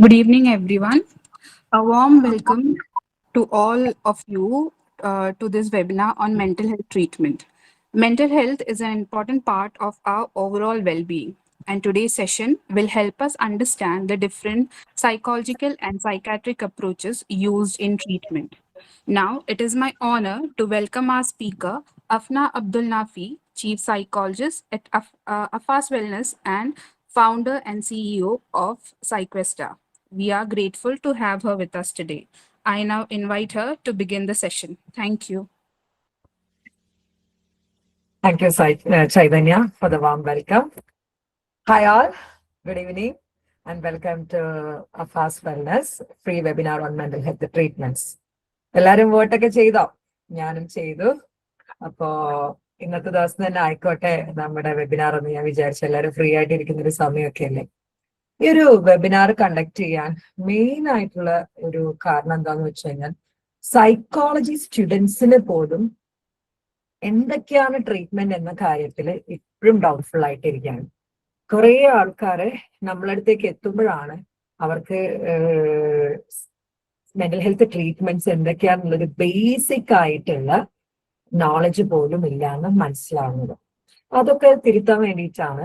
Good evening, everyone. A warm welcome to all of you to this webinar on mental health treatment. Mental health is an important part of our overall well being, and today's session will help us understand the different psychological and psychiatric approaches used in treatment. Now, it is my honor to welcome our speaker, Afna Abdul Nafi, Chief Psychologist at Afas Wellness and founder and CEO of PsyQuesta. We are grateful to have her with us today. I now invite her to begin the session. Thank you. Thank you, Chaitanya, for the warm welcome. Hi all, good evening and welcome to Afas Wellness free webinar on mental health treatments. എല്ലാവരും വോട്ടൊക്കെ ചെയ്തോ? ഞാനും ചെയ്തു. അപ്പോ ഇന്നത്തെ ദിവസം തന്നെ ആയിക്കോട്ടെ നമ്മുടെ വെബിനാർ എന്ന് ഞാൻ വിചാരിച്ചു. എല്ലാവരും ഫ്രീ ആയിട്ട് ഇരിക്കുന്ന ഒരു സമയമൊക്കെ അല്ലേ. ഈ ഒരു വെബിനാർ കണ്ടക്ട് ചെയ്യാൻ മെയിൻ ആയിട്ടുള്ള ഒരു കാരണം എന്താന്ന് വെച്ച് കഴിഞ്ഞാൽ സൈക്കോളജി സ്റ്റുഡൻസിന് പോലും എന്തൊക്കെയാണ് ട്രീറ്റ്മെന്റ് എന്ന കാര്യത്തിൽ ഇപ്പോഴും ഡൗട്ട്ഫുൾ ആയിട്ടിരിക്കുകയാണ്. കുറെ ആൾക്കാര് നമ്മളടുത്തേക്ക് എത്തുമ്പോഴാണ് അവർക്ക് മെന്റൽ ഹെൽത്ത് ട്രീറ്റ്മെന്റ്സ് എന്തൊക്കെയാണെന്നുള്ളൊരു ബേസിക് ആയിട്ടുള്ള നോളജ് പോലും ഇല്ലാന്ന് മനസ്സിലാവുന്നത്. അതൊക്കെ തിരുത്താൻ വേണ്ടിയിട്ടാണ്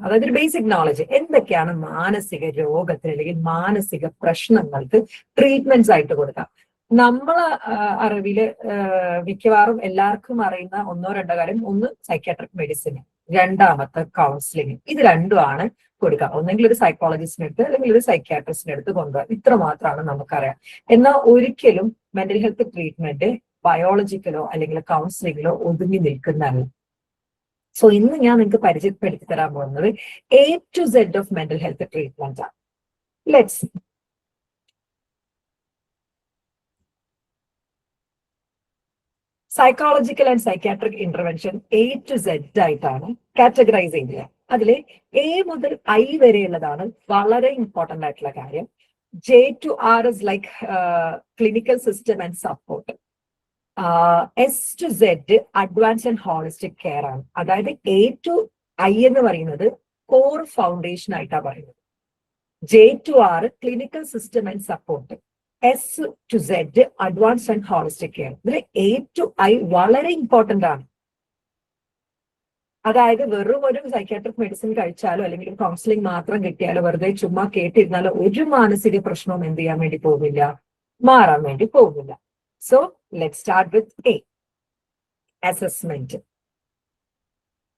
അതായത് ഒരു ബേസിക് നോളജ് എന്തൊക്കെയാണ് മാനസിക രോഗത്തിന് അല്ലെങ്കിൽ മാനസിക പ്രശ്നങ്ങൾക്ക് ട്രീറ്റ്മെന്റ്സ് ആയിട്ട് കൊടുക്കാം. നമ്മളെ അറിവില് മിക്കവാറും എല്ലാവർക്കും അറിയുന്ന ഒന്നോ രണ്ടോ കാര്യം, ഒന്ന് സൈക്യാട്രിക് മെഡിസിൻ, രണ്ടാമത്തെ കൗൺസിലിംഗ്. ഇത് രണ്ടുമാണ് കൊടുക്കുക. ഒന്നെങ്കിൽ ഒരു സൈക്കോളജിസ്റ്റിന്റെ അടുത്ത് അല്ലെങ്കിൽ ഒരു സൈക്യാട്രിസ്റ്റിന്റെ അടുത്ത് കൊണ്ടുപോകാം. ഇത്ര മാത്രമാണ് നമുക്കറിയാം. എന്നാൽ ഒരിക്കലും മെന്റൽ ഹെൽത്ത് ട്രീറ്റ്മെന്റ് ബയോളജിക്കലോ അല്ലെങ്കിൽ കൗൺസിലിംഗിലോ ഒതുങ്ങി നിൽക്കുന്നതല്ല. സോ ഇന്ന് ഞാൻ നിങ്ങൾക്ക് പരിചയപ്പെടുത്തി തരാൻ പോകുന്നത് A to Z of mental health treatment ആണ്. Let's psychological and psychiatric intervention A to Z ആയിട്ടാണ് കാറ്റഗറൈസ് ചെയ്യുക. അതില് A മുതൽ I വരെയുള്ളതാണ് വളരെ ഇമ്പോർട്ടന്റ് ആയിട്ടുള്ള കാര്യം. J to R is like clinical system and support. S to Z advance and holistic care ആണ്. അതായത് A to I എന്ന് പറയുന്നത് കോർ ഫൗണ്ടേഷൻ ആയിട്ടാണ് പറയുന്നത്. J to R clinical system and support. S to Z advance and holistic care. ഇതിൽ A to I വളരെ important ആണ്. അതായത് വെറും ഒരു സൈക്യാട്രിക് മെഡിസിൻ കഴിച്ചാലോ അല്ലെങ്കിൽ ഒരു കൗൺസിലിംഗ് മാത്രം കിട്ടിയാലോ വെറുതെ ചുമ്മാ കേട്ടിരുന്നാലോ ഒരു മാനസിക പ്രശ്നവും എന്ത് ചെയ്യാൻ വേണ്ടി പോകുന്നില്ല, മാറാൻ വേണ്ടി പോകുന്നില്ല. So let start with A, assessment.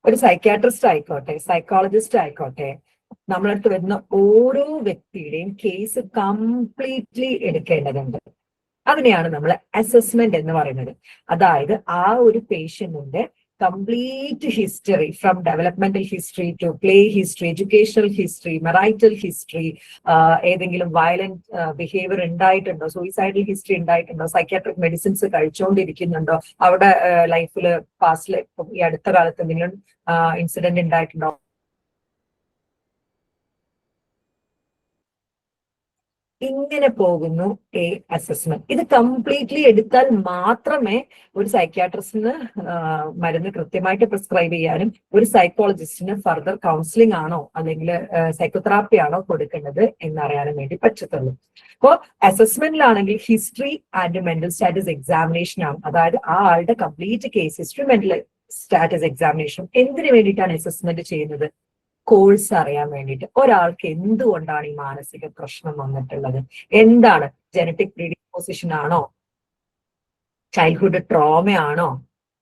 ഒരു സൈക്യാട്രിസ്റ്റ് ആയിക്കോട്ടെ, സൈക്കോളജിസ്റ്റ് ആയിക്കോട്ടെ, നമ്മളടുത്ത് വരുന്ന ഓരോ വ്യക്തിയുടെയും കേസ് കംപ്ലീറ്റ്ലി എടുക്കേണ്ടതുണ്ട്. അതിനെയാണ് നമ്മൾ അസസ്മെന്റ് എന്ന് പറയുന്നത്. അതായത് ആ ഒരു പേഷ്യന്റിന്റെ complete history, from developmental history to play history, educational history, marital history, ഏതെങ്കിലും വയലന്റ് ബിഹേവിയർ ഉണ്ടായിട്ടുണ്ടോ, സൂയിസൈഡൽ ഹിസ്റ്ററി ഉണ്ടായിട്ടുണ്ടോ, സൈക്യാട്രിക് മെഡിസിൻസ് കഴിച്ചുകൊണ്ടിരിക്കുന്നുണ്ടോ, അവിടെ ലൈഫിൽ പാസ്റ്റില് ഈ അടുത്ത കാലത്ത് എന്തെങ്കിലും ഇൻസിഡന്റ് ഉണ്ടായിട്ടുണ്ടോ, ഇങ്ങനെ പോകുന്നു A അസസ്മെന്റ്. ഇത് കംപ്ലീറ്റ്ലി എടുത്താൽ മാത്രമേ ഒരു സൈക്യാട്രിസ്റ്റിന് മരുന്ന് കൃത്യമായിട്ട് പ്രിസ്ക്രൈബ് ചെയ്യാനും ഒരു സൈക്കോളജിസ്റ്റിന് ഫർദർ കൗൺസിലിംഗ് ആണോ അല്ലെങ്കിൽ സൈക്കോതെറാപ്പി ആണോ കൊടുക്കേണ്ടത് എന്നറിയാനും വേണ്ടി പറ്റത്തുള്ളൂ. അപ്പോൾ അസസ്മെന്റിലാണെങ്കിൽ history and mental status examination ആണ്. അതായത് ആ ആളുടെ complete case history, mental status examination. എന്തിനു വേണ്ടിയിട്ടാണ് അസസ്മെന്റ് ചെയ്യുന്നത്? കോഴ്സ് അറിയാൻ വേണ്ടിയിട്ട്. ഒരാൾക്ക് എന്തുകൊണ്ടാണ് ഈ മാനസിക പ്രശ്നം വന്നിട്ടുള്ളത്, എന്താണ് ജനറ്റിക് പ്രീഡിസ്പോസിഷൻ ആണോ, ചൈൽഡ്ഹുഡ് ട്രോമയാണോ,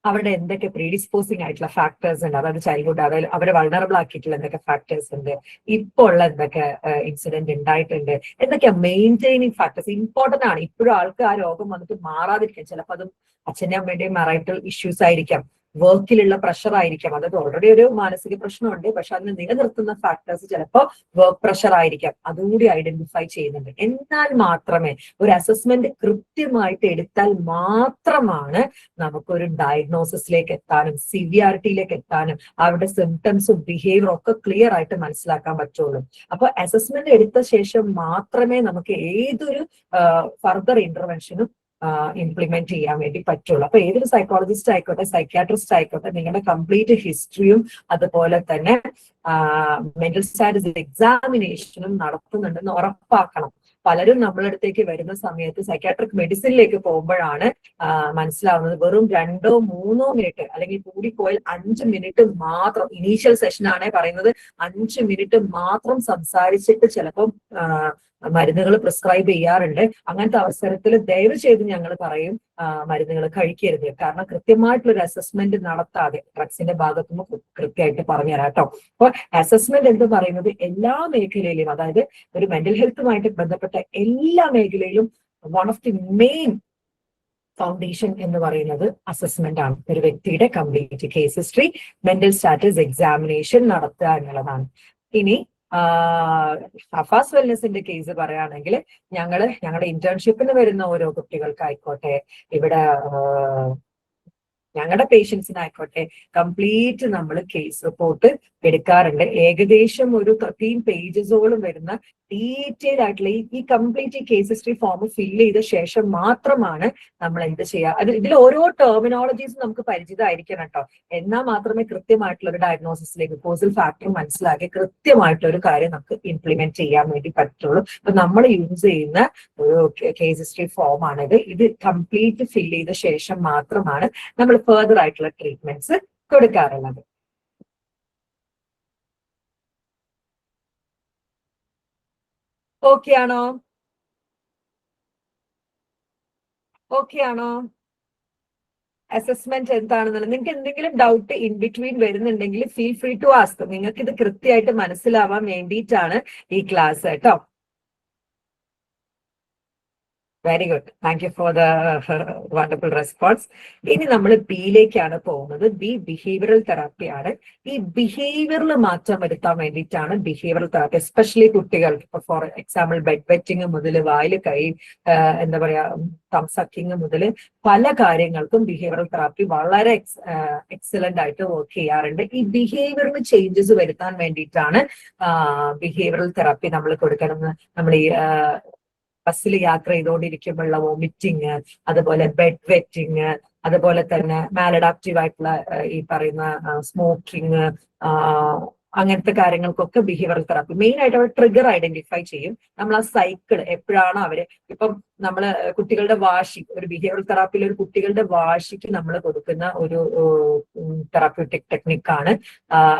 അവരുടെ എന്തൊക്കെ പ്രീഡിസ്പോസിംഗ് ആയിട്ടുള്ള ഫാക്ടേഴ്സ് ഉണ്ട്, അതായത് ചൈൽഡ്ഹുഡ് അവരെ വൾണറബിൾ ആക്കിയിട്ടുള്ള എന്തൊക്കെ ഫാക്ടേഴ്സ് ഉണ്ട്, ഇപ്പോൾ ഉള്ള എന്തൊക്കെ ഇൻസിഡന്റ് ഉണ്ടായിട്ടുണ്ട്, എന്തൊക്കെയാ മെയിൻറ്റെയിനിങ് ഫാക്ടേഴ്സ് ഇമ്പോർട്ടന്റ് ആണ്. ഇപ്പോഴും ആൾക്ക് ആ രോഗം വന്നിട്ട് മാറാതിരിക്കാം. ചിലപ്പോൾ അതും അച്ഛൻ്റെ അമ്മയുടെയും മറൈറ്റൽ ഇഷ്യൂസ് ആയിരിക്കാം, വർക്കിലുള്ള പ്രഷർ ആയിരിക്കാം. അതായത് ഓൾറെഡി ഒരു മാനസിക പ്രശ്നമുണ്ട്, പക്ഷെ അതിന് നിലനിർത്തുന്ന ഫാക്ടേഴ്സ് ചിലപ്പോൾ വർക്ക് പ്രഷർ ആയിരിക്കാം. അതുകൂടി ഐഡന്റിഫൈ ചെയ്യുന്നുണ്ട്. എന്നാൽ മാത്രമേ ഒരു അസസ്മെന്റ് കൃത്യമായിട്ട് എടുത്താൽ മാത്രമാണ് നമുക്കൊരു ഡയഗ്നോസിസിലേക്ക് എത്താനും സിവിയാരിറ്റിയിലേക്ക് എത്താനും അവരുടെ സിംറ്റംസും ബിഹേവിയറും ഒക്കെ ക്ലിയർ ആയിട്ട് മനസ്സിലാക്കാൻ പറ്റുള്ളൂ. അപ്പൊ അസസ്മെന്റ് എടുത്ത ശേഷം മാത്രമേ നമുക്ക് ഏതൊരു ഫർദർ ഇന്റർവെൻഷനും ഇംപ്ലിമെന്റ് ചെയ്യാൻ വേണ്ടി പറ്റുള്ളൂ. അപ്പൊ ഏതൊരു സൈക്കോളജിസ്റ്റ് ആയിക്കോട്ടെ, സൈക്യാട്രിസ്റ്റ് ആയിക്കോട്ടെ, നിങ്ങളുടെ കംപ്ലീറ്റ് ഹിസ്റ്ററിയും അതുപോലെ തന്നെ മെന്റൽ സ്റ്റാറ്റസ് എക്സാമിനേഷനും നടത്തുന്നുണ്ടെന്ന് ഉറപ്പാക്കണം. പലരും നമ്മളെ അടുത്തേക്ക് വരുന്ന സമയത്ത് സൈക്യാട്രിക് മെഡിസിനിലേക്ക് പോകുമ്പോഴാണ് മനസ്സിലാവുന്നത് വെറും 2-3 മിനിറ്റ് അല്ലെങ്കിൽ കൂടിപ്പോയാൽ 5 മിനിറ്റ് മാത്രം, ഇനീഷ്യൽ സെഷൻ ആണേ പറയുന്നത് 5 മിനിറ്റ് മാത്രം സംസാരിച്ചിട്ട് ചിലപ്പം മരുന്നുകൾ പ്രിസ്ക്രൈബ് ചെയ്യാറുണ്ട്. അങ്ങനത്തെ അവസരത്തിൽ ദയവ് ചെയ്ത് ഞങ്ങൾ പറയും മരുന്നുകൾ കഴിക്കരുത്. കാരണം കൃത്യമായിട്ടുള്ളൊരു അസസ്മെന്റ് നടത്താതെ, ഡ്രഗ്സിന്റെ ഭാഗത്തുനിന്ന് കൃത്യമായിട്ട് പറഞ്ഞുതരാം കേട്ടോ. അപ്പൊ അസസ്മെന്റ് എന്ന് പറയുന്നത് എല്ലാ മേഖലയിലും, അതായത് ഒരു മെന്റൽ ഹെൽത്തുമായിട്ട് ബന്ധപ്പെട്ട എല്ലാ മേഖലയിലും one of the main foundation എന്ന് പറയുന്നത് അസസ്മെന്റ് ആണ്. ഒരു വ്യക്തിയുടെ complete case history, mental status examination നടത്തുക എന്നുള്ളതാണ്. ഇനി അഫാസ് വെൽനെസിന്റെ കേസ് പറയുകയാണെങ്കിൽ ഞങ്ങളുടെ ഇന്റേൺഷിപ്പിന് വരുന്ന ഓരോ കുട്ടികൾക്കായിക്കോട്ടെ, ഇവിടെ ഞങ്ങളുടെ പേഷ്യൻസിനായിക്കോട്ടെ, കംപ്ലീറ്റ് നമ്മൾ കേസ് റിപ്പോർട്ട് എടുക്കാറുണ്ട്. ഏകദേശം ഒരു 13 പേജസോളം വരുന്ന ഡീറ്റെയിൽ ആയിട്ടുള്ള ഈ complete case history form fill ചെയ്ത ശേഷം മാത്രമാണ് നമ്മൾ എന്ത് ചെയ്യുക. അത് ഇതിൽ ഓരോ ടെർമിനോളജീസും നമുക്ക് പരിചിതമായിരിക്കണം കേട്ടോ. എന്നാൽ മാത്രമേ കൃത്യമായിട്ടുള്ള ഒരു ഡയഗ്നോസിസിലേക്ക് കോസൽ ഫാക്ടർ മനസ്സിലാക്കി കൃത്യമായിട്ടുള്ള ഒരു കാര്യം നമുക്ക് ഇംപ്ലിമെന്റ് ചെയ്യാൻ വേണ്ടി പറ്റുള്ളൂ. അപ്പൊ നമ്മൾ യൂസ് ചെയ്യുന്ന ഒരു കേസ് ഹിസ്റ്ററി ഫോം ആണിത്. ഇത് കംപ്ലീറ്റ് ഫില്ല് ചെയ്ത ശേഷം മാത്രമാണ് നമ്മൾ ഫർദർ ആയിട്ടുള്ള ട്രീറ്റ്മെന്റ്സ് കൊടുക്കാറുള്ളത്. ഓക്കെ ആണോ? ഓക്കെ ആണോ? അസസ്മെന്റ് എന്താണെന്നുള്ളത് നിങ്ങൾക്ക് എന്തെങ്കിലും ഡൗട്ട് ഇൻ ബിറ്റ്വീൻ വരുന്നുണ്ടെങ്കിൽ ഫീൽ ഫ്രീ ടു ആസ്ക്. നിങ്ങൾക്ക് ഇത് കൃത്യമായിട്ട് മനസ്സിലാവാൻ വേണ്ടിയിട്ടാണ് ഈ ക്ലാസ് കേട്ടോ. Very good, thank you for the wonderful response. ഇനി നമ്മൾ ബിയിലേക്കാണ് പോകുന്നത്. ബി ബിഹേവിയറൽ തെറാപ്പിയാണ്. ഈ ബിഹേവിയറിൽ മാറ്റം വരുത്താൻ വേണ്ടിയിട്ടാണ് ബിഹേവിയറൽ തെറാപ്പി. എസ്പെഷ്യലി കുട്ടികൾക്ക്, ഇപ്പൊ ഫോർ എക്സാമ്പിൾ ബെഡ് വെറ്റിങ് മുതൽ വായിൽ കൈ എന്താ പറയാ തം സക്കിങ് മുതൽ പല കാര്യങ്ങൾക്കും ബിഹേവിയറൽ തെറാപ്പി വളരെ എക്സലന്റ് ആയിട്ട് വർക്ക് ചെയ്യാറുണ്ട്. ഈ ബിഹേവിയറിന് ചേഞ്ചസ് വരുത്താൻ വേണ്ടിയിട്ടാണ് ബിഹേവിയറൽ തെറാപ്പി നമ്മൾ കൊടുക്കണം. നമ്മൾ ഈ ബസ്സിൽ യാത്ര ചെയ്തുകൊണ്ടിരിക്കുമ്പോഴുള്ള വോമിറ്റിങ്, അതുപോലെ ബെഡ് വെറ്റിങ്, അതുപോലെ തന്നെ മാലഡാപ്റ്റീവ് ആയിട്ടുള്ള ഈ പറയുന്ന സ്മോക്കിങ്, അങ്ങനത്തെ കാര്യങ്ങൾക്കൊക്കെ ബിഹേവിയറൽ തെറാപ്പി മെയിൻ ആയിട്ട് അവർ ട്രിഗർ ഐഡന്റിഫൈ ചെയ്യും. നമ്മൾ ആ സൈക്കിൾ എപ്പോഴാണോ അവര്, ഇപ്പം നമ്മള് കുട്ടികളുടെ വാശി, ഒരു ബിഹേവിയറൽ തെറാപ്പിയിൽ ഒരു കുട്ടികളുടെ വാശിക്ക് നമ്മൾ കൊടുക്കുന്ന ഒരു തെറാപ്യൂട്ടിക് ടെക്നിക്കാണ്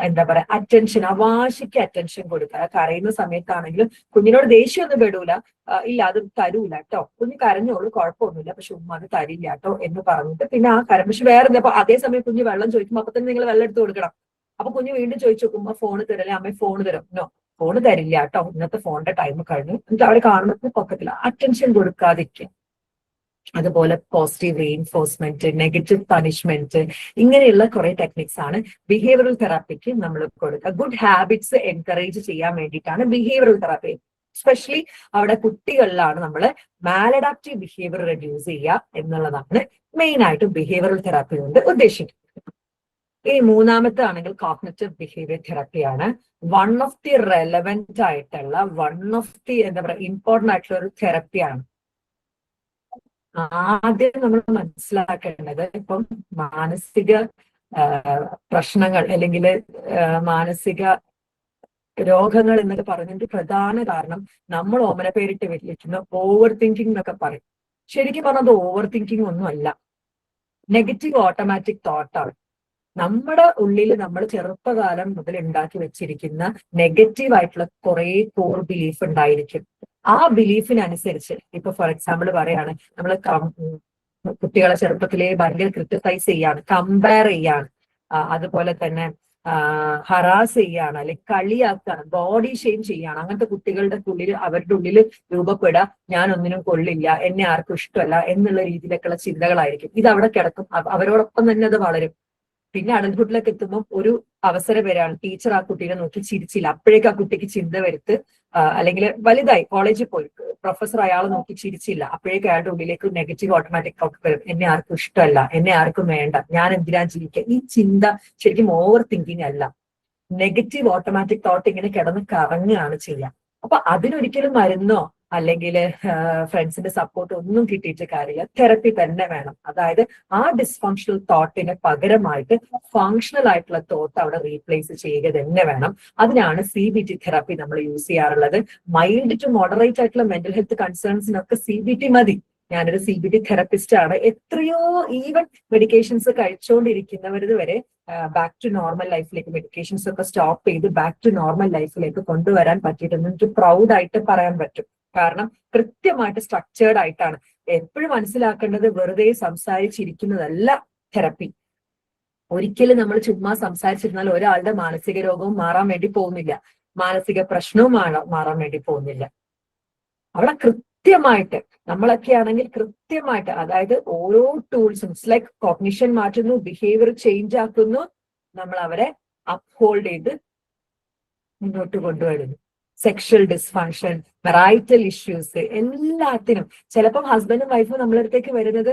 എന്താ പറയാ അറ്റൻഷൻ. ആ വാശിക്ക് അറ്റൻഷൻ കൊടുക്കുക. കരയുന്ന സമയത്താണെങ്കിലും കുഞ്ഞിനോട് ദേഷ്യമൊന്നും പെടൂല, ഇല്ല അത് തരൂല കേട്ടോ, കുഞ്ഞ് കരഞ്ഞോളൂ കുഴപ്പമൊന്നുമില്ല, പക്ഷെ ഉമ്മ അത് തരില്ല കേട്ടോ എന്ന് പറഞ്ഞിട്ട് പിന്നെ ആ കരം. പക്ഷെ വേറെ എന്താ, അപ്പൊ അതേസമയം കുഞ്ഞ് വെള്ളം ചോദിക്കുമ്പോൾ അപ്പൊ തന്നെ നിങ്ങൾ വെള്ളം എടുത്ത് കൊടുക്കണം. അപ്പൊ കുഞ്ഞ് വീണ്ടും ചോദിച്ചു നോക്കുമ്പോ ഫോണ് തരല്ലേ, അമ്മ ഫോണ് തരും, നോ ഫോണ് തരില്ല കേട്ടോ, ഇന്നത്തെ ഫോണിന്റെ ടൈം കഴിഞ്ഞു. എന്നിട്ട് അവിടെ കാണുമ്പോൾ പൊക്കത്തില്ല, അറ്റൻഷൻ കൊടുക്കാതിരിക്കുക. അതുപോലെ പോസിറ്റീവ് റീഇൻഫോഴ്സ്മെന്റ്, നെഗറ്റീവ് പണിഷ്മെന്റ്, ഇങ്ങനെയുള്ള കുറെ ടെക്നിക്സ് ആണ് ബിഹേവിയറൽ തെറാപ്പിക്ക് നമ്മൾ കൊടുക്കുക. ഗുഡ് ഹാബിറ്റ്സ് എൻകറേജ് ചെയ്യാൻ വേണ്ടിയിട്ടാണ് ബിഹേവിയറൽ തെറാപ്പി. എസ്പെഷ്യലി അവിടെ കുട്ടികളിലാണ് നമ്മൾ മാലഡാപ്റ്റീവ് ബിഹേവിയർ റെഡ്യൂസ് ചെയ്യുക എന്നുള്ളതാണ് മെയിൻ ആയിട്ട് ബിഹേവിയറൽ തെറാപ്പി കൊണ്ട് ഉദ്ദേശിക്കുന്നത്. ഈ മൂന്നാമത്തെ ആണെങ്കിൽ കോഗ്നിറ്റീവ് ബിഹേവിയർ തെറാപ്പിയാണ്. വൺ ഓഫ് ദി റെലവെന്റ് ആയിട്ടുള്ള, വൺ ഓഫ് ദി എന്താ പറയുക ഇമ്പോർട്ടന്റ് ആയിട്ടുള്ള ഒരു തെറാപ്പിയാണ്. ആദ്യം നമ്മൾ മനസ്സിലാക്കേണ്ടത്, ഇപ്പം മാനസിക പ്രശ്നങ്ങൾ അല്ലെങ്കിൽ മാനസിക രോഗങ്ങൾ എന്നൊക്കെ പറഞ്ഞതിന്റെ പ്രധാന കാരണം നമ്മൾ ഓമന പേരിട്ട് വിളിക്കുന്ന ഓവർ തിങ്കിങ് എന്നൊക്കെ പറയും. ശരിക്കും പറഞ്ഞത് ഓവർ തിങ്കിങ് ഒന്നും അല്ല, നെഗറ്റീവ് ഓട്ടോമാറ്റിക് തോട്ടാണ്. നമ്മുടെ ഉള്ളിൽ നമ്മൾ ചെറുപ്പകാലം മുതൽ ഉണ്ടാക്കി വെച്ചിരിക്കുന്ന നെഗറ്റീവ് ആയിട്ടുള്ള കുറെ കോർ ബിലീഫ് ഉണ്ടായിരിക്കും. ആ ബിലീഫിനനുസരിച്ച് ഇപ്പൊ ഫോർ എക്സാമ്പിൾ പറയാണ്, നമ്മൾ കുട്ടികളെ ചെറുപ്പത്തിലെ ഭയങ്കര ക്രിട്ടിസൈസ് ചെയ്യാണ്, കമ്പയർ ചെയ്യാണ്, അതുപോലെ തന്നെ ഹറാസ് ചെയ്യാണ്, അല്ലെങ്കിൽ കളിയാക്കാണ്, ബോഡി ഷെയിം ചെയ്യാണ്. അങ്ങനത്തെ കുട്ടികളുടെ ഉള്ളിൽ, അവരുടെ ഉള്ളിൽ രൂപപ്പെടാ ഞാൻ ഒന്നിനും കൊള്ളില്ല, എന്നെ ആർക്കും ഇഷ്ടമല്ല എന്നുള്ള രീതിയിലൊക്കെയുള്ള ചിന്തകളായിരിക്കും. ഇത് അവിടെ കിടക്കും, അവരോടൊപ്പം തന്നെ അത് വളരും. പിന്നെ അഡൽഹുഡിലേക്ക് എത്തുമ്പോൾ ഒരു അവസരം വരെയാണ് ടീച്ചർ ആ കുട്ടീനെ നോക്കി ചിരിച്ചില്ല, അപ്പോഴേക്കും ആ കുട്ടിക്ക് ചിന്ത വരുത്ത്, അല്ലെങ്കിൽ വലുതായി കോളേജിൽ പോയി പ്രൊഫസർ അയാളെ നോക്കി ചിരിച്ചില്ല, അപ്പോഴേക്കും അയാളുടെ ഉള്ളിലേക്ക് നെഗറ്റീവ് ഓട്ടോമാറ്റിക് തോട്ട് വരും, എന്നെ ആർക്കും ഇഷ്ടമല്ല, എന്നെ ആർക്കും വേണ്ട, ഞാൻ എന്തിനാ ജീവിക്കുക. ഈ ചിന്ത ശരിക്കും ഓവർ തിങ്കിങ് അല്ല, നെഗറ്റീവ് ഓട്ടോമാറ്റിക് തോട്ട് ഇങ്ങനെ കിടന്ന് കറങ്ങുകയാണ് ചെയ്യുക. അപ്പൊ അതിനൊരിക്കലും മരുന്നോ അല്ലെങ്കിൽ ഫ്രണ്ട്സിന്റെ സപ്പോർട്ട് ഒന്നും കിട്ടിയിട്ട് കാര്യമില്ല. തെറപ്പി തന്നെ വേണം. അതായത് ആ ഡിസ്ഫങ്ഷണൽ തോട്ടിന് പകരമായിട്ട് ഫങ്ഷണൽ ആയിട്ടുള്ള തോട്ട് അവിടെ റീപ്ലേസ് ചെയ്യുക തന്നെ വേണം. അതിനാണ് CBT തെറാപ്പി നമ്മൾ യൂസ് ചെയ്യാറുള്ളത്. മൈൽഡ് ടു മോഡറേറ്റ് ആയിട്ടുള്ള മെന്റൽ ഹെൽത്ത് കൺസേൺസിനൊക്കെ CBT മതി. ഞാനൊരു CBT തെറപ്പിസ്റ്റ് ആണ്. എത്രയോ ഈവൻ മെഡിക്കേഷൻസ് കഴിച്ചുകൊണ്ടിരിക്കുന്നവർ വരെ ബാക്ക് ടു നോർമൽ ലൈഫിലേക്ക് മെഡിക്കേഷൻസ് ഒക്കെ സ്റ്റോപ്പ് ചെയ്ത് ബാക്ക് ടു നോർമൽ ലൈഫിലേക്ക് കൊണ്ടുവരാൻ പറ്റിയിട്ടെന്ന് എനിക്ക് പ്രൗഡ് ആയിട്ട് പറയാൻ പറ്റും. കാരണം കൃത്യമായിട്ട് സ്ട്രക്ചേർഡ് ആയിട്ടാണ്. എപ്പോഴും മനസ്സിലാക്കേണ്ടത് വെറുതെ സംസാരിച്ചിരിക്കുന്നതല്ല തെറപ്പി. ഒരിക്കലും നമ്മൾ ചുമ്മാ സംസാരിച്ചിരുന്നാൽ ഒരാളുടെ മാനസിക രോഗവും മാറാൻ വേണ്ടി പോകുന്നില്ല, മാനസിക പ്രശ്നവും മാറാൻ വേണ്ടി പോകുന്നില്ല. അവിടെ കൃത്യമായിട്ട് നമ്മളൊക്കെ ആണെങ്കിൽ കൃത്യമായിട്ട്, അതായത് ഓരോ ടൂൾസും ലൈക്ക് കോഗ്നിഷൻ മാറ്റുന്നു, ബിഹേവിയർ ചേഞ്ച് ആക്കുന്നു, നമ്മൾ അവരെ അപ്ഹോൾഡ് ചെയ്ത് മുന്നോട്ട് കൊണ്ടുവരുന്നു. സെക്ഷൽ ഡിസ്ഫങ്ഷൻ, മെറൈറ്റൽ ഇഷ്യൂസ്, എല്ലാത്തിനും ചിലപ്പം ഹസ്ബൻഡും വൈഫും നമ്മളടുത്തേക്ക് വരുന്നത്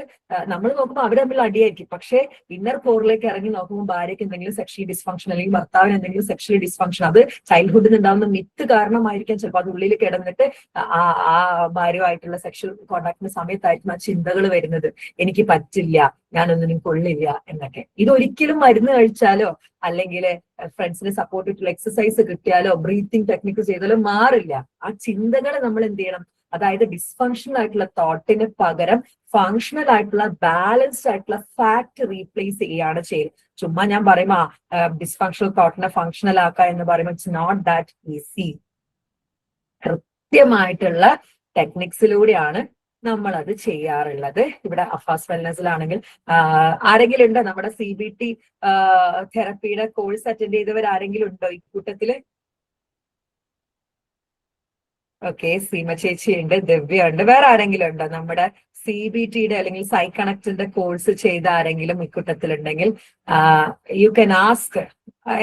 നമ്മൾ നോക്കുമ്പോൾ അവർ തമ്മിൽ അടിയായിരിക്കും. പക്ഷേ ഇന്നർ കോറിലേക്ക് ഇറങ്ങി നോക്കുമ്പോൾ ഭാര്യയ്ക്ക് എന്തെങ്കിലും സെക്ഷൽ ഡിസ്ഫങ്ഷൻ അല്ലെങ്കിൽ ഭർത്താവിന് എന്തെങ്കിലും സെക്ഷൽ ഡിസ്ഫങ്ഷൻ, അത് ചൈൽഡ്ഹുഡിൽ ഉണ്ടാകുന്ന മിത്ത് കാരണമായിരിക്കാം. ചിലപ്പോൾ അത് ഉള്ളിൽ കിടന്നിട്ട് ആ ഭാര്യയുമായിട്ടുള്ള സെക്ഷൽ കോണ്ടാക്ടിന്റെ സമയത്തായിരിക്കും ആ ചിന്തകൾ വരുന്നത്, എനിക്ക് പറ്റില്ല, ഞാനൊന്നിനും കൊള്ളില്ല എന്നൊക്കെ. ഇതൊരിക്കലും മരുന്ന് കഴിച്ചാലോ അല്ലെങ്കിൽ ഫ്രണ്ട്സിനെ സപ്പോർട്ട് ചെയ്തിട്ടുള്ള എക്സസൈസ് കിട്ടിയാലോ ബ്രീത്തിങ് ടെക്നിക്ക് ചെയ്താലോ മാറില്ല. ആ ചിന്തകളെ നമ്മൾ എന്ത് ചെയ്യണം? അതായത് ഡിസ്ഫങ്ഷണൽ ആയിട്ടുള്ള തോട്ടിന് പകരം ഫങ്ഷണൽ ആയിട്ടുള്ള ബാലൻസ്ഡ് ആയിട്ടുള്ള ഫാക്ട് റീപ്ലേസ് ചെയ്യുകയാണ് ചെയ്യുന്നത്. ചുമ്മാ ഞാൻ പറയുമ്പോ ഡിസ്ഫങ്ഷണൽ തോട്ടിനെ ഫങ്ഷണൽ ആക്കുക എന്ന് പറയുമ്പോൾ ഇറ്റ്സ് നോട്ട് ദാറ്റ് ഈസി. കൃത്യമായിട്ടുള്ള ടെക്നിക്സിലൂടെയാണ് നമ്മൾ അത് ചെയ്യാറുള്ളത്. ഇവിടെ അഫാസ് വെൽനസിലാണെങ്കിൽ ആരെങ്കിലും ഉണ്ടോ നമ്മുടെ CBT തെറപ്പിയുടെ കോഴ്സ് അറ്റൻഡ് ചെയ്തവർ ആരെങ്കിലും ഉണ്ടോ ഈ കൂട്ടത്തില്? ഓക്കെ, സീമ ചേച്ചി ഉണ്ട്, ദിവ്യ ഉണ്ട്. വേറെ ആരെങ്കിലും ഉണ്ടോ നമ്മുടെ CBTയുടെ അല്ലെങ്കിൽ സൈക്കണക്റ്റിന്റെ കോഴ്സ് ചെയ്ത ആരെങ്കിലും ഇക്കൂട്ടത്തിലുണ്ടെങ്കിൽ യു കെൻ ആസ്ക്.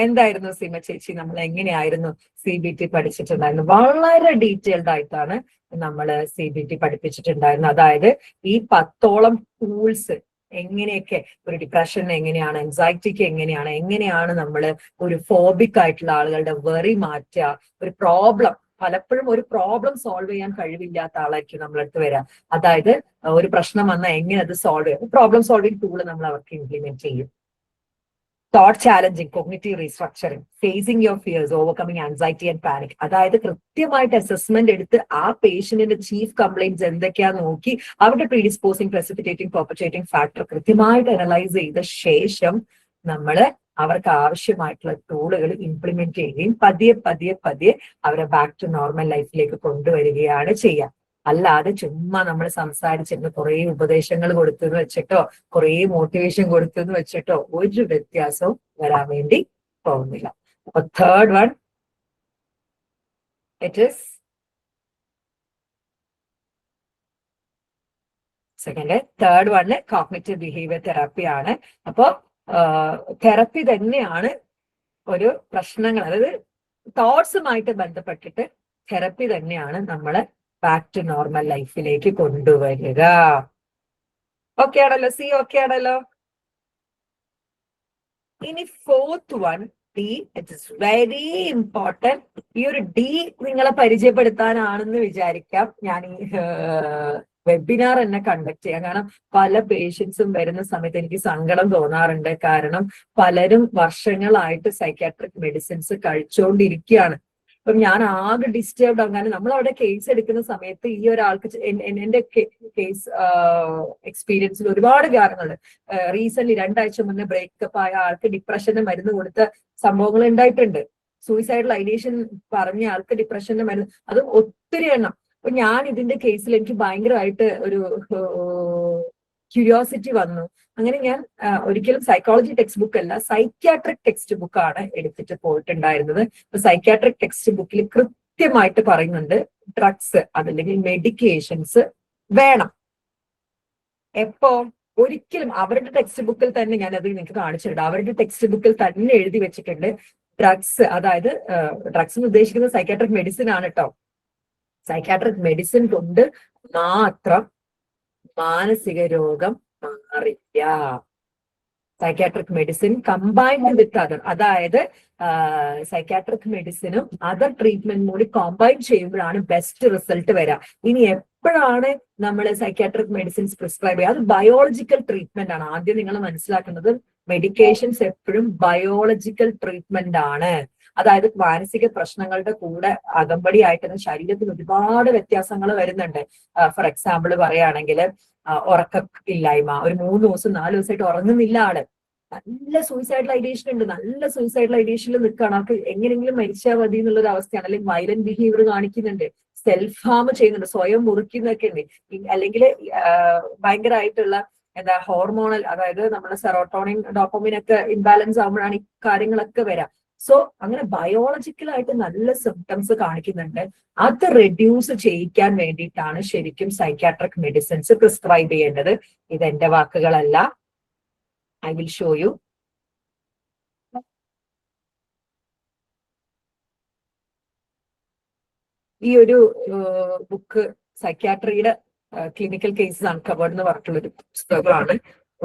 എന്തായിരുന്നു സീമ ചേച്ചി, നമ്മൾ എങ്ങനെയായിരുന്നു CBT പഠിച്ചിട്ടുണ്ടായിരുന്നു? വളരെ ഡീറ്റെയിൽഡ് ആയിട്ടാണ് നമ്മൾ CBT പഠിപ്പിച്ചിട്ടുണ്ടായിരുന്നത്. അതായത് ഈ 10ഓളം ടൂൾസ് എങ്ങനെയൊക്കെ ഒരു ഡിപ്രഷന് എങ്ങനെയാണ്, എൻസൈറ്റിക്ക് എങ്ങനെയാണ് നമ്മൾ ഒരു ഫോബിക് ആയിട്ടുള്ള ആളുകളുടെ വെറി മാറ്റുക. ഒരു പ്രോബ്ലം, പലപ്പോഴും ഒരു പ്രോബ്ലം സോൾവ് ചെയ്യാൻ കഴിവില്ലാത്ത ആളായിരിക്കും നമ്മളടുത്ത് വരാം. അതായത് ഒരു പ്രശ്നം വന്നാൽ എങ്ങനെ അത് സോൾവ് ചെയ്യും, പ്രോബ്ലം സോൾവിംഗ് ടൂൾ നമ്മൾ അവർക്ക് ഇംപ്ലിമെന്റ് ചെയ്യും. Thought challenging, cognitive restructuring, facing your fears, overcoming anxiety and panic. അതായത് കൃത്യമായിട്ട് അസസ്മെന്റ് എടുത്ത് ആ പേഷ്യന്റിന്റെ ചീഫ് കംപ്ലൈന്റ്സ് എന്തൊക്കെയാന്ന് നോക്കി അവരുടെ പ്രീഡിസ്പോസിങ്, പ്രസിപ്പിറ്റേറ്റിംഗ്, പെർപെട്രേറ്റിംഗ് ഫാക്ടർ കൃത്യമായിട്ട് അനലൈസ് ചെയ്ത ശേഷം നമ്മൾ അവർക്ക് ആവശ്യമായിട്ടുള്ള ടൂളുകൾ ഇംപ്ലിമെന്റ് ചെയ്യുകയും പതിയെ അവരെ ബാക്ക് ടു നോർമൽ ലൈഫിലേക്ക് കൊണ്ടുവരികയാണ് ചെയ്യുക. അല്ലാതെ ചുമ്മാ നമ്മൾ സംസാരിച്ചിരുന്ന് കുറെ ഉപദേശങ്ങൾ കൊടുത്തെന്ന് വെച്ചിട്ടോ കുറെ മോട്ടിവേഷൻ കൊടുത്തെന്ന് വെച്ചിട്ടോ ഒരു വ്യത്യാസവും വരാൻ വേണ്ടി പോകുന്നില്ല. അപ്പൊ third one it is third one cognitive behaviour തെറാപ്പിയാണ്. അപ്പോ തെറാപ്പി തന്നെയാണ് ഒരു പ്രശ്നങ്ങൾ, അതായത് തോട്ട്സുമായിട്ട് ബന്ധപ്പെട്ടിട്ട് തെറാപ്പി തന്നെയാണ് നമ്മളെ ബാക്ക് ടു നോർമൽ ലൈഫിലേക്ക് കൊണ്ടുവരിക. ഓക്കെ ആണല്ലോ? ഓക്കെ ആണല്ലോ? ഇനി fourth one, D. It is very important. ഈ ഒരു ഡി നിങ്ങളെ പരിചയപ്പെടുത്താനാണെന്ന് വിചാരിക്കാം ഞാൻ ഈ വെബിനാർ എന്നെ കണ്ടക്ട് ചെയ്യാം. കാരണം പല പേഷ്യൻസും വരുന്ന സമയത്ത് എനിക്ക് സങ്കടം തോന്നാറുണ്ട്. കാരണം പലരും വർഷങ്ങളായിട്ട് സൈക്യാട്രിക് മെഡിസിൻസ് കഴിച്ചുകൊണ്ടിരിക്കുകയാണ്. അപ്പം ഞാൻ ആകെ ഡിസ്റ്റർബ്ഡ് ആകാൻ, നമ്മൾ അവിടെ കേസ് എടുക്കുന്ന സമയത്ത് ഈ ഒരാൾക്ക് എന്റെ കേസ് എക്സ്പീരിയൻസിൽ ഒരുപാട് കാരണങ്ങൾ, റീസെന്റ് 2 ആഴ്ച മുന്നേ ബ്രേക്കപ്പ് ആയ ആൾക്ക് ഡിപ്രഷന് മരുന്ന് കൊടുത്ത സംഭവങ്ങൾ ഉണ്ടായിട്ടുണ്ട്. സൂയിസൈഡൽ ഐഡിയേഷൻ പറഞ്ഞ ആൾക്ക് ഡിപ്രഷന്റെ മരുന്ന്, അത് ഒത്തിരി എണ്ണം. അപ്പൊ ഞാൻ ഇതിന്റെ കേസിൽ എനിക്ക് ഭയങ്കരമായിട്ട് ഒരു ക്യൂരിയോസിറ്റി വന്നു. അങ്ങനെ ഞാൻ ഒരിക്കലും സൈക്കോളജി ടെക്സ്റ്റ് ബുക്ക് അല്ല, സൈക്യാട്രിക് ടെക്സ്റ്റ് ബുക്കാണ് എടുത്തിട്ട് പോയിട്ടുണ്ടായിരുന്നത്. അപ്പൊ സൈക്യാട്രിക് ടെക്സ്റ്റ് ബുക്കിൽ കൃത്യമായിട്ട് പറയുന്നുണ്ട് ഡ്രഗ്സ് അതല്ലെങ്കിൽ മെഡിക്കേഷൻസ് വേണം. എപ്പോ? ഒരിക്കലും അവരുടെ ടെക്സ്റ്റ് ബുക്കിൽ തന്നെ ഞാൻ അത് നിങ്ങൾക്ക് കാണിച്ചിട്ടുണ്ട്. അവരുടെ ടെക്സ്റ്റ് ബുക്കിൽ തന്നെ എഴുതി വെച്ചിട്ടുണ്ട് ഡ്രഗ്സ്, അതായത് ഡ്രഗ്സ് എന്ന് ഉദ്ദേശിക്കുന്നത് സൈക്യാട്രിക് മെഡിസിൻ ആണ് കേട്ടോ. സൈക്യാട്രിക് മെഡിസിൻ കൊണ്ട് മാത്രം മാനസിക രോഗം മാറില്ല. Psychiatric medicine combined with other, അതായത് സൈക്യാട്രിക് മെഡിസിനും അതർ ട്രീറ്റ്മെന്റും കൂടി കമ്പൈൻ ചെയ്യുമ്പോഴാണ് ബെസ്റ്റ് റിസൾട്ട് വരിക. ഇനി എപ്പോഴാണ് നമ്മൾ സൈക്യാട്രിക് മെഡിസിൻസ് പ്രിസ്ക്രൈബ് ചെയ്യുക? അത് ബയോളജിക്കൽ ട്രീറ്റ്മെന്റ് ആണ്. ആദ്യം നിങ്ങൾ മനസ്സിലാക്കുന്നത് മെഡിക്കേഷൻസ് എപ്പോഴും ബയോളജിക്കൽ ട്രീറ്റ്മെന്റ് ആണ്. അതായത് മാനസിക പ്രശ്നങ്ങളുടെ കൂടെ അകമ്പടിയായിട്ട് ശരീരത്തിൽ ഒരുപാട് വ്യത്യാസങ്ങൾ വരുന്നുണ്ട്. ഫോർ എക്സാമ്പിൾ പറയുകയാണെങ്കിൽ ഉറക്കമില്ലായ്മ, ഒരു 3 ദിവസം 4 ദിവസമായിട്ട് ഉറങ്ങുന്നില്ല ആള്, നല്ല സൂയിസൈഡൽ ഐഡിയേഷൻ ഉണ്ട്, നല്ല സൂയിസൈഡൽ ഐഡിയേഷനിൽ നിൽക്കുകയാണ്, ആൾക്ക് എങ്ങനെയെങ്കിലും മരിച്ചാൽ മതി എന്നുള്ളൊരു അവസ്ഥയാണ്, അല്ലെങ്കിൽ വയലന്റ് ബിഹേവിയർ കാണിക്കുന്നുണ്ട്, സെൽഫ് ഹാം ചെയ്യുന്നുണ്ട്, സ്വയം മുറിക്കുന്നൊക്കെ ഉണ്ട്, അല്ലെങ്കിൽ ഭയങ്കരമായിട്ടുള്ള എന്താ ഹോർമോണൽ, അതായത് നമ്മുടെ സെറോട്ടോണിൻ ഡോപ്പമിൻ ഒക്കെ ഇംബാലൻസ് ആകുമ്പോഴാണ് ഈ കാര്യങ്ങളൊക്കെ വരാം. സോ അങ്ങനെ ബയോളജിക്കലായിട്ട് നല്ല സിംറ്റംസ് കാണിക്കുന്നുണ്ട്. അത് റെഡ്യൂസ് ചെയ്യിക്കാൻ വേണ്ടിയിട്ടാണ് ശരിക്കും സൈക്യാട്രിക് മെഡിസിൻസ് പ്രിസ്ക്രൈബ് ചെയ്യേണ്ടത്. ഇത് എന്റെ വാക്കുകളല്ല. I will show you. ഈ ഒരു ബുക്ക് സൈക്യാട്രിയുടെ ക്ലിനിക്കൽ കേസസ് അൺകവേർഡ് എന്ന് പറഞ്ഞിട്ടുള്ള ഒരു പുസ്തകമാണ്.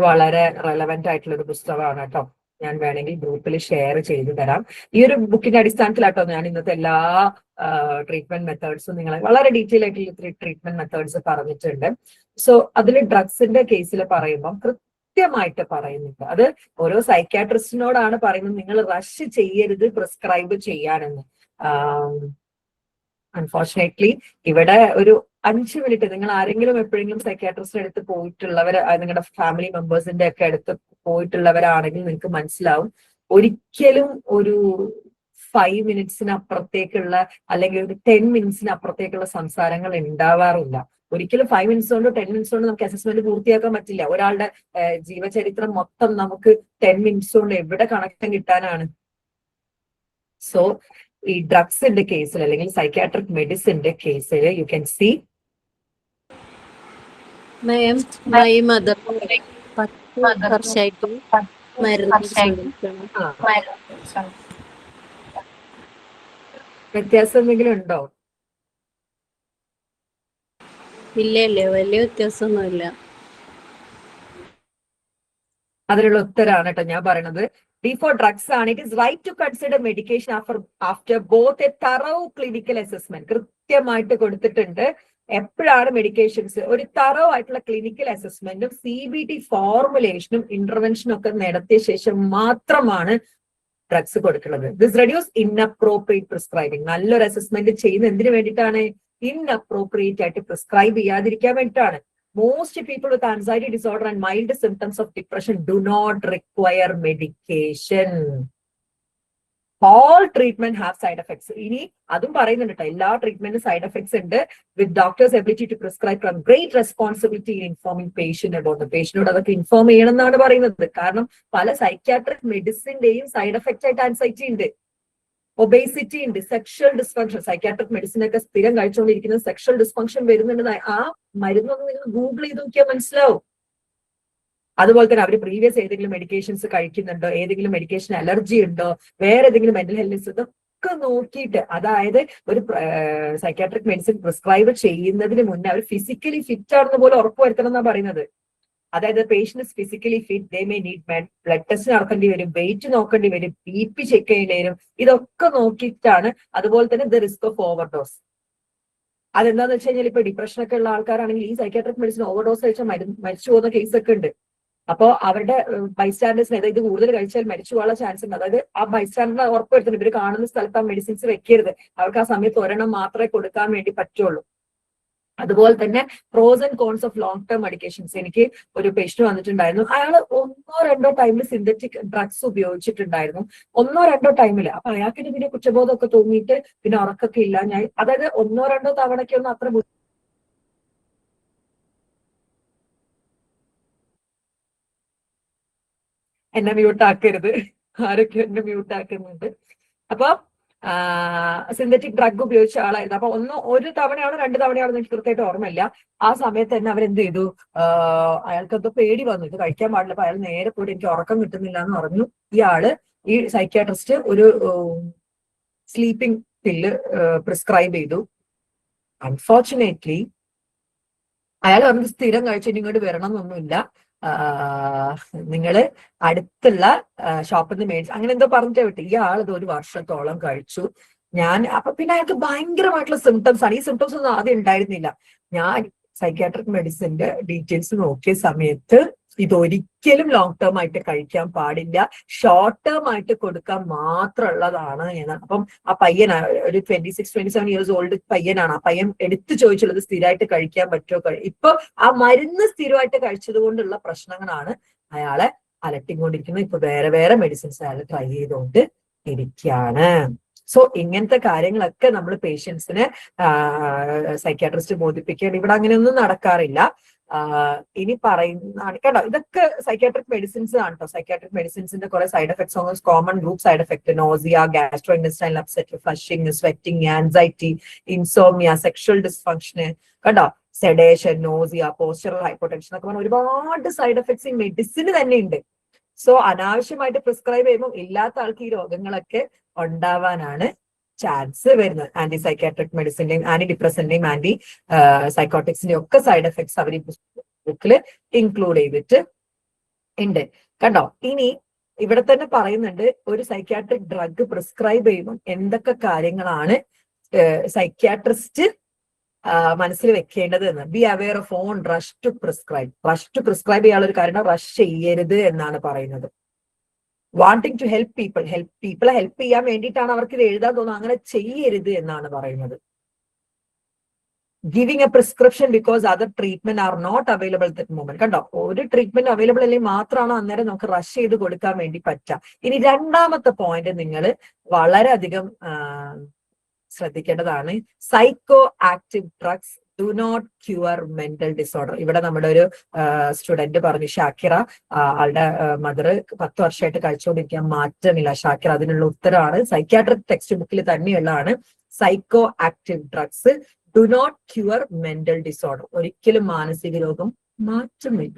വളരെ റെലവെന്റ് ആയിട്ടുള്ള ഒരു പുസ്തകമാണ് കേട്ടോ. ഞാൻ വേണമെങ്കിൽ ഗ്രൂപ്പിൽ ഷെയർ ചെയ്തു തരാം. ഈ ഒരു ബുക്കിന്റെ അടിസ്ഥാനത്തിലാട്ടോ ഞാൻ ഇന്നത്തെ എല്ലാ ട്രീറ്റ്മെന്റ് മെത്തേഡ്സും നിങ്ങളെ വളരെ ഡീറ്റെയിൽ ആയിട്ടുള്ള ട്രീറ്റ്മെന്റ് മെത്തേഡ്സ് പറഞ്ഞിട്ടുണ്ട്. സോ അതിൽ ഡ്രഗ്സിന്റെ കേസിൽ പറയുമ്പോൾ കൃത്യമായിട്ട് പറയുന്നുണ്ട്. അത് ഓരോ സൈക്യാട്രിസ്റ്റിനോടാണ് പറയുന്നത്, നിങ്ങൾ റഷ് ചെയ്യരുത് പ്രിസ്ക്രൈബ് ചെയ്യാനെന്ന്. അൺഫോർച്ചുനേറ്റ്ലി ഇവിടെ ഒരു 5 മിനിറ്റ് നിങ്ങൾ ആരെങ്കിലും എപ്പോഴെങ്കിലും സൈക്യാട്രിസ്റ്റിന്റെ അടുത്ത് പോയിട്ടുള്ളവർ, നിങ്ങളുടെ ഫാമിലി മെമ്പേഴ്സിന്റെ ഒക്കെ അടുത്ത് പോയിട്ടുള്ളവരാണെങ്കിൽ നിങ്ങൾക്ക് മനസ്സിലാവും, ഒരിക്കലും ഒരു 5 മിനിറ്റ്സിന് അപ്പുറത്തേക്കുള്ള അല്ലെങ്കിൽ ഒരു 10 മിനിറ്റ്സിന് അപ്പുറത്തേക്കുള്ള സംസാരങ്ങൾ ഉണ്ടാവാറില്ല. ഒരിക്കലും 5 മിനിറ്റ്സ് കൊണ്ടോ 10 മിനിറ്റ്സ് കൊണ്ടോ നമുക്ക് അസസ്മെന്റ് പൂർത്തിയാക്കാൻ പറ്റില്ല. ഒരാളുടെ ജീവചരിത്രം മൊത്തം നമുക്ക് 10 മിനിറ്റ്സ് കൊണ്ട് എവിടെ കണക്ഷൻ കിട്ടാനാണ്? സോ ഈ ഡ്രഗ്സിന്റെ കേസിൽ അല്ലെങ്കിൽ സൈക്യാട്രിക് മെഡിസിന്റെ കേസിൽ യു ക്യാൻ സി മദർ 10 വർഷമായിട്ട് വ്യത്യാസം എന്തെങ്കിലും ഉണ്ടോ? ഇല്ല, വലിയ വ്യത്യാസമൊന്നുമില്ല. അതിനുള്ള ഉത്തരാണ് കേട്ടോ ഞാൻ പറയുന്നത്. For drugs ആണ്, it is right to consider medication after both a thorough clinical assessment. കൃത്യമായിട്ട് കൊടുത്തിട്ടുണ്ട് എപ്പോഴാണ് മെഡിക്കേഷൻസ് ഒരു തറോ ആയിട്ടുള്ള ക്ലിനിക്കൽ അസസ്മെന്റും CBT ഫോർമുലേഷനും ഇന്റർവെൻഷനും ഒക്കെ നടത്തിയ ശേഷം മാത്രമാണ് ഡ്രഗ്സ് കൊടുക്കുന്നത്. This reduce inappropriate prescribing. നല്ലൊരു അസസ്മെന്റ് ചെയ്യുന്ന എന്തിനു വേണ്ടിയിട്ടാണ്? ഇൻഅപ്രോപ്രിയേറ്റ് ആയിട്ട് പ്രിസ്ക്രൈബ് ചെയ്യാതിരിക്കാൻ വേണ്ടിയിട്ടാണ്. Most people with anxiety disorder and mild symptoms of depression do not require medication. All treatment have side effects. ഇനി അതും പറയുന്നുണ്ട് കേട്ടോ, എല്ലാ ട്രീറ്റ്മെന്റും സൈഡ് എഫക്ട്സ് ഉണ്ട്. With doctors ability to prescribe from great responsibility in informing patient about the പേഷ്യന്റിനോട് അതൊക്കെ inform ചെയ്യണം എന്നാണ് പറയുന്നത്. കാരണം പല സൈക്യാട്രിക് മെഡിസിന്റെയും സൈഡ് എഫക്റ്റ് ആയിട്ട് ആൻസൈറ്റി ഉണ്ട്, ഒബേസിറ്റി ഉണ്ട്, സെക്ഷൽ ഡിസ്ഫങ്ഷൻ. സൈക്യാട്രിക് മെഡിസിൻ ഒക്കെ സ്ഥിരം കഴിച്ചുകൊണ്ടിരിക്കുന്ന സെക്ഷൽ ഡിസ്ഫങ്ഷൻ വരുന്നുണ്ട്. ആ മരുന്നൊന്നും നിങ്ങൾ ഗൂഗിൾ ചെയ്ത് നോക്കിയാൽ മനസ്സിലാവും. അതുപോലെ തന്നെ അവർ പ്രീവിയസ് ഏതെങ്കിലും മെഡിക്കേഷൻസ് കഴിക്കുന്നുണ്ടോ, ഏതെങ്കിലും മെഡിക്കേഷൻ അലർജി ഉണ്ടോ, വേറെ ഏതെങ്കിലും മെന്റൽ ഹെൽത്ത് ഇതൊക്കെ നോക്കിയിട്ട്, അതായത് ഒരു സൈക്യാട്രിക് മെഡിസിൻ പ്രിസ്ക്രൈബ് ചെയ്യുന്നതിന് മുന്നേ അവർ ഫിസിക്കലി ഫിറ്റ് ആണെന്ന് പോലെ ഉറപ്പുവരുത്തണം എന്നാണ് പറയുന്നത്. അതായത് patient is physically fit, they may need blood test നടക്കേണ്ടി വരും, വെയിറ്റ് നോക്കേണ്ടി വരും, BP ചെക്ക് ചെയ്യേണ്ടി വരും. ഇതൊക്കെ നോക്കിയിട്ടാണ്. അതുപോലെ തന്നെ ദ റിസ്ക് ഓഫ് ഓവർഡോസ്. അതെന്താന്ന് വെച്ച് കഴിഞ്ഞാൽ ഇപ്പൊ ഡിപ്രഷൻ ഒക്കെ ഉള്ള ആൾക്കാരാണെങ്കിൽ ഈ സൈക്യാട്രിക് മെഡിസിൻ ഓവർഡോസ് കഴിച്ചാൽ മരിച്ചു പോകുന്ന കേസൊക്കെ ഉണ്ട്. അപ്പോൾ അവരുടെ ബൈസ്റ്റാൻഡേഴ്സിന് ഇത് കൂടുതൽ കഴിച്ചാൽ മരിച്ചു പോകാനുള്ള ചാൻസ് ഉണ്ട്. അതായത് ആ ബൈസ്റ്റാൻഡറിനെ ഉറപ്പുവരുത്തുന്നത് ഇവർ കാണുന്ന സ്ഥലത്ത് ആ മെഡിസിൻസ് വെക്കരുത്, അവർക്ക് ആ സമയത്ത് ഒരെണ്ണം മാത്രമേ കൊടുക്കാൻ വേണ്ടി പറ്റുള്ളൂ. അതുപോലെ തന്നെ pros and cons of long term medications. എനിക്ക് ഒരു പേഷ്യന്റ് വന്നിട്ടുണ്ടായിരുന്നു, അയാൾ 1-2 ടൈമിൽ സിന്തറ്റിക് ഡ്രഗ്സ് ഉപയോഗിച്ചിട്ടുണ്ടായിരുന്നു, 1-2 ടൈമിൽ. അപ്പൊ അയാൾക്ക് പിന്നെ കുറ്റബോധമൊക്കെ തോന്നിയിട്ട് പിന്നെ ഉറക്കൊക്കെ ഇല്ല. ഞാൻ അതായത് 1-2 തവണയ്ക്കൊന്നും അത്ര എന്നെ മ്യൂട്ടാക്കരുത്, ആരൊക്കെ എന്നെ മ്യൂട്ടാക്കുന്നുണ്ട്. അപ്പൊ സിന്തറ്റിക് ഡ്രഗ് ഉപയോഗിച്ച ആളായിരുന്നു. അപ്പൊ ഒരു തവണയാണോ 2 തവണയാണോ എനിക്ക് കൃത്യമായിട്ട് ഓർമ്മയില്ല. ആ സമയത്ത് തന്നെ അവരെന്ത് ചെയ്തു, അയാൾക്ക് എന്തോ പേടി വന്നു, ഇത് കഴിക്കാൻ പാടില്ല. അപ്പൊ അയാൾ നേരെ പോയിട്ട് എനിക്ക് ഉറക്കം കിട്ടുന്നില്ല എന്ന് പറഞ്ഞു. ഈ സൈക്യാട്രിസ്റ്റ് ഒരു സ്ലീപ്പിംഗ് പില്ല് പ്രിസ്ക്രൈബ് ചെയ്തു. അൺഫോർച്ചുനേറ്റ്ലി അയാൾ പറഞ്ഞത് സ്ഥിരം കഴിച്ചിട്ട് ഇങ്ങോട്ട് വരണം എന്നൊന്നുമില്ല, നിങ്ങള് അടുത്തുള്ള ഷോപ്പിൽ നിന്ന് മേടിച്ചു അങ്ങനെ എന്തോ പറഞ്ഞിട്ട് വിട്ടു. ഈ ആൾ ഇത് 1 വർഷത്തോളം കഴിച്ചു. അപ്പൊ പിന്നെ അയാൾക്ക് ഭയങ്കരമായിട്ടുള്ള സിംറ്റംസ് ആണ്. ഈ സിംറ്റംസ് ഒന്നും ആദ്യം ഉണ്ടായിരുന്നില്ല. ഞാൻ സൈക്യാട്രിക് മെഡിസിന്റെ ഡീറ്റെയിൽസ് നോക്കിയ സമയത്ത് ഇതൊരിക്കലും ലോങ് ടേം ആയിട്ട് കഴിക്കാൻ പാടില്ല, ഷോർട്ട് ടേം ആയിട്ട് കൊടുക്കാൻ മാത്രമുള്ളതാണ് എന്നാണ്. അപ്പം ആ പയ്യനാണ് ഒരു 26-27 ഇയേഴ്സ് ഓൾഡ് പയ്യനാണ്. ആ പയ്യൻ എടുത്തു ചോദിച്ചുള്ളത് സ്ഥിരമായിട്ട് കഴിക്കാൻ പറ്റുമോ. ഇപ്പൊ ആ മരുന്ന് സ്ഥിരമായിട്ട് കഴിച്ചത് കൊണ്ടുള്ള പ്രശ്നങ്ങളാണ് അയാളെ അലട്ടിക്കൊണ്ടിരിക്കുന്നത്. ഇപ്പൊ വേറെ വേറെ മെഡിസിൻസ് അയാൾ ട്രൈ ചെയ്തുകൊണ്ട് ഇരിക്കുകയാണ്. സോ ഇങ്ങനത്തെ കാര്യങ്ങളൊക്കെ നമ്മൾ പേഷ്യൻസിന് സൈക്യാട്രിസ്റ്റ് ബോധിപ്പിക്കുകയാണ്. ഇവിടെ അങ്ങനെയൊന്നും നടക്കാറില്ല. ഇനി പറയുന്നതാണ് കേട്ടോ, ഇതൊക്കെ സൈക്യാട്രിക് മെഡിസിൻസ് ആണ് കേട്ടോ. സൈക്യാട്രിക് മെഡിസിൻസിന്റെ കുറെ side effects, common group side effect: nausea, gastro intestinal upset, flushing, sweating, anxiety, insomnia, sexual dysfunction കേട്ടോ, സെഡേഷൻ, നോസിയ, പോസ്ചറൽ ഹൈപ്പോടെൻഷൻ ഒക്കെ പറഞ്ഞ ഒരുപാട് സൈഡ് എഫക്ട്സ് ഈ മെഡിസിന് തന്നെ ഉണ്ട്. സോ അനാവശ്യമായിട്ട് പ്രിസ്ക്രൈബ് ചെയ്യുമ്പോൾ ഇല്ലാത്ത ആൾക്ക് ഈ രോഗങ്ങളൊക്കെ ഉണ്ടാവാനാണ് ചാൻസ് വരുന്നത്. ആന്റി സൈക്യാട്രിക് മെഡിസിന്റെയും ആന്റി ഡിപ്രസന്റെയും ആന്റി സൈക്കോട്ടിക്സിന്റെയും ഒക്കെ സൈഡ് എഫക്ട്സ് അവർ ഈ ബുക്കിൽ ഇൻക്ലൂഡ് ചെയ്തിട്ട് ഉണ്ട് കണ്ടോ. ഇനി ഇവിടെ തന്നെ പറയുന്നുണ്ട് ഒരു സൈക്യാട്രിക് ഡ്രഗ് പ്രിസ്ക്രൈബ് ചെയ്യുമ്പോൾ എന്തൊക്കെ കാര്യങ്ങളാണ് സൈക്യാട്രിസ്റ്റ് മനസ്സിൽ വെക്കേണ്ടത് എന്ന്. Be aware of on rush to prescribe. Rush to prescribe ചെയ്യാനുള്ള ഒരു കാരണം റഷ് ചെയ്യരുത് എന്നാണ് പറയുന്നത്. വാണ്ടിങ് ടു ഹെൽപ്പ് പീപ്പിളെ ഹെൽപ്പ് ചെയ്യാൻ വേണ്ടിയിട്ടാണ് അവർക്ക് ഇത് എഴുതാൻ തോന്നുന്നത്, അങ്ങനെ ചെയ്യരുത് എന്നാണ് പറയുന്നത്. Giving a prescription because other treatment are not available at that moment. കണ്ടോ, ഒരു ട്രീറ്റ്മെന്റ് അവൈലബിൾ അല്ലെങ്കിൽ മാത്രമാണ് അന്നേരം നമുക്ക് റഷ് ചെയ്ത് കൊടുക്കാൻ വേണ്ടി പറ്റുക. ഇനി രണ്ടാമത്തെ പോയിന്റ് നിങ്ങൾ വളരെയധികം ശ്രദ്ധിക്കേണ്ടതാണ്. Psychoactive drugs do not cure mental disorder. ഇവിടെ നമ്മുടെ ഒരു സ്റ്റുഡന്റ് പറഞ്ഞു, ഷാക്കിറ, ആളുടെ മദർ 10 വർഷമായിട്ട് കഴിച്ചുകൊണ്ടിരിക്കാൻ മാറ്റമില്ല. ഷാക്കിറ അതിനുള്ള ഉത്തരമാണ് സൈക്യാട്രിക് ടെക്സ്റ്റ് ബുക്കിൽ തന്നെയുള്ളതാണ്. Psychoactive drugs do not cure mental disorder. ഒരിക്കലും മാനസിക രോഗം മാറ്റുമില്ല.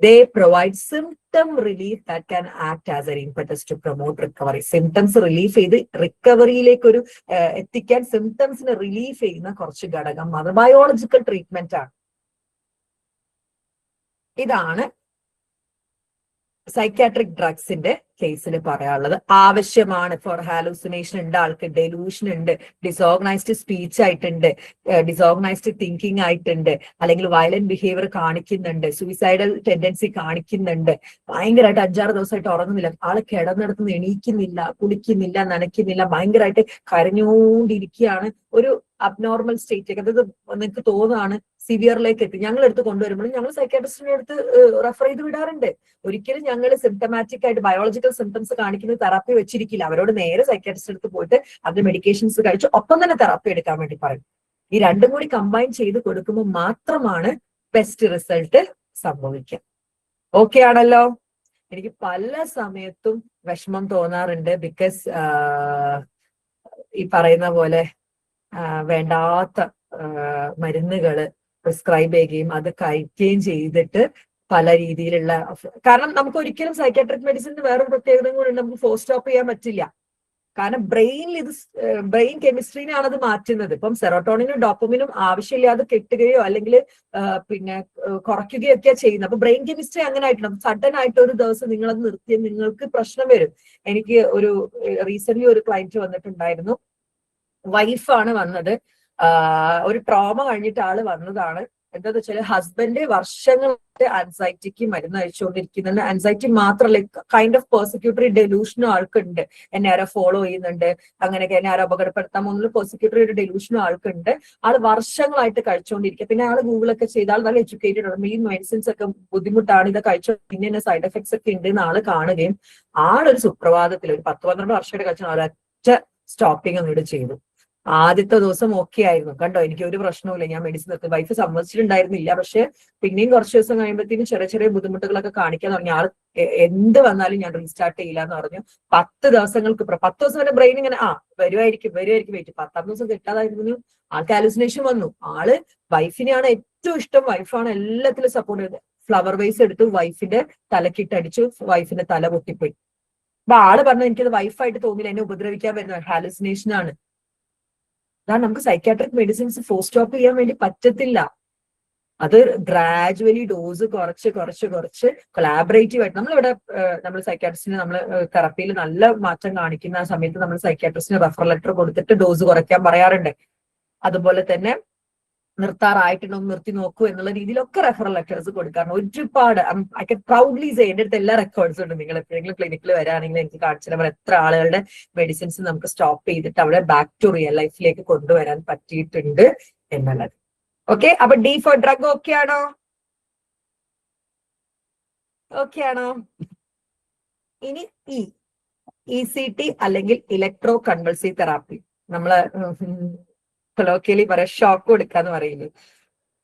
They provide symptom relief that can act as an impetus to promote recovery. Symptoms relief ചെയ്ത് റിക്കവറിയിലേക്ക് ഒരു എത്തിക്കാൻ സിംറ്റംസിനെ റിലീഫ് ചെയ്യുന്ന കുറച്ച് ഘടകം അത് ബയോളജിക്കൽ ട്രീറ്റ്മെന്റ് ആണ്. ഇതാണ് സൈക്യാട്രിക് ഡ്രഗ്സിന്റെ കേസിൽ പറയാനുള്ളത്. ആവശ്യമാണ് ഫോർ ഹാലൂസിനേഷൻ ഉണ്ട്, ആൾക്ക് ഡെലൂഷൻ ഉണ്ട്, ഡിസോർഗനൈസ്ഡ് സ്പീച്ച് ആയിട്ടുണ്ട്, ഡിസോർഗനൈസ്ഡ് തിങ്കിങ് ആയിട്ടുണ്ട്, അല്ലെങ്കിൽ വയലന്റ് ബിഹേവിയർ കാണിക്കുന്നുണ്ട്, സൂയിസൈഡൽ ടെൻഡൻസി കാണിക്കുന്നുണ്ട്, ഭയങ്കരമായിട്ട് 5-6 ദിവസമായിട്ട് ഉറങ്ങുന്നില്ല, ആള് കിടന്നിടത്തുനിന്ന് എണീക്കുന്നില്ല, കുളിക്കുന്നില്ല, നനയ്ക്കുന്നില്ല, ഭയങ്കരമായിട്ട് കരഞ്ഞുകൊണ്ടിരിക്കുകയാണ്, ഒരു അബ്നോർമൽ സ്റ്റേറ്റിലേക്ക്, അതായത് നിങ്ങൾക്ക് തോന്നുകയാണ് സിവിയറിലേക്ക് എത്തി. ഞങ്ങൾ എടുത്ത് കൊണ്ടുവരുമ്പോഴും ഞങ്ങൾ സൈക്യാട്രിസ്റ്റിനെ അടുത്ത് റെഫർ ചെയ്ത് വിടാറുണ്ട്. ഒരിക്കലും ഞങ്ങൾ സിംറ്റമാറ്റിക് ആയിട്ട് ബയോളജിക്കൽ സിംറ്റംസ് കാണിക്കുന്ന തെറാപ്പി വെച്ചിരിക്കില്ല. അവരോട് നേരെ സൈക്യാട്രിസ്റ്റ് അടുത്ത് പോയിട്ട് അതിന് മെഡിക്കേഷൻസ് കഴിച്ച് ഒപ്പം തന്നെ തെറാപ്പി എടുക്കാൻ വേണ്ടി പറയും. ഈ രണ്ടും കൂടി കമ്പൈൻ ചെയ്ത് കൊടുക്കുമ്പോൾ മാത്രമാണ് ബെസ്റ്റ് റിസൾട്ട് സംഭവിക്കുക. ഓക്കെ ആണല്ലോ. എനിക്ക് പല സമയത്തും വിഷമം തോന്നാറുണ്ട്. ബിക്കോസ് ഈ പറയുന്ന പോലെ വേണ്ടാത്ത മരുന്നുകള് പ്രിസ്ക്രൈബ് ചെയ്യുകയും അത് കഴിക്കുകയും ചെയ്തിട്ട് പല രീതിയിലുള്ള, കാരണം നമുക്ക് ഒരിക്കലും സൈക്യാട്രിക് മെഡിസിന് വേറൊരു പ്രത്യേകതയും കൂടി നമുക്ക് ഫോർ സ്റ്റോപ്പ് ചെയ്യാൻ പറ്റില്ല. കാരണം ബ്രെയിൻ കെമിസ്ട്രീനാണ് അത് മാറ്റുന്നത്. ഇപ്പം സെറോട്ടോണിനും ഡോപ്പമിനും ആവശ്യമില്ലാതെ കെട്ടുകയോ അല്ലെങ്കിൽ പിന്നെ കുറയ്ക്കുകയോ ഒക്കെ ചെയ്യുന്നത്. അപ്പൊ ബ്രെയിൻ കെമിസ്ട്രി അങ്ങനെ ആയിട്ടുണ്ട്. സഡൻ ആയിട്ട് ഒരു ദിവസം നിങ്ങളത് നിർത്തിയാൽ നിങ്ങൾക്ക് പ്രശ്നം വരും. എനിക്ക് ഒരു റീസെന്റ് ഒരു ക്ലയന്റ് വന്നിട്ടുണ്ടായിരുന്നു. വൈഫാണ് വന്നത്. ഒരു ട്രോമ കഴിഞ്ഞിട്ട് ആള് വന്നതാണ്. എന്താന്ന് വെച്ചാൽ ഹസ്ബൻഡ് വർഷങ്ങളായിട്ട് ആൻസൈറ്റിക്ക് മരുന്ന് കഴിച്ചുകൊണ്ടിരിക്കുന്നുണ്ട്. ആൻസൈറ്റി മാത്രമല്ല, കൈൻഡ് ഓഫ് പെർസിക്യൂട്ടറി ഡെലൂഷനും ആൾക്കുണ്ട്. എന്നെ ആരോ ഫോളോ ചെയ്യുന്നുണ്ട്, അങ്ങനെയൊക്കെ എന്നെ ആരോ അപകടപ്പെടുത്താൻ പോകുന്ന പെർസിക്യൂട്ടറി ഒരു ഡെലൂഷനും ആൾക്കുണ്ട്. ആള് വർഷങ്ങളായിട്ട് കഴിച്ചുകൊണ്ടിരിക്കുക. പിന്നെ ആള് ഗൂഗിളൊക്കെ ചെയ്ത് ആൾ നല്ല എഡ്യൂക്കേറ്റഡ് ആണ്. ഈ മെഡിസിൻസ് ഒക്കെ ബുദ്ധിമുട്ടാണ്, ഇത് കഴിച്ചോ പിന്നെ സൈഡ് എഫക്ട്സ് ഒക്കെ ഉണ്ട് എന്ന് ആള് കാണുകയും ആളൊരു സുപ്രഭാതത്തിൽ ഒരു 10-12 വർഷമായിട്ട് കഴിച്ച ഒരൊറ്റ സ്റ്റോപ്പിംഗ് അങ്ങോട്ട് ചെയ്തു. ആദ്യത്തെ ദിവസം ഓക്കെ ആയിരുന്നു. കണ്ടോ, എനിക്ക് ഒരു പ്രശ്നവുമില്ല, ഞാൻ മെഡിസിൻ നിർത്തി. വൈഫ് സമ്മതിച്ചിട്ടുണ്ടായിരുന്നില്ല. പക്ഷെ പിന്നെയും കുറച്ച് ദിവസം കഴിയുമ്പോഴത്തേക്കും ചെറിയ ചെറിയ ബുദ്ധിമുട്ടുകളൊക്കെ കാണിക്കാൻ തുടങ്ങി. ആൾ എന്ത് വന്നാലും ഞാൻ റീസ്റ്റാർട്ട് ചെയ്യില്ല എന്ന് പറഞ്ഞു. 10 ദിവസങ്ങൾക്ക് 10 ദിവസം വരെ ബ്രെയിൻ ഇങ്ങനെ വരുമായിരിക്കും വെയിറ്റ്. 10ാം ദിവസം കിട്ടാതായിരുന്നു. ആൾക്ക് ഹാലൂസിനേഷൻ വന്നു. ആള് വൈഫിനെയാണ് ഏറ്റവും ഇഷ്ടം, വൈഫാണ് എല്ലാത്തിലും സപ്പോർട്ട് ചെയ്തത്. ഫ്ലവർ വൈസ് എടുത്ത് വൈഫിന്റെ തലക്കിട്ടടിച്ചു, വൈഫിന്റെ തല പൊട്ടിപ്പോയി. അപ്പൊ ആള് പറഞ്ഞു, എനിക്കത് വൈഫായിട്ട് തോന്നില്ല, എന്നെ ഉപദ്രവിക്കാൻ വരുന്ന ഹാലൂസിനേഷൻ ആണ്. അതാണ് നമുക്ക് സൈക്യാട്രിക് മെഡിസിൻസ് ഫോർ സ്റ്റോപ്പ് ചെയ്യാൻ വേണ്ടി പറ്റത്തില്ല. അത് ഗ്രാജുവലി ഡോസ് കുറച്ച് കൊളാബറേറ്റീവ് ആയിട്ട് നമ്മൾ സൈക്കാട്രിസ്റ്റിന് നമ്മൾ തെറപ്പിയിൽ നല്ല മാറ്റം കാണിക്കുന്ന ആ സമയത്ത് നമ്മൾ സൈക്കാട്രിസ്റ്റിന് റെഫറൽ ലെറ്റർ കൊടുത്തിട്ട് ഡോസ് കുറയ്ക്കാൻ പറയാറുണ്ട്. അതുപോലെ തന്നെ നിർത്താറായിട്ടുണ്ടോ നിർത്തി നോക്കൂ എന്നുള്ള രീതിയിലൊക്കെ റെഫറൽ ലെറ്റേഴ്സ് കൊടുക്കാറുണ്ട്. ഒരുപാട് ഐ കൻ പ്രൗഡ്ലി സേ എന്റെ അടുത്ത് എല്ലാ റെക്കോർഡ്സും ഉണ്ട്. നിങ്ങൾ എപ്പോഴെങ്കിലും ക്ലിനിക്കിൽ വരാണെങ്കിൽ എനിക്ക് കാണിച്ചു തരാൻ എത്ര ആളുകളുടെ മെഡിസിൻസ് നമുക്ക് സ്റ്റോപ്പ് ചെയ്തിട്ട് അവിടെ ബാക്ക് ടു റിയൽ ലൈഫിലേക്ക് കൊണ്ടുവരാൻ പറ്റിയിട്ടുണ്ട് എന്നുള്ളത്. ഓക്കെ, അപ്പൊ ഡി ഫോർ ഡ്രഗ് ഓക്കെ ആണോ? ഓക്കെ ആണോ? ഇനി ECT അല്ലെങ്കിൽ ഇലക്ട്രോ കൺവൾസീവ് തെറാപ്പി, നമ്മള് കൊളോക്കിയലി പറയാം ഷോക്ക് കൊടുക്കാന്ന് പറയുന്നത്.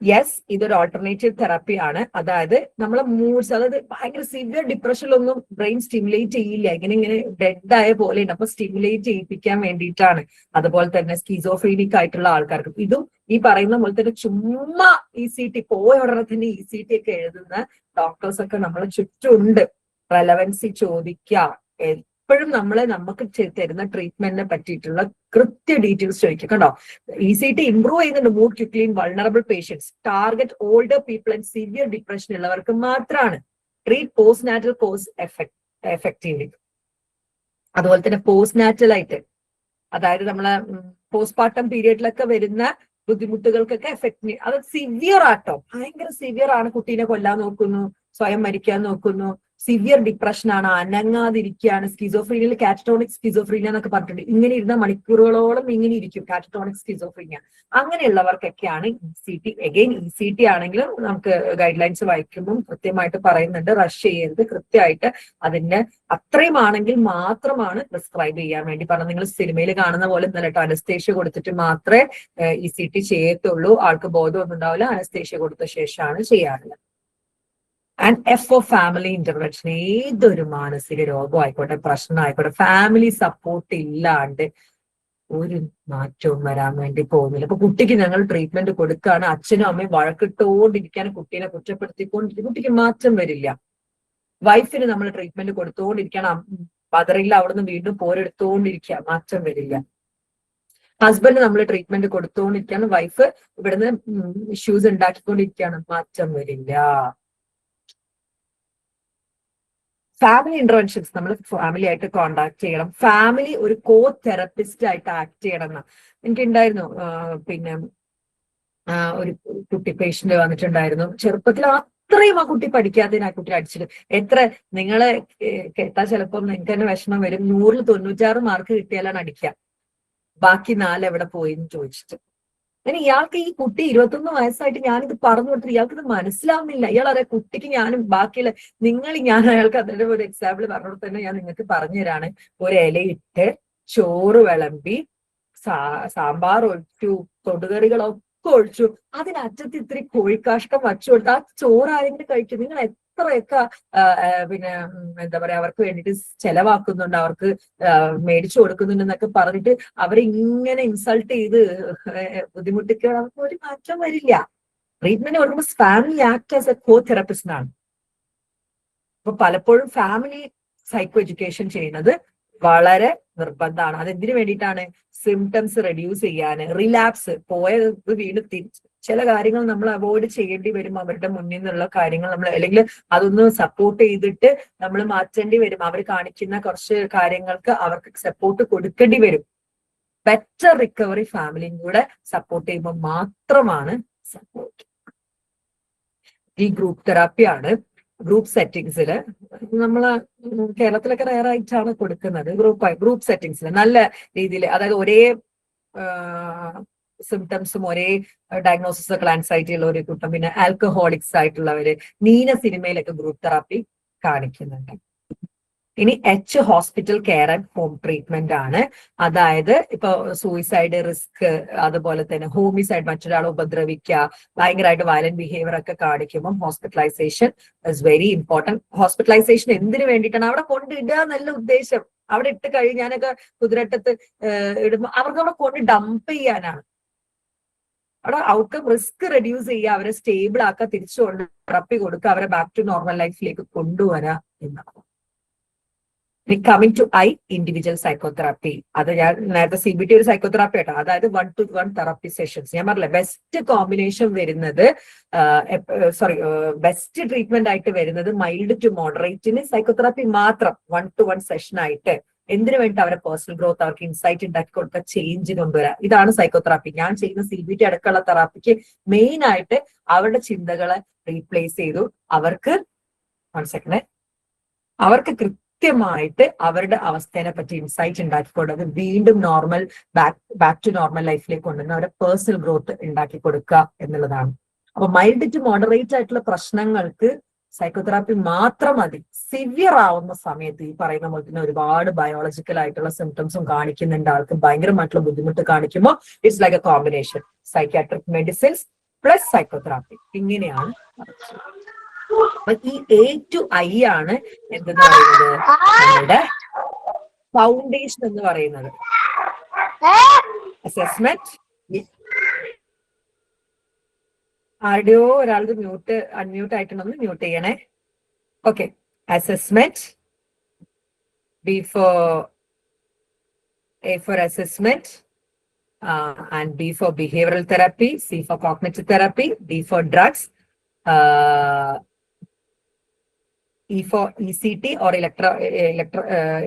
യെസ്, ഇതൊരു ഓൾട്ടർനേറ്റീവ് തെറാപ്പി ആണ്. അതായത് നമ്മളെ മൂഡ്സ്, അതായത് ഭയങ്കര സിവിയർ ഡിപ്രഷനിലൊന്നും ബ്രെയിൻ സ്റ്റിമുലേറ്റ് ചെയ്യില്ല, ഇങ്ങനെ ഡെഡ് ആയ പോലെ ഉണ്ട്. അപ്പൊ സ്റ്റിമുലേറ്റ് ചെയ്യിപ്പിക്കാൻ വേണ്ടിയിട്ടാണ്. അതുപോലെ തന്നെ സ്കീസോഫ്രീനിക് ആയിട്ടുള്ള ആൾക്കാർക്ക് ഇതും ഈ പറയുന്ന പോലെ തന്നെ ചുമ്മാ ECT പോയ ഉടനെ തന്നെ ECT ഒക്കെ എഴുതുന്ന ഡോക്ടേഴ്സ് ഒക്കെ നമ്മളെ ചുറ്റുമുണ്ട്. റെലവൻസി ചോദിക്കുക, എപ്പോഴും നമുക്ക് തരുന്ന ട്രീറ്റ്മെന്റിനെ പറ്റിയിട്ടുള്ള കൃത്യ ഡീറ്റെയിൽസ് ചോദിക്കുക. കണ്ടോ, ECT ഇംപ്രൂവ് ചെയ്യുന്നുണ്ട് mood quickly in vulnerable patients, target older people and severe depression ഉള്ളവർക്ക് മാത്രമാണ്. Treat postnatal cause effectively. അതുപോലെ തന്നെ പോസ്റ്റ് നാറ്റൽ ആയിട്ട്, അതായത് നമ്മളെ പോസ്റ്റ്മോർട്ടം പീരിയഡിലൊക്കെ വരുന്ന ബുദ്ധിമുട്ടുകൾക്കൊക്കെ എഫക്ട്, അത് സിവിയർ ആട്ടോ, ഭയങ്കര സിവിയർ ആണ്. കുട്ടീനെ കൊല്ലാൻ നോക്കുന്നു, സ്വയം മരിക്കാൻ നോക്കുന്നു, സിവിയർ ഡിപ്രഷൻ ആണ്, അനങ്ങാതിരിക്കുകയാണ്. സ്കിസോഫ്രീനിയയിൽ കാറ്ററ്റോണിക് സ്കിസോഫ്രീനിയ എന്നൊക്കെ പറഞ്ഞിട്ടുണ്ട്. ഇങ്ങനെ ഇരുന്ന മണിക്കൂറുകളോളം ഇങ്ങനെ ഇരിക്കും catatonic schizophrenia. അങ്ങനെയുള്ളവർക്കൊക്കെയാണ് ECT. Again ECT ആണെങ്കിലും നമുക്ക് ഗൈഡ് ലൈൻസ് വായിക്കുമ്പോൾ കൃത്യമായിട്ട് പറയുന്നുണ്ട്, റഷ് ചെയ്യരുത്, കൃത്യമായിട്ട് അതിന്റെ അത്രയും ആണെങ്കിൽ മാത്രമാണ് പ്രിസ്ക്രൈബ് ചെയ്യാൻ വേണ്ടി പറഞ്ഞത്. നിങ്ങൾ സിനിമയിൽ കാണുന്ന പോലെ ഇന്നലെ അനസ്തേഷ്യ കൊടുത്തിട്ട് മാത്രമേ ECT ചെയ്യത്തുള്ളൂ. ആൾക്ക് ബോധമൊന്നും ഉണ്ടാവില്ല, അനസ്തേഷ്യ കൊടുത്ത ശേഷമാണ് ചെയ്യാറുള്ളത്. And F of family intervention. ഏതൊരു മാനസിക രോഗം ആയിക്കോട്ടെ, പ്രശ്നം ആയിക്കോട്ടെ, ഫാമിലി സപ്പോർട്ട് ഇല്ലാണ്ട് ഒരു മാറ്റവും വരാൻ വേണ്ടി പോകുന്നില്ല. അപ്പൊ കുട്ടിക്ക് ഞങ്ങൾ ട്രീറ്റ്മെന്റ് കൊടുക്കുകയാണ്, അച്ഛനും അമ്മയും വഴക്കിട്ടുകൊണ്ടിരിക്കാൻ, കുട്ടീനെ കുറ്റപ്പെടുത്തിക്കൊണ്ടിരിക്കും, കുട്ടിക്ക് മാറ്റം വരില്ല. വൈഫിന് നമ്മൾ ട്രീറ്റ്മെന്റ് കൊടുത്തുകൊണ്ടിരിക്കണം, മദറില്ല അവിടുന്ന് വീണ്ടും പോരെടുത്തുകൊണ്ടിരിക്കുക, മാറ്റം വരില്ല. ഹസ്ബൻഡ് നമ്മൾ ട്രീറ്റ്മെന്റ് കൊടുത്തുകൊണ്ടിരിക്കുകയാണ്, വൈഫ് ഇവിടുന്ന് ഇഷ്യൂസ് ഉണ്ടാക്കിക്കൊണ്ടിരിക്കുകയാണ്, മാറ്റം വരില്ല. ഫാമിലി ഇന്റർവെൻഷൻസ് നമ്മൾ ഫാമിലി ആയിട്ട് കോണ്ടാക്ട് ചെയ്യണം. ഫാമിലി ഒരു കോ തെറപ്പിസ്റ്റ് ആയിട്ട് ആക്ട് ചെയ്യണം എന്ന് എനിക്കുണ്ടായിരുന്നു. പിന്നെ ഒരു കുട്ടി പേഷ്യന്റ് വന്നിട്ടുണ്ടായിരുന്നു, ചെറുപ്പത്തിൽ അത്രയും ആ കുട്ടി പഠിക്കാത്തതിന് ആ കുട്ടി അടിച്ചിട്ട്, എത്ര നിങ്ങളെ കേട്ടാൽ ചിലപ്പം നിങ്ങൾക്ക് തന്നെ വിഷമം വരും, 100-ൽ 96 മാർക്ക് കിട്ടിയാലാണ് അടിക്കുക, ബാക്കി 4 എവിടെ പോയി എന്ന് ചോദിച്ചിട്ട്. അങ്ങനെ ഇയാൾക്ക് ഈ കുട്ടി 21 വയസ്സായിട്ട് ഞാനിത് പറഞ്ഞു കൊടുത്തിട്ട് ഇയാൾക്ക് ഇത് മനസ്സിലാവുന്നില്ല. ഇയാൾ അറിയാം കുട്ടിക്ക് ഞാനും ബാക്കിയുള്ള ഞാൻ അയാൾക്ക് അതിന്റെ ഒരു എക്സാമ്പിൾ പറഞ്ഞു കൊടുത്ത് തന്നെ ഞാൻ നിങ്ങൾക്ക് പറഞ്ഞു തരാണ്. ഒരു ഇലയിട്ട് ചോറ് വിളമ്പി സാമ്പാർ ഒഴിച്ചു, തൊടുകറികളൊക്കെ ഒഴിച്ചു, അതിനറ്റത്ത് ഇത്തിരി കോഴിക്കാഷ്ടം വച്ചു കൊടുത്ത് ആ ചോറ് ആരെങ്കിലും കഴിക്കും. നിങ്ങൾ എത്രയൊക്കെ പിന്നെ എന്താ പറയാ അവർക്ക് വേണ്ടിയിട്ട് ചെലവാക്കുന്നുണ്ട്, അവർക്ക് മേടിച്ചു കൊടുക്കുന്നുണ്ടെന്നൊക്കെ പറഞ്ഞിട്ട് അവരിങ്ങനെ ഇൻസൾട്ട് ചെയ്ത് ബുദ്ധിമുട്ടിക്കുക, അവർക്ക് ഒരു മാറ്റം വരില്ല. ട്രീറ്റ്മെന്റ് കൊടുക്കുമ്പോൾ ഫാമിലി ആക്ട് ആസ് എ കോ തെറപ്പിസ്റ്റിനാണ്. അപ്പൊ പലപ്പോഴും ഫാമിലി സൈക്കോ എഡ്യൂക്കേഷൻ ചെയ്യുന്നത് വളരെ നിർബന്ധമാണ്. അതെന്തിനു വേണ്ടിയിട്ടാണ്? സിംറ്റംസ് റെഡ്യൂസ് ചെയ്യാന്, റിലാപ്സ് പോയത് വീണ്ടും തിരിച്ച് ചില കാര്യങ്ങൾ നമ്മൾ അവോയ്ഡ് ചെയ്യേണ്ടി വരും. അവരുടെ മുന്നിൽ നിന്നുള്ള കാര്യങ്ങൾ നമ്മൾ അല്ലെങ്കിൽ അതൊന്ന് സപ്പോർട്ട് ചെയ്തിട്ട് നമ്മൾ മാറ്റേണ്ടി വരും. അവർ കാണിക്കുന്ന കുറച്ച് കാര്യങ്ങൾക്ക് അവർക്ക് സപ്പോർട്ട് കൊടുക്കേണ്ടി വരും. ബെറ്റർ റിക്കവറി ഫാമിലിയും കൂടെ സപ്പോർട്ട് ചെയ്യുമ്പോൾ മാത്രമാണ് സപ്പോർട്ട്. ഈ ഗ്രൂപ്പ് തെറാപ്പിയാണ്. ഗ്രൂപ്പ് സെറ്റിംഗ്സിൽ നമ്മള് കേരളത്തിലൊക്കെ റയർ ആയിട്ടാണ് കൊടുക്കുന്നത്. ഗ്രൂപ്പ് സെറ്റിംഗ്സിൽ നല്ല രീതിയിൽ, അതായത് ഒരേ സിംറ്റംസും ഒരേ ഡയഗ്നോസിസ് ഒക്കെ ആൻസൈറ്റി ഉള്ള ഒരു കൂട്ടം, പിന്നെ ആൽക്കഹോളിക്സ് ആയിട്ടുള്ളവര് നീന സിനിമയിലൊക്കെ ഗ്രൂപ്പ് തെറാപ്പി കാണിക്കുന്നുണ്ട്. ഇനി hospital care and home treatment ആണ്. അതായത് ഇപ്പൊ സൂയിസൈഡ് റിസ്ക്, അതുപോലെ തന്നെ ഹോമിസൈഡ്, മറ്റൊരാളെ ഉപദ്രവിക്കുക, ഭയങ്കരമായിട്ട് വയലന്റ് ബിഹേവിയർ ഒക്കെ കാണിക്കുമ്പോൾ hospitalisation is very important. Hospitalisation എന്തിനു വേണ്ടിയിട്ടാണ്? അവിടെ കൊണ്ടിടുക എന്നല്ല ഉദ്ദേശം. അവിടെ ഇട്ട് കഴിഞ്ഞാനൊക്കെ കുതിരട്ടത്ത് ഇടുമ്പോൾ അവർക്ക് അവിടെ കൊണ്ട് ഡംപ് ചെയ്യാനാണ്. അവിടെ ഔട്ട്കം റിസ്ക് റെഡ്യൂസ് ചെയ്യുക, അവരെ സ്റ്റേബിൾ ആക്കുക, തിരിച്ചുകൊണ്ട് തെറാപ്പി കൊടുക്കുക, അവരെ ബാക്ക് ടു നോർമൽ ലൈഫിലേക്ക് കൊണ്ടുവരാ എന്നാണ്. Coming to individual psychotherapy. അത് ഞാൻ നേരത്തെ CBT ഒരു സൈക്കോതെറാപ്പി ആട്ടോ, അതായത് 1-to-1 തെറാപ്പി സെഷൻസ്. ഞാൻ പറഞ്ഞില്ല ബെസ്റ്റ് കോമ്പിനേഷൻ വരുന്നത്, ബെസ്റ്റ് ട്രീറ്റ്മെന്റ് ആയിട്ട് വരുന്നത് മൈൽഡ് ടു മോഡറേറ്റിന് സൈക്കോതെറാപ്പി മാത്രം 1-to-1 സെഷൻ ആയിട്ട്. എന്തിനു വേണ്ടി? അവരെ പേഴ്സണൽ ഗ്രോത്ത്, അവർക്ക് ഇൻസൈറ്റ് ഉണ്ടാക്കി കൊടുക്കുക, ചേഞ്ച് കൊണ്ടുവരാം. ഇതാണ് സൈക്കോതെറാപ്പി. ഞാൻ ചെയ്യുന്ന CBT അടക്കമുള്ള തെറാപ്പിക്ക് മെയിൻ ആയിട്ട് അവരുടെ ചിന്തകളെ റീപ്ലേസ് ചെയ്തു. അവർക്ക് കൃത്യമായിട്ട് അവരുടെ അവസ്ഥയെ പറ്റി ഇൻസൈറ്റ് ഉണ്ടാക്കിക്കൊണ്ട് അത് വീണ്ടും ബാക്ക് ടു നോർമൽ ലൈഫിലേക്ക് കൊണ്ടുവന്ന് അവരുടെ പേഴ്സണൽ ഗ്രോത്ത് ഉണ്ടാക്കി കൊടുക്കുക എന്നുള്ളതാണ്. അപ്പൊ മൈൽഡ് ടു മോഡറേറ്റ് ആയിട്ടുള്ള പ്രശ്നങ്ങൾക്ക് സൈക്കോതെറാപ്പി മാത്രം മതി. സിവിയർ ആവുന്ന സമയത്ത് ഈ പറയുന്ന പോലെ തന്നെ ഒരുപാട് ബയോളജിക്കൽ ആയിട്ടുള്ള സിംറ്റംസും കാണിക്കുന്നുണ്ട്, ആൾക്ക് ഭയങ്കരമായിട്ടുള്ള ബുദ്ധിമുട്ട് കാണിക്കുമ്പോൾ it's like A combination psychiatric medicines plus psychotherapy. ഇങ്ങനെയാണ്. അപ്പൊ ഈ A to I ആണ് എന്തെന്ന് പറയുന്നത്, നമ്മുടെ ഫൗണ്ടേഷൻ എന്ന് പറയുന്നത്. അസസ്മെന്റ്. ആരുടെയോ ഒരാളുടെ അൺമ്യൂട്ട് ആയിട്ടുണ്ടെന്ന് മ്യൂട്ട് ചെയ്യണേ. Okay. Assessment. A for assessment, and B for behavioral therapy, C for cognitive therapy, D for drugs, E for ECT or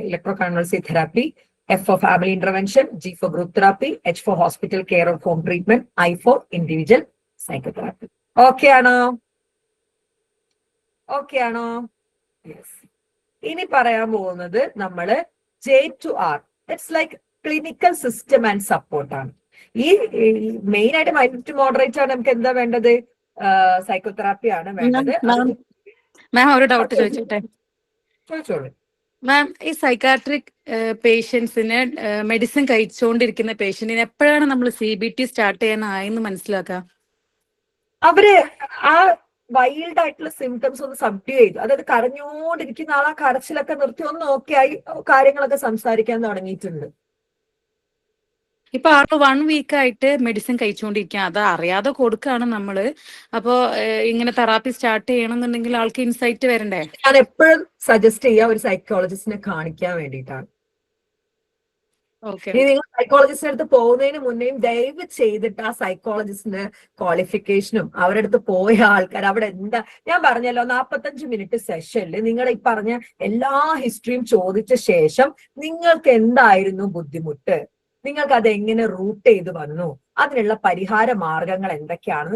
electroconvulsive therapy, F for family intervention, G for group therapy, H for hospital care or home treatment, I for individual psychotherapy. Okay ആണോ? Okay ആണോ? Yes. ഇനി പറയാൻ പോകുന്നത് നമ്മള് J to R. It's like clinical system and support ആണ്. ഈ main ആയിട്ട് mild to moderate ആണ് നമുക്ക് എന്താ വേണ്ടത്? സൈക്കോതെറാപ്പി ആണ് വേണ്ടത്. മാം ഒരു ഡൗട്ട് ചോദിച്ചോട്ടെ? ചോദിച്ചോളൂ മാം. ഈ സൈക്കാട്രിക് പേഷ്യൻസിന് മെഡിസിൻ കഴിച്ചുകൊണ്ടിരിക്കുന്ന പേഷ്യന്റിന് എപ്പോഴാണ് നമ്മൾ CBT സ്റ്റാർട്ട് ചെയ്യാനായെന്ന് മനസ്സിലാക്കുക? അവര് ആ വൈൽഡ് ആയിട്ടുള്ള സിംറ്റംസ് ഒന്ന് സബ്ഡ്യൂ ചെയ്തു, അതായത് കരഞ്ഞോണ്ടിരിക്കുന്ന ആൾ ആ കരച്ചിലൊക്കെ നിർത്തി ഒന്ന് ഓക്കെ ആയി കാര്യങ്ങളൊക്കെ സംസാരിക്കാൻ തുടങ്ങിയിട്ടുണ്ട്. ഇപ്പൊ ആള് 1 വീക്ക് ആയിട്ട് മെഡിസിൻ കഴിച്ചുകൊണ്ടിരിക്കുക, അത് അറിയാതെ കൊടുക്കുകയാണ് നമ്മള്. അപ്പോ ഇങ്ങനെ തെറാപ്പി സ്റ്റാർട്ട് ചെയ്യണമെന്നുണ്ടെങ്കിൽ ആൾക്ക് ഇൻസൈറ്റ് വരണ്ടേ? ഞാൻ എപ്പോഴും സജസ്റ്റ് ചെയ്യാം ഒരു സൈക്കോളജിസ്റ്റിനെ കാണിക്കാൻ വേണ്ടിയിട്ടാണ്. നിങ്ങൾ സൈക്കോളജിസ്റ്റിന്റെ അടുത്ത് പോകുന്നതിന് മുന്നേയും ദയവ് ചെയ്തിട്ട് ആ സൈക്കോളജിസ്റ്റിന്റെ ക്വാളിഫിക്കേഷനും അവരുടെ അടുത്ത് പോയ ആൾക്കാർ അവിടെ എന്താ, ഞാൻ പറഞ്ഞല്ലോ 45 മിനിറ്റ് സെഷനിൽ നിങ്ങൾ ഈ പറഞ്ഞ എല്ലാ ഹിസ്റ്ററിയും ചോദിച്ച ശേഷം നിങ്ങൾക്ക് എന്തായിരുന്നു ബുദ്ധിമുട്ട്, നിങ്ങൾക്ക് അത് എങ്ങനെ റൂട്ട് ചെയ്ത് വന്നു, അതിനുള്ള പരിഹാര മാർഗങ്ങൾ എന്തൊക്കെയാണ്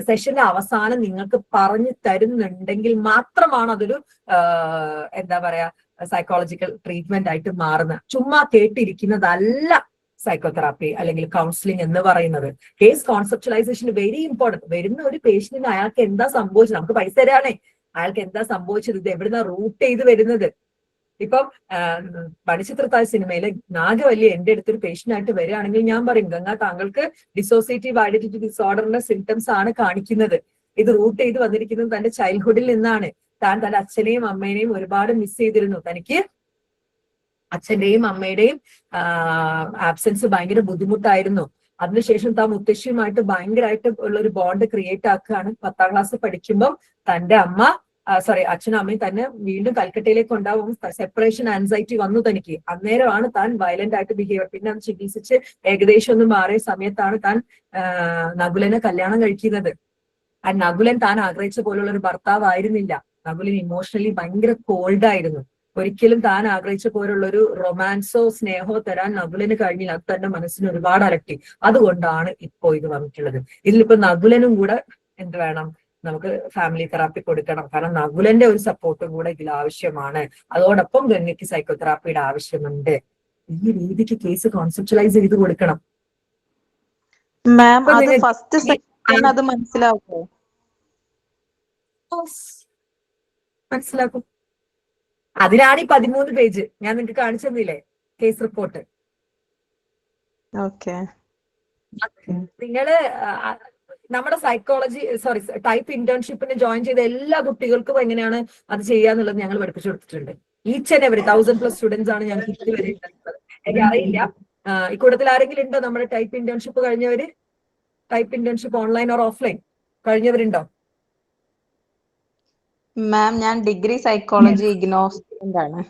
സെഷന്റെ അവസാനം നിങ്ങൾക്ക് പറഞ്ഞു തരുന്നുണ്ടെങ്കിൽ മാത്രമാണ് അതൊരു എന്താ പറയാ സൈക്കോളജിക്കൽ ട്രീറ്റ്മെന്റ് ആയിട്ട് മാറുന്നത്. ചുമ്മാ കേട്ടിരിക്കുന്നതല്ല സൈക്കോതെറാപ്പി അല്ലെങ്കിൽ കൗൺസിലിംഗ് എന്ന് പറയുന്നത്. Case conceptualisation very important. വരുന്ന ഒരു പേഷ്യന്റിന് അയാൾക്ക് എന്താ സംഭവിച്ചത്, നമുക്ക് പൈസ തരാനേ, അയാൾക്ക് എന്താ സംഭവിച്ചത്, ഇത് എവിടുന്ന റൂട്ട് ചെയ്ത് വരുന്നത്. ഇപ്പം മണിച്ചിത്രത്താഴ് സിനിമയിലെ നാഗവല്ലി എന്റെ അടുത്തൊരു പേഷ്യന്റ് ആയിട്ട് വരികയാണെങ്കിൽ ഞാൻ പറയും, ഗംഗ താങ്കൾക്ക് ഡിസോസിയേറ്റീവ് ഐഡന്റിറ്റി ഡിസോർഡറിന്റെ സിംറ്റംസ് ആണ് കാണിക്കുന്നത്, ഇത് റൂട്ട് ചെയ്ത് വന്നിരിക്കുന്നത് തന്റെ ചൈൽഡ്ഹുഡിൽ നിന്നാണ്. താൻ തന്റെ അച്ഛനെയും അമ്മേനെയും ഒരുപാട് മിസ് ചെയ്തിരുന്നു, തനിക്ക് അച്ഛന്റെയും അമ്മയുടെയും ആബ്സെൻസ് ഭയങ്കര ബുദ്ധിമുട്ടായിരുന്നു. അതിനുശേഷം താൻ മുത്തശ്ശിയുമായിട്ട് ഭയങ്കരമായിട്ട് ഉള്ള ഒരു ബോണ്ട് ക്രിയേറ്റ് ആക്കുകയാണ്. 10ാം ക്ലാസ് പഠിക്കുമ്പോൾ തന്റെ അച്ഛനും അമ്മയും തന്നെ വീണ്ടും കൽക്കട്ടയിലേക്ക് ഉണ്ടാവും. സെപ്പറേഷൻ ആൻസൈറ്റി വന്നു തനിക്ക്. അന്നേരമാണ് താൻ വയലന്റ് ആയിട്ട് ബിഹേവിയർ. പിന്നെ അത് ചികിത്സിച്ച് ഏകദേശം ഒന്ന് മാറിയ സമയത്താണ് താൻ നകുലനെ കല്യാണം കഴിക്കുന്നത്. ആ നകുലൻ താൻ ആഗ്രഹിച്ച പോലുള്ള ഒരു ഭർത്താവായിരുന്നില്ല. നകുലൻ ഇമോഷണലി ഭയങ്കര കോൾഡ് ആയിരുന്നു. ഒരിക്കലും താൻ ആഗ്രഹിച്ച പോലുള്ള ഒരു റൊമാൻസോ സ്നേഹമോ തരാൻ നകുലന് കഴിഞ്ഞില്ല. അത് തന്റെ മനസ്സിന് ഒരുപാട് അലട്ടി. അതുകൊണ്ടാണ് ഇപ്പോ ഇത് വന്നിട്ടുള്ളത്. ഇതിലിപ്പോ നകുലനും കൂടെ എന്ത് വേണം, നമുക്ക് ഫാമിലി തെറാപ്പി കൊടുക്കണം. കാരണം നകുലന്റെ ഒരു സപ്പോർട്ടും കൂടെ ഇതിൽ ആവശ്യമാണ്. അതോടൊപ്പം ഗംഗയ്ക്ക് സൈക്കോതെറാപ്പിയുടെ ആവശ്യമുണ്ട്. ഈ രീതിക്ക് കേസ് കോൺസെപ്റ്റലൈസ് ചെയ്ത് കൊടുക്കണം. മാം അത് ഫസ്റ്റ് സെക്ഷൻ അത് മനസ്സിലാക്കോ? മനസ്സിലാക്കും. അതിനാണ് ഈ 13 പേജ് ഞാൻ നിങ്ങൾക്ക് കാണിച്ചു തന്നില്ലേ, കേസ് റിപ്പോർട്ട്. നിങ്ങള് നമ്മുടെ ടൈപ്പ് ഇന്റേൺഷിപ്പിന് ജോയിൻ ചെയ്ത എല്ലാ കുട്ടികൾക്കും എങ്ങനെയാണ് അത് ചെയ്യാന്നുള്ളത് ഞങ്ങൾ പഠിപ്പിച്ചു കൊടുത്തിട്ടുണ്ട്. ഈച്ച് ആൻഡ് എവരി 1000+ സ്റ്റുഡൻസ് ആണ് ഞങ്ങൾക്ക് ഇതുവരെ ഉണ്ടായിരുന്നത്. എനിക്കറിയില്ല ഇക്കൂട്ടത്തിൽ ആരെങ്കിലും ഉണ്ടോ നമ്മുടെ ടൈപ്പ് ഇന്റേൺഷിപ്പ് കഴിഞ്ഞവര്? Type internship online or offline കഴിഞ്ഞവരുണ്ടോ? മാം ഞാൻ ഡിഗ്രി സൈക്കോളജി ഇഗ്നോ സ്റ്റുഡന്റ് ആണ്.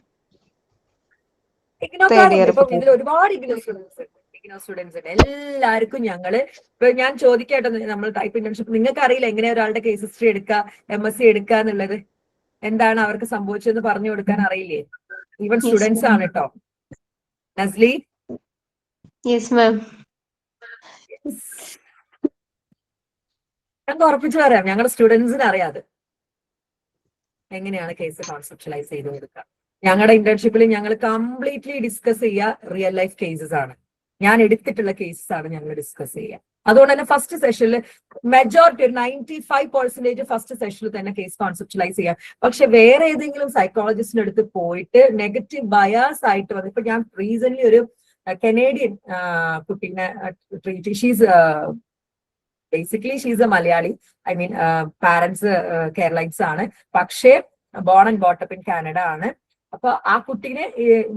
ഇഗ്നോക്കാരുണ്ട്. ഇപ്പൊ ഇതിൽ ഒരുപാട് ഇഗ്നോ സ്റ്റുഡൻസ് ഉണ്ട്. എല്ലാവർക്കും ഞങ്ങള് ഇപ്പൊ ഞാൻ ചോദിക്കട്ടെ, നമ്മൾ ടൈപ്പ് ഇന്റേൺഷിപ്പ് നിങ്ങൾക്ക് അറിയില്ല എങ്ങനെ ഒരാളുടെ കേസ് ഹിസ്റ്ററി എടുക്കുക, MSc എടുക്കുക എന്നുള്ളത്, എന്താണ് അവർക്ക് സംഭവിച്ചതെന്ന് പറഞ്ഞു കൊടുക്കാൻ അറിയില്ലേ? ഈവൻ സ്റ്റുഡൻസ് ആണ് കേട്ടോ. Naslen, yes ma'am. ഞാൻ ഉറപ്പിച്ചു പറയാം, ഞങ്ങളുടെ സ്റ്റുഡൻസിന് അറിയാതെ എങ്ങനെയാണ് കേസ് കോൺസെപ്റ്റലൈസ് ചെയ്ത് കൊടുക്കുക. ഞങ്ങളുടെ ഇന്റേൺഷിപ്പിൽ ഞങ്ങൾ കംപ്ലീറ്റ്ലി ഡിസ്കസ് ചെയ്യുക റിയൽ ലൈഫ് കേസസ് ആണ്. ഞാൻ എടുത്തിട്ടുള്ള കേസസ് ആണ് ഞങ്ങൾ ഡിസ്കസ് ചെയ്യുക. അതുകൊണ്ട് തന്നെ ഫസ്റ്റ് സെഷനിൽ മെജോറിറ്റി ഒരു 95% ഫസ്റ്റ് സെഷനിൽ തന്നെ കേസ് കോൺസെപ്റ്റലൈസ് ചെയ്യാം. പക്ഷെ വേറെ ഏതെങ്കിലും സൈക്കോളജിസ്റ്റിന്റെ അടുത്ത് പോയിട്ട് നെഗറ്റീവ് ബയാസ് ആയിട്ട് വന്നു. ഇപ്പൊ ഞാൻ റീസെന്റ് ഒരു കനേഡിയൻ കുട്ടീനെ treat, she's a Malayali, I mean parents Keralites ആണ്, പക്ഷേ born and brought up in Canada ആണ്. അപ്പൊ ആ കുട്ടീനെ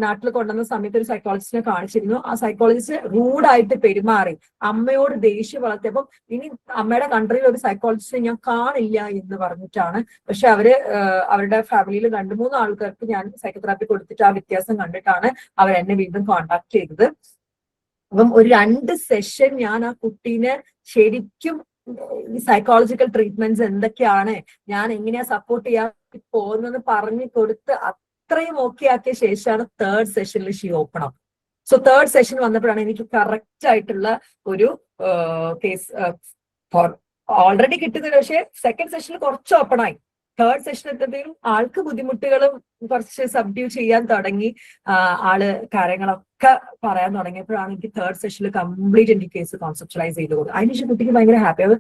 നാട്ടിൽ കൊണ്ടുവന്ന സമയത്ത് ഒരു സൈക്കോളജിസ്റ്റിനെ കാണിച്ചിരുന്നു. ആ സൈക്കോളജിസ്റ്റ് റൂഡായിട്ട് പെരുമാറി, അമ്മയോട് ദേഷ്യം വളർത്തിയപ്പം ഇനി അമ്മയുടെ കൺട്രിയിൽ ഒരു സൈക്കോളജിസ്റ്റിനെ ഞാൻ കാണില്ല എന്ന് പറഞ്ഞിട്ടാണ്. പക്ഷെ അവരുടെ ഫാമിലിയിൽ 2-3 ആൾക്കാർക്ക് ഞാൻ സൈക്കോതെറാപ്പി കൊടുത്തിട്ട് ആ വ്യത്യാസം കണ്ടിട്ടാണ് അവരെന്നെ വീണ്ടും കോൺടാക്ട് ചെയ്തത്. അപ്പം ഒരു 2 സെഷൻ ഞാൻ ആ കുട്ടീനെ ശരിക്കും ഈ സൈക്കോളജിക്കൽ ട്രീറ്റ്മെന്റ്സ് എന്തൊക്കെയാണ്, ഞാൻ എങ്ങനെയാ സപ്പോർട്ട് ചെയ്യാൻ പോകുന്നതെന്ന് പറഞ്ഞു കൊടുത്ത് അത്രയും ഓക്കെ ആക്കിയ ശേഷമാണ് 3rd സെഷനിൽ she open up. So 3rd session വന്നപ്പോഴാണ് എനിക്ക് കറക്റ്റ് ആയിട്ടുള്ള ഒരു കേസ് ഓൾറെഡി കിട്ടുന്നത്. പക്ഷേ 2nd സെഷനിൽ കുറച്ച് ഓപ്പൺ ആയി. 3rd സെഷൻ എത്തുമ്പോഴും ആൾക്ക് ബുദ്ധിമുട്ടുകളും കുറച്ച് സബ്ഡ്യൂ ചെയ്യാൻ തുടങ്ങി. ആള് കാര്യങ്ങളൊക്കെ പറയാൻ തുടങ്ങിയപ്പോഴാണ് എനിക്ക് 3rd സെഷനിൽ കംപ്ലീറ്റ് എനിക്ക് കേസ് കോൺസെപ്റ്റലൈസ് ചെയ്ത് കൊടുത്തു. അതിനുശേഷം കുട്ടിക്ക് ഭയങ്കര happy,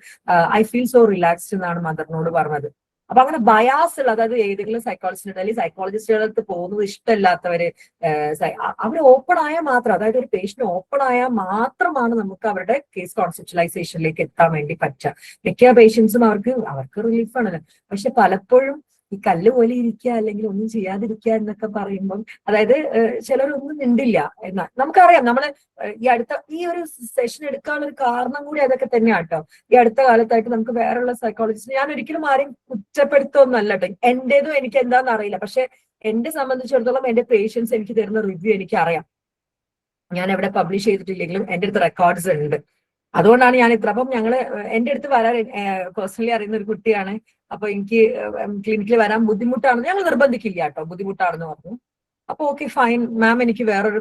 I feel so relaxed എന്നാണ് മദറിനോട് പറഞ്ഞത്. അപ്പൊ അങ്ങനെ ബയാസ് ഉള്ള, അതായത് ഏതെങ്കിലും സൈക്കോളജിസ്റ്റ് അല്ലെങ്കിൽ സൈക്കോളജിസ്റ്റുകളുടെ അടുത്ത് പോകുന്നത് ഇഷ്ടമല്ലാത്തവര്, അവർ ഓപ്പൺ ആയാൽ മാത്രം, അതായത് ഒരു പേഷ്യന്റ് ഓപ്പൺ ആയാൽ മാത്രമാണ് നമുക്ക് അവരുടെ കേസ് കോൺസെപ്റ്റലൈസേഷനിലേക്ക് എത്താൻ വേണ്ടി പറ്റുക. മിക്ക പേഷ്യൻസും അവർക്ക് റിലീഫ് ആണല്ലോ. പക്ഷെ പലപ്പോഴും ഈ കല്ല് പോലെ ഇരിക്കുക അല്ലെങ്കിൽ ഒന്നും ചെയ്യാതിരിക്കുക എന്നൊക്കെ പറയുമ്പം, അതായത് ചിലരൊന്നും മിണ്ടില്ല എന്നാ നമുക്കറിയാം. നമ്മള് ഈ ഒരു സെഷൻ എടുക്കാനുള്ള ഒരു കാരണം കൂടി അതൊക്കെ തന്നെയാണ് കേട്ടോ. ഈ അടുത്ത കാലത്തായിട്ട് നമുക്ക് വേറെയുള്ള സൈക്കോളജിസ്റ്റ്, ഞാൻ ഒരിക്കലും ആരെയും കുറ്റപ്പെടുത്തുമെന്നല്ല കേട്ടോ, എന്റേതും എനിക്ക് എന്താണെന്ന് അറിയില്ല. പക്ഷെ എന്നെ സംബന്ധിച്ചിടത്തോളം എന്റെ പേഷ്യൻസ് എനിക്ക് തരുന്ന റിവ്യൂ എനിക്ക് അറിയാം. ഞാൻ എവിടെ പബ്ലിഷ് ചെയ്തിട്ടില്ലെങ്കിലും എന്റെ അടുത്ത് റെക്കോർഡ്സ് ഉണ്ട്. അതുകൊണ്ടാണ് ഞാൻ ഇത്ര. അപ്പം ഞങ്ങള് എന്റെ അടുത്ത് വരാൻ പേഴ്സണലി അറിയുന്ന ഒരു കുട്ടിയാണ്. അപ്പൊ എനിക്ക് ക്ലിനിക്കിൽ വരാൻ ബുദ്ധിമുട്ടാണെന്ന് ഞങ്ങൾ നിർബന്ധിക്കില്ല കേട്ടോ, ബുദ്ധിമുട്ടാണെന്ന് പറഞ്ഞു. അപ്പൊ ഓക്കെ ഫൈൻ മാം, എനിക്ക് വേറൊരു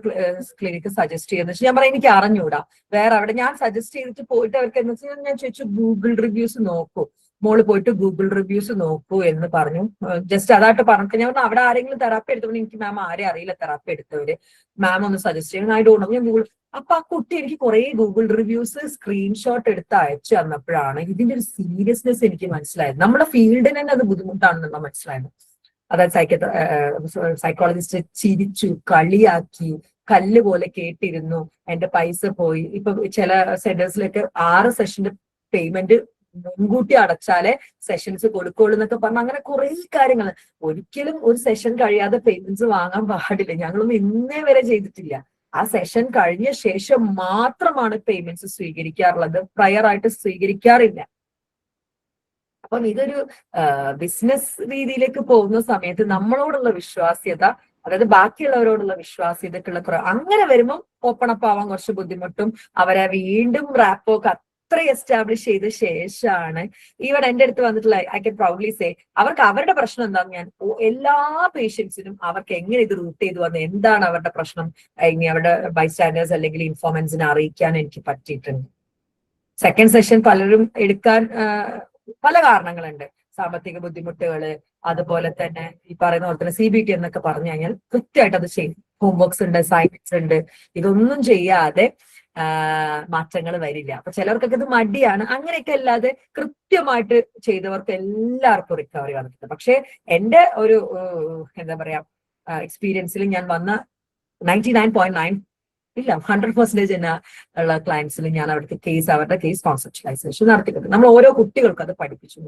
ക്ലിനിക്ക് സജസ്റ്റ് ചെയ്യുന്നത്. ഞാൻ പറയാം എനിക്ക് അറിഞ്ഞൂടാ വേറെ അവിടെ. ഞാൻ സജസ്റ്റ് ചെയ്തിട്ട് പോയിട്ട് അവർക്ക് എന്ന് വെച്ചാൽ ഞാൻ ചോദിച്ചു ഗൂഗിൾ റിവ്യൂസ് നോക്കൂ, മോള് പോയിട്ട് ഗൂഗിൾ റിവ്യൂസ് നോക്കൂ എന്ന് പറഞ്ഞു. ജസ്റ്റ് അതായിട്ട് പറഞ്ഞു. ഞാൻ പറഞ്ഞു അവിടെ ആരെങ്കിലും തെറാപ്പി എടുത്തപ്പോൾ എനിക്ക് മാം ആരെ അറിയില്ല തെറാപ്പി എടുത്തവര്, മാം ഒന്ന് സജസ്റ്റ് ചെയ്യണം. I don't know. ഞാൻ ഗൂഗിൾ, അപ്പൊ ആ കുട്ടി എനിക്ക് കുറെ ഗൂഗിൾ റിവ്യൂസ് സ്ക്രീൻഷോട്ട് എടുത്ത് അയച്ചു തന്നപ്പോഴാണ് ഇതിന്റെ ഒരു സീരിയസ്നെസ് എനിക്ക് മനസ്സിലായത്. നമ്മുടെ ഫീൽഡിന് തന്നെ അത് ബുദ്ധിമുട്ടാണെന്നുള്ള മനസ്സിലായത്. അതായത് സൈക്കോളജിസ്റ്റ് ചിരിച്ചു, കളിയാക്കി, കല്ല് പോലെ കേട്ടിരുന്നു, എന്റെ പൈസ പോയി. ഇപ്പൊ ചില സെന്റേഴ്സിലൊക്കെ 6 സെഷന്റെ പേയ്മെന്റ് മുൻകൂട്ടി അടച്ചാലേ സെഷൻസ് കൊടുക്കുള്ളൂ എന്നൊക്കെ പറഞ്ഞ അങ്ങനെ കുറെ കാര്യങ്ങൾ. ഒരിക്കലും ഒരു സെഷൻ കഴിയാതെ പേയ്മെന്റ്സ് വാങ്ങാൻ പാടില്ല. ഞങ്ങളൊന്നും ഇന്നേ വരെ ചെയ്തിട്ടില്ല. ആ സെഷൻ കഴിഞ്ഞ ശേഷം മാത്രമാണ് പേയ്മെന്റ്സ് സ്വീകരിക്കാറുള്ളത്, പ്രയർ ആയിട്ട് സ്വീകരിക്കാറില്ല. അപ്പം ഇതൊരു ബിസിനസ് രീതിയിലേക്ക് പോകുന്ന സമയത്ത് നമ്മളോടുള്ള വിശ്വാസ്യത, അതായത് ബാക്കിയുള്ളവരോടുള്ള വിശ്വാസ്യതക്കുള്ള കുറവ്, അങ്ങനെ വരുമ്പോൾ ഓപ്പൺ അപ്പ് ആവാൻ കുറച്ച് ബുദ്ധിമുട്ടും. അവരെ വീണ്ടും റാപ്പോക്ക് അത്ര എസ്റ്റാബ്ലിഷ് ചെയ്ത ശേഷമാണ് ഈവൻ എന്റെ അടുത്ത് വന്നിട്ടുള്ള, ഐ കൻ പ്രൗഡ്ലി സേ, അവർക്ക് അവരുടെ പ്രശ്നം എന്താണെന്ന് ഞാൻ എല്ലാ പേഷ്യൻസിനും അവർക്ക് എങ്ങനെ ഇത് റൂട്ട് ചെയ്തു വന്ന് എന്താണ് അവരുടെ പ്രശ്നം ഇനി അവരുടെ ബൈസ്റ്റാൻഡേഴ്സ് അല്ലെങ്കിൽ ഇൻഫോർമൻസിനെ അറിയിക്കാൻ എനിക്ക് പറ്റിയിട്ടുണ്ട്. 2nd സെഷൻ പലരും എടുക്കാൻ പല കാരണങ്ങളുണ്ട്. സാമ്പത്തിക ബുദ്ധിമുട്ടുകള്, അതുപോലെ തന്നെ ഈ പറയുന്ന പോലെ തന്നെ CBT എന്നൊക്കെ പറഞ്ഞു കഴിഞ്ഞാൽ കൃത്യമായിട്ട് അത് ചെയ്യും. ഹോംവർക്സ് ഉണ്ട്, അസൈൻമെന്റ്സ് ഉണ്ട്. ഇതൊന്നും ചെയ്യാതെ മാറ്റങ്ങൾ വരില്ല. അപ്പൊ ചിലർക്കൊക്കെ ഇത് മടിയാണ്. അങ്ങനെയൊക്കെ അല്ലാതെ കൃത്യമായിട്ട് ചെയ്തവർക്ക് എല്ലാവർക്കും റിക്കവറി വന്നിട്ടുണ്ട്. പക്ഷെ എന്റെ ഒരു എന്താ പറയാ എക്സ്പീരിയൻസിൽ ഞാൻ വന്ന 99.9 ഇല്ല 100% തന്നെ ഉള്ള ക്ലയൻസിൽ ഞാൻ അവരുടെ കേസ് കോൺസെപ്റ്റലൈസേഷൻ നടത്തിയിട്ടുണ്ട്. നമ്മൾ ഓരോ കുട്ടികൾക്കും അത് പഠിപ്പിച്ചു.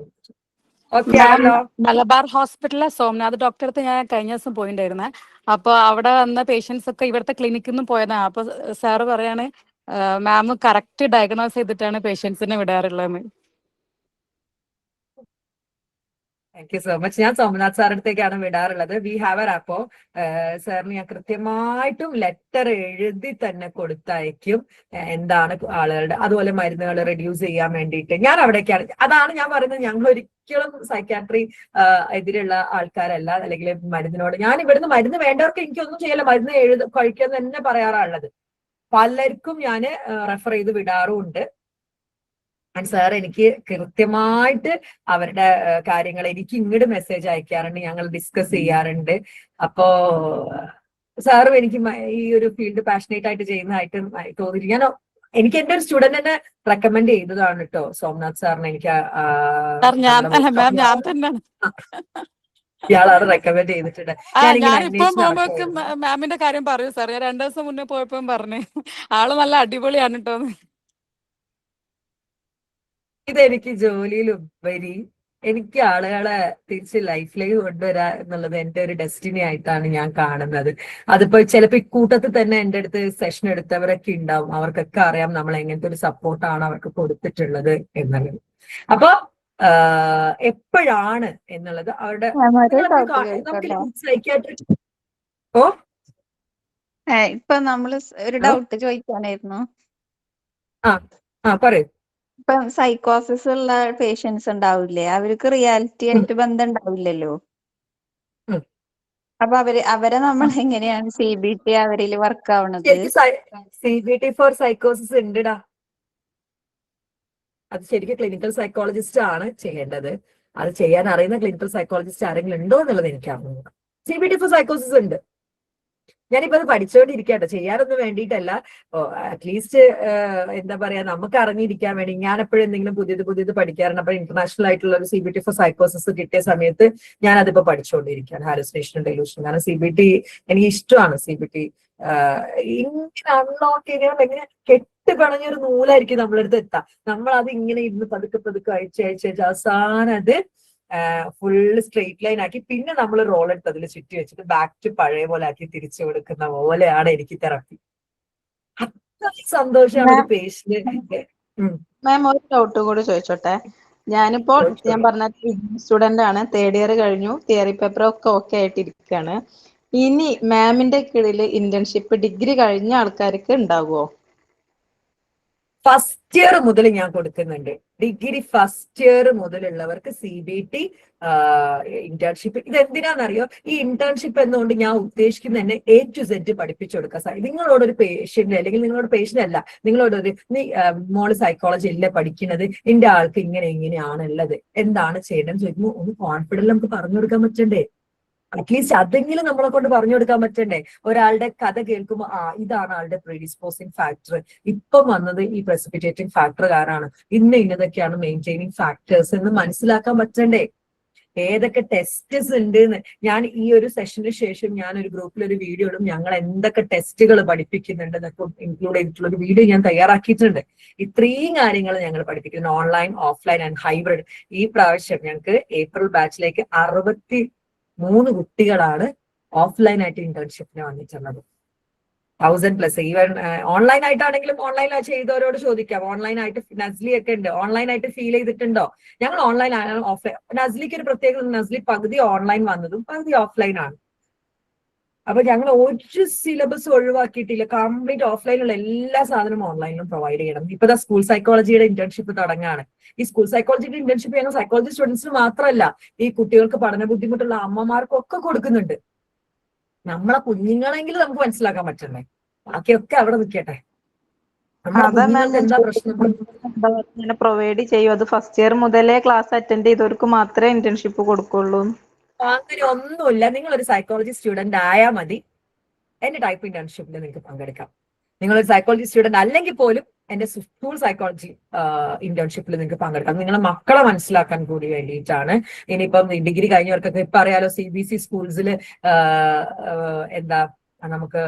മലബാർ ഹോസ്പിറ്റലിലെ സോമനാഥ് ഡോക്ടറെ അടുത്ത് ഞാൻ കഴിഞ്ഞ ദിവസം പോയിണ്ടായിരുന്നേ. അപ്പൊ അവിടെ വന്ന പേഷ്യൻസ് ഒക്കെ ഇവിടുത്തെ ക്ലിനിക്കിൽ നിന്നും പോയതാണ്. അപ്പൊ സാറ് പറയാണ് മാം കറക്റ്റ് ഡയഗ്നോസ് ചെയ്തിട്ടാണ് പേഷ്യൻസിനെ വിടാറുള്ളതെന്ന്. Thank you so much. ഞാൻ സോമനാഥ് സാറിന്റെ അടുത്തേക്കാണ് വിടാറുള്ളത്. We have a rapport. സാറിന് ഞാൻ കൃത്യമായിട്ടും ലെറ്റർ എഴുതി തന്നെ കൊടുത്തയക്കും എന്താണ് ആളുകളുടെ, അതുപോലെ മരുന്നുകൾ റെഡ്യൂസ് ചെയ്യാൻ വേണ്ടിയിട്ട് ഞാൻ അവിടേക്കാണ്. അതാണ് ഞാൻ പറയുന്നത്, ഞങ്ങൾ ഒരിക്കലും സൈക്കാട്രി എതിരുള്ള ആൾക്കാരല്ല, അല്ലെങ്കിൽ മരുന്നിനോട് ഞാൻ ഇവിടുന്ന് മരുന്ന് വേണ്ടവർക്ക് എനിക്കൊന്നും ചെയ്യല്ല, മരുന്ന് കഴിക്കാൻ തന്നെ പറയാറുള്ളത്. പലർക്കും ഞാൻ റെഫർ ചെയ്ത് വിടാറുമുണ്ട്. ആൻഡ് സാർ എനിക്ക് കൃത്യമായിട്ട് അവരുടെ കാര്യങ്ങൾ എനിക്ക് ഇങ്ങോട്ട് മെസ്സേജ് അയക്കാറുണ്ട്, ഞങ്ങൾ ഡിസ്കസ് ചെയ്യാറുണ്ട്. അപ്പോ സാറും എനിക്ക് ഈ ഒരു ഫീൽഡ് പാഷനേറ്റ് ആയിട്ട് ചെയ്യുന്നതായിട്ട് തോന്നിയിട്ട് എനിക്ക് എന്റെ ഒരു സ്റ്റുഡന്റ് തന്നെ റെക്കമെൻഡ് ചെയ്തതാണ് കേട്ടോ സോമനാഥ് സാറിന്. എനിക്ക് ഇയാളാണ് റെക്കമെൻഡ് ചെയ്തിട്ടുണ്ട്. ഞാനിപ്പം പോകുമ്പോഴേക്കും മാമിന്റെ കാര്യം പറയൂ സാർ. ഞാൻ 2 ദിവസം മുന്നേ പോയപ്പം പറഞ്ഞു ആള് നല്ല അടിപൊളിയാണ് കേട്ടോന്ന്. ഇതെനിക്ക് ജോലിയിലുപരി എനിക്ക് ആളുകളെ തിരിച്ച് ലൈഫിലേക്ക് കൊണ്ടുവരാ എന്നുള്ളത് എന്റെ ഒരു ഡെസ്റ്റിനി ആയിട്ടാണ് ഞാൻ കാണുന്നത്. അതിപ്പോ ചിലപ്പോ ഇക്കൂട്ടത്തിൽ തന്നെ എന്റെ അടുത്ത് സെഷൻ എടുത്തവരൊക്കെ ഉണ്ടാവും, അവർക്കൊക്കെ അറിയാം നമ്മൾ എങ്ങനത്തെ ഒരു സപ്പോർട്ടാണ് അവർക്ക് കൊടുത്തിട്ടുള്ളത് എന്നുള്ളത്. അപ്പൊ എപ്പോഴാണ് എന്നുള്ളത് അവരുടെ സൈക്യാട്രി. ഓ ഇപ്പൊ നമ്മള് ഒരു ഡൗട്ട് ചോദിക്കാനായിരുന്നു. പറയൂ. ഇപ്പൊ സൈക്കോസിസ് ഉള്ള പേഷ്യൻസ് ഉണ്ടാവില്ലേ, അവർക്ക് റിയാലിറ്റി ആയിട്ട് ബന്ധം ഉണ്ടാവില്ലല്ലോ. അപ്പൊ അവരെ നമ്മൾ എങ്ങനെയാണ് CBT അവരിൽ വർക്ക് ആവണത്? CBT ഫോർ സൈക്കോസിസ് ഉണ്ടടാ. അത് ശരിക്കും ക്ലിനിക്കൽ സൈക്കോളജിസ്റ്റ് ആണ് ചെയ്യേണ്ടത്. അത് ചെയ്യാൻ അറിയുന്ന ക്ലിനിക്കൽ സൈക്കോളജിസ്റ്റ് ആരെങ്കിലും ഉണ്ടോ എന്നുള്ളത് എനിക്ക് അറിഞ്ഞു. CBT ഫോർ സൈക്കോസിസ് ഉണ്ട്. ഞാനിപ്പോ അത് പഠിച്ചുകൊണ്ടിരിക്കട്ടെ, ചെയ്യാനൊന്നും വേണ്ടിയിട്ടല്ല, അറ്റ്ലീസ്റ്റ് എന്താ പറയാ നമുക്ക് അറിഞ്ഞിരിക്കാൻ വേണ്ടി. ഞാൻ എപ്പോഴും എന്തെങ്കിലും പുതിയത് പഠിക്കാറുണ്ട്. അപ്പൊ ഇന്റർനാഷണൽ ആയിട്ടുള്ള ഒരു CBT ഫോർ സൈക്കോസിസ് കിട്ടിയ സമയത്ത് ഞാൻ അതിപ്പോ പഠിച്ചുകൊണ്ടിരിക്കുകയാണ്, ഹാലുസിനേഷൻ ഡെലൂഷൻ. കാരണം CBT എനിക്ക് ഇഷ്ടമാണ്. CBT ഇങ്ങനെ അൺലോക്ക് ചെയ്യാൻ എങ്ങനെ കെട്ടുപണഞ്ഞൊരു നൂലായിരിക്കും നമ്മളെടുത്ത് എത്താം. നമ്മൾ അത് ഇങ്ങനെ ഇരുന്ന് പതുക്കെ അയച്ച് അവസാനം അത് ഫുള്ള് സ്ട്രെയിറ്റ് ലൈൻ ആക്കി പിന്നെ നമ്മൾ റോൾ എടുത്ത് അതിൽ ചുറ്റി വെച്ചിട്ട് ബാക്ക് ടു പഴയ പോലെ ആക്കി തിരിച്ചു കൊടുക്കുന്ന പോലെയാണ് എനിക്ക് തെറപ്പി. അത്രയും സന്തോഷമാണ് ഒരു പേഷ്യന്റ്. മാം ഒരു ഡൗട്ട് കൂടി ചോദിച്ചോട്ടെ. ഞാനിപ്പോൾ ഞാൻ പറഞ്ഞ സ്റ്റുഡന്റ് ആണ്, 3rd ഇയർ കഴിഞ്ഞു, തിയറി പേപ്പർ ഒക്കെ ഓക്കെ ആയിട്ടിരിക്കുകയാണ്. ഇനി മാമിന്റെ കീഴിൽ ഇന്റേൺഷിപ്പ് ഡിഗ്രി കഴിഞ്ഞ ആൾക്കാർക്ക് ഉണ്ടാകുമോ? ഫസ്റ്റ് ഇയർ മുതൽ ഞാൻ കൊടുക്കുന്നുണ്ട്. ഡിഗ്രി ഫസ്റ്റ് ഇയർ മുതലുള്ളവർക്ക് CBT ഇന്റേൺഷിപ്പ്. ഇത് എന്തിനാണെന്നറിയോ? ഈ ഇന്റേൺഷിപ്പ് എന്നുകൊണ്ട് ഞാൻ ഉദ്ദേശിക്കുന്ന തന്നെ A to Z പഠിപ്പിച്ചു കൊടുക്കുക. നിങ്ങളോടൊരു പേഷ്യന്റ് അല്ലെങ്കിൽ നിങ്ങളോട് പേഷ്യന്റ് അല്ല, നിങ്ങളോടൊരു മോള് സൈക്കോളജി അല്ലേ പഠിക്കുന്നത്, എന്റെ ആൾക്ക് ഇങ്ങനെയാണുള്ളത്, എന്താണ് ചെയ്യേണ്ടതെന്ന് ചോദിക്കുമ്പോൾ ഒന്ന് കോൺഫിഡന്റ് നമുക്ക് പറഞ്ഞു കൊടുക്കാൻ പറ്റണ്ടേ? അറ്റ്ലീസ്റ്റ് അതെങ്കിലും നമ്മളെ കൊണ്ട് പറഞ്ഞു കൊടുക്കാൻ പറ്റണ്ടേ? ഒരാളുടെ കഥ കേൾക്കുമ്പോൾ ഇതാണ് ആളുടെ പ്രീഡിസ്പോസിങ് ഫാക്ടർ, ഇപ്പം വന്നത് ഈ പ്രസിപ്പിറ്റേറ്റിംഗ് ഫാക്ടർ കാരാണ്, ഇന്നതൊക്കെയാണ് മെയിൻറ്റെയിനിങ് ഫാക്ടേഴ്സ് എന്ന് മനസ്സിലാക്കാൻ പറ്റണ്ടേ? ഏതൊക്കെ ടെസ്റ്റസ് ഉണ്ട് എന്ന് ഞാൻ ഈ ഒരു സെഷന് ശേഷം ഞാൻ ഒരു ഗ്രൂപ്പിൽ ഒരു വീഡിയോ ഇടും. ഞങ്ങൾ എന്തൊക്കെ ടെസ്റ്റുകൾ പഠിപ്പിക്കുന്നുണ്ട് എന്നൊക്കെ ഇൻക്ലൂഡ് ചെയ്തിട്ടുള്ള ഒരു വീഡിയോ ഞാൻ തയ്യാറാക്കിയിട്ടുണ്ട്. ഇത്രയും കാര്യങ്ങൾ ഞങ്ങൾ പഠിപ്പിക്കുന്നു, ഓൺലൈൻ, ഓഫ്ലൈൻ ആൻഡ് ഹൈബ്രിഡ്. ഈ പ്രാവശ്യം ഞങ്ങൾക്ക് ഏപ്രിൽ ബാച്ചിലേക്ക് 63 കുട്ടികളാണ് ഓഫ്ലൈൻ ആയിട്ട് ഇന്റേൺഷിപ്പിന് വന്നിട്ടുള്ളത്. 1000+. ഈവൻ ഓൺലൈൻ ആയിട്ടാണെങ്കിലും ഓൺലൈൻ ചെയ്തവരോട് ചോദിക്കാം. ഓൺലൈൻ ആയിട്ട് നസ്ലി ഒക്കെ ഉണ്ട്, ഓൺലൈൻ ആയിട്ട് ഫീൽ ചെയ്തിട്ടുണ്ടോ? ഞങ്ങൾ ഓൺലൈൻ ഓഫ്ലൈൻ. നസ്ലിക്ക് ഒരു പ്രത്യേകത, നസ്ലി പകുതി ഓൺലൈൻ വന്നതും പകുതി ഓഫ്ലൈൻ ആണ്. അപ്പൊ ഞങ്ങൾ ഒരു സിലബസ് ഒഴിവാക്കിയിട്ടില്ല. കംപ്ലീറ്റ് ഓഫ്ലൈനുള്ള എല്ലാ സാധനവും ഓൺലൈനിലും പ്രൊവൈഡ് ചെയ്യണം. ഇപ്പൊ സ്കൂൾ സൈക്കോളജിയുടെ ഇന്റേൺഷിപ്പ് തുടങ്ങാണ്. ഈ സ്കൂൾ സൈക്കോളജിയുടെ ഇന്റേൺഷിപ്പ് ഞങ്ങൾ സൈക്കോളജി സ്റ്റുഡൻസിന് മാത്രമല്ല, ഈ കുട്ടികൾക്ക് പഠന ബുദ്ധിമുട്ടുള്ള അമ്മമാർക്കും ഒക്കെ കൊടുക്കുന്നുണ്ട്. നമ്മളെ കുഞ്ഞുങ്ങളെങ്കിലും നമുക്ക് മനസ്സിലാക്കാൻ പറ്റണ്ടേ? ബാക്കിയൊക്കെ അവിടെ നിൽക്കട്ടെ. എന്താ പ്രശ്നം പ്രൊവൈഡ് ചെയ്യും? അത് ഫസ്റ്റ് ഇയർ മുതലേ ക്ലാസ് അറ്റൻഡ് ചെയ്തവർക്ക് മാത്രമേ ഇന്റേൺഷിപ്പ് കൊടുക്കുള്ളൂ? അങ്ങനെ ഒന്നുമില്ല. നിങ്ങളൊരു സൈക്കോളജി സ്റ്റുഡന്റ് ആയാൽ മതി, എന്റെ ടൈപ്പ് ഇന്റേൺഷിപ്പിൽ നിങ്ങൾക്ക് പങ്കെടുക്കാം. നിങ്ങളൊരു സൈക്കോളജി സ്റ്റുഡന്റ് അല്ലെങ്കിൽ പോലും എന്റെ സ്കൂൾ സൈക്കോളജി ഇന്റേൺഷിപ്പിൽ നിങ്ങൾക്ക് പങ്കെടുക്കാം. നിങ്ങളെ മക്കളെ മനസ്സിലാക്കാൻ കൂടി വേണ്ടിയിട്ടാണ്. ഇനിയിപ്പം ഡിഗ്രി കഴിഞ്ഞവർക്കൊക്കെ ഇപ്പൊ അറിയാലോ, CBC സ്കൂൾസിൽ എന്താ നമുക്ക്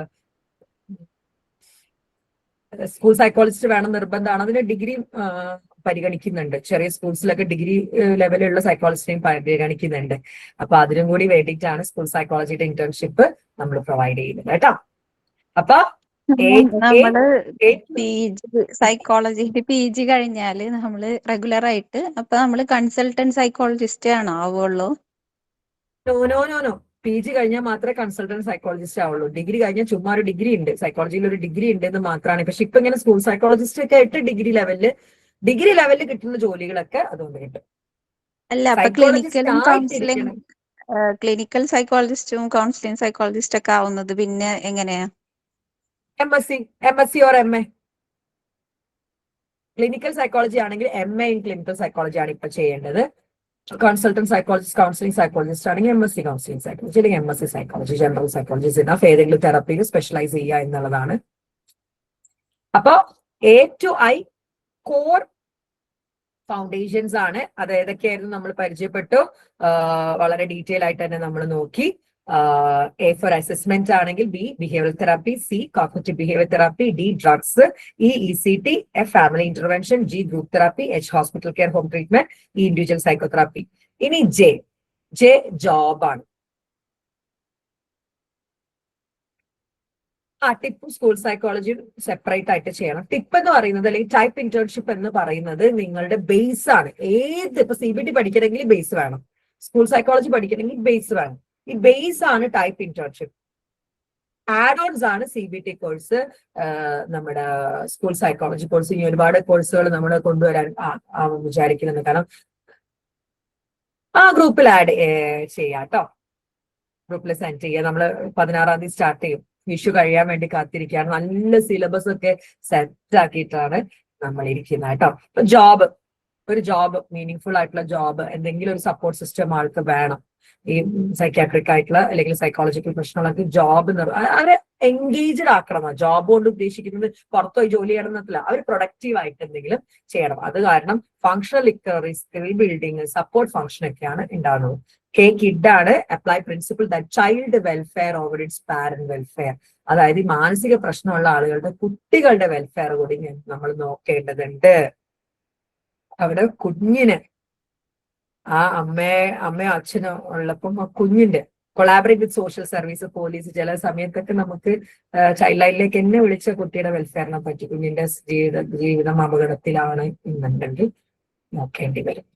സ്കൂൾ സൈക്കോളജിസ്റ്റ് വേണം നിർബന്ധമാണ്. അതിന് ഡിഗ്രി പരിഗണിക്കുന്നുണ്ട്. ചെറിയ സ്കൂൾസിലൊക്കെ ഡിഗ്രി ലെവലുള്ള സൈക്കോളജിസ്റ്റിനെയും പരിഗണിക്കുന്നുണ്ട്. അപ്പൊ അതിനും കൂടി വേണ്ടിയിട്ടാണ് സ്കൂൾ സൈക്കോളജിയുടെ ഇന്റേൺഷിപ്പ് നമ്മൾ പ്രൊവൈഡ് ചെയ്യുന്നത് കേട്ടോ. അപ്പൊ നമ്മള് A- PG സൈക്കോളജിയിൽ PG കഴിഞ്ഞാല് നമ്മള് റെഗുലർ ആയിട്ട് അപ്പൊ നമ്മള് കൺസൾട്ടന്റ് സൈക്കോളജിസ്റ്റ് ആണോ ആവുള്ളൂ? നോ. PG കഴിഞ്ഞാൽ മാത്രമേ കൺസൾട്ടന്റ് സൈക്കോളജിസ്റ്റ് ആവുള്ളൂ. ഡിഗ്രി കഴിഞ്ഞാൽ ചുമ്മാ ഒരു ഡിഗ്രി ഉണ്ട്, സൈക്കോളജിയിൽ ഒരു ഡിഗ്രി ഉണ്ട് എന്ന് മാത്രമാണ്. പക്ഷെ ഇപ്പൊ ഇങ്ങനെ സ്കൂൾ സൈക്കോളജിസ്റ്റ് ഒക്കെ ആയിട്ട് ഡിഗ്രി ലെവലില് കിട്ടുന്ന ജോലികളൊക്കെ അതുകൊണ്ട് കിട്ടും. അല്ല, അപ്പൊ ക്ലിനിക്കൽ സൈക്കോളജിസ്റ്റും കൗൺസിലിംഗ് സൈക്കോളജിസ്റ്റ് ഒക്കെ ആവുന്നത് പിന്നെ എങ്ങനെയാ? MSc or MA. Clinical psychology ആണെങ്കിൽ MA ഇൻ ക്ലിനിക്കൽ സൈക്കോളജി ആണ് ഇപ്പൊ ചെയ്യേണ്ടത്. കൺസൾട്ടന്റ് സൈക്കോളജിസ്റ്റ്, കൗൺസിലിംഗ് സൈക്കോളജിസ്റ്റ് ആണെങ്കിൽ MSc കൗൺസിലിംഗ് സൈക്കോളജി അല്ലെങ്കിൽ MSc psychology, general psychology enough. ഏതെങ്കിലും തെറപ്പിയിൽ സ്പെഷ്യലൈസ് ചെയ്യുക എന്നുള്ളതാണ്. അപ്പൊ A to I core foundations ആണ്. അത് ഏതൊക്കെയായിരുന്നു നമ്മൾ പരിചയപ്പെട്ടു, വളരെ ഡീറ്റെയിൽ ആയിട്ട് തന്നെ നമ്മൾ നോക്കി. A for assessment ആണെങ്കിൽ B behavioral therapy, C cognitive behavior therapy, D drugs, E ECT, F family intervention, G group therapy, H hospital care home treatment, E individual psychotherapy. ഇനി J job ആണ്. Tip school psychology separate ആയിട്ട് ചെയ്യണം. Tip എന്ന് പറയുന്നത് അല്ലെങ്കിൽ type internship എന്ന് പറയുന്നത് നിങ്ങളുടെ ബേസ് ആണ്. ഇപ്പൊ CBT പഠിക്കണമെങ്കിൽ ബേസ് വേണം, സ്കൂൾ സൈക്കോളജി പഠിക്കണമെങ്കിൽ ബേസ് വേണം. ഈ ബേസ് ആണ് ടൈപ്പ് ഇന്റേൺഷിപ്പ്. ആഡ് ഓൺസ് ആണ് CBT കോഴ്സ്, നമ്മുടെ സ്കൂൾ സൈക്കോളജി കോഴ്സ്. ഇനി ഒരുപാട് കോഴ്സുകൾ നമ്മൾ കൊണ്ടുവരാൻ വിചാരിക്കുന്നുണ്ട്. കാരണം ഗ്രൂപ്പിൽ ആഡ് ചെയ്യാട്ടോ, ഗ്രൂപ്പിൽ സെൻഡ് ചെയ്യുക. നമ്മൾ 16-ാം തീയതി സ്റ്റാർട്ട് ചെയ്യും. വിഷു കഴിയാൻ വേണ്ടി കാത്തിരിക്കുകയാണ്. നല്ല സിലബസ് ഒക്കെ സെറ്റ് ആക്കിയിട്ടാണ് നമ്മൾ ഇരിക്കുന്നത് കേട്ടോ. ഒരു ജോബ് മീനിങ് ഫുൾ ആയിട്ടുള്ള ജോബ്, എന്തെങ്കിലും ഒരു സപ്പോർട്ട് സിസ്റ്റം ആൾക്ക് വേണം. ഈ സൈക്യാട്രിക് ആയിട്ടുള്ള അല്ലെങ്കിൽ സൈക്കോളജിക്കൽ പ്രശ്നങ്ങളൊക്കെ ജോബ് അവരെ എൻഗേജ്ഡ് ആക്കണം. ജോബ് കൊണ്ട് ഉദ്ദേശിക്കുന്നത് പുറത്തുപോയി ജോലി ചെയ്യണം എന്നല്ല, അവർ പ്രൊഡക്റ്റീവ് ആയിട്ട് എന്തെങ്കിലും ചെയ്യണം. അത് കാരണം functional recovery, skill building, support function ഒക്കെയാണ് ഉണ്ടാകുന്നത്. കിഡ് ആണ് apply principle that child welfare over it's parent welfare. അതായത് ഈ മാനസിക പ്രശ്നമുള്ള ആളുകളുടെ കുട്ടികളുടെ വെൽഫെയർ കൂടി നമ്മൾ നോക്കേണ്ടതുണ്ട്. അവിടെ കുഞ്ഞിന് അമ്മയോ അച്ഛനോ ഉള്ളപ്പം ആ കുഞ്ഞിന്റെ കൊളാബറേറ്റ് വിത്ത് സോഷ്യൽ സർവീസ്, പോലീസ്, ചില സമയത്തൊക്കെ നമുക്ക് ചൈൽഡ് ലൈനിലേക്ക് എന്നെ വിളിച്ച കുട്ടിയുടെ വെൽഫെയറിനെ പറ്റി, കുഞ്ഞിന്റെ ജീവിതം അപകടത്തിലാണ് എന്നുണ്ടെങ്കിൽ നോക്കേണ്ടി വരും.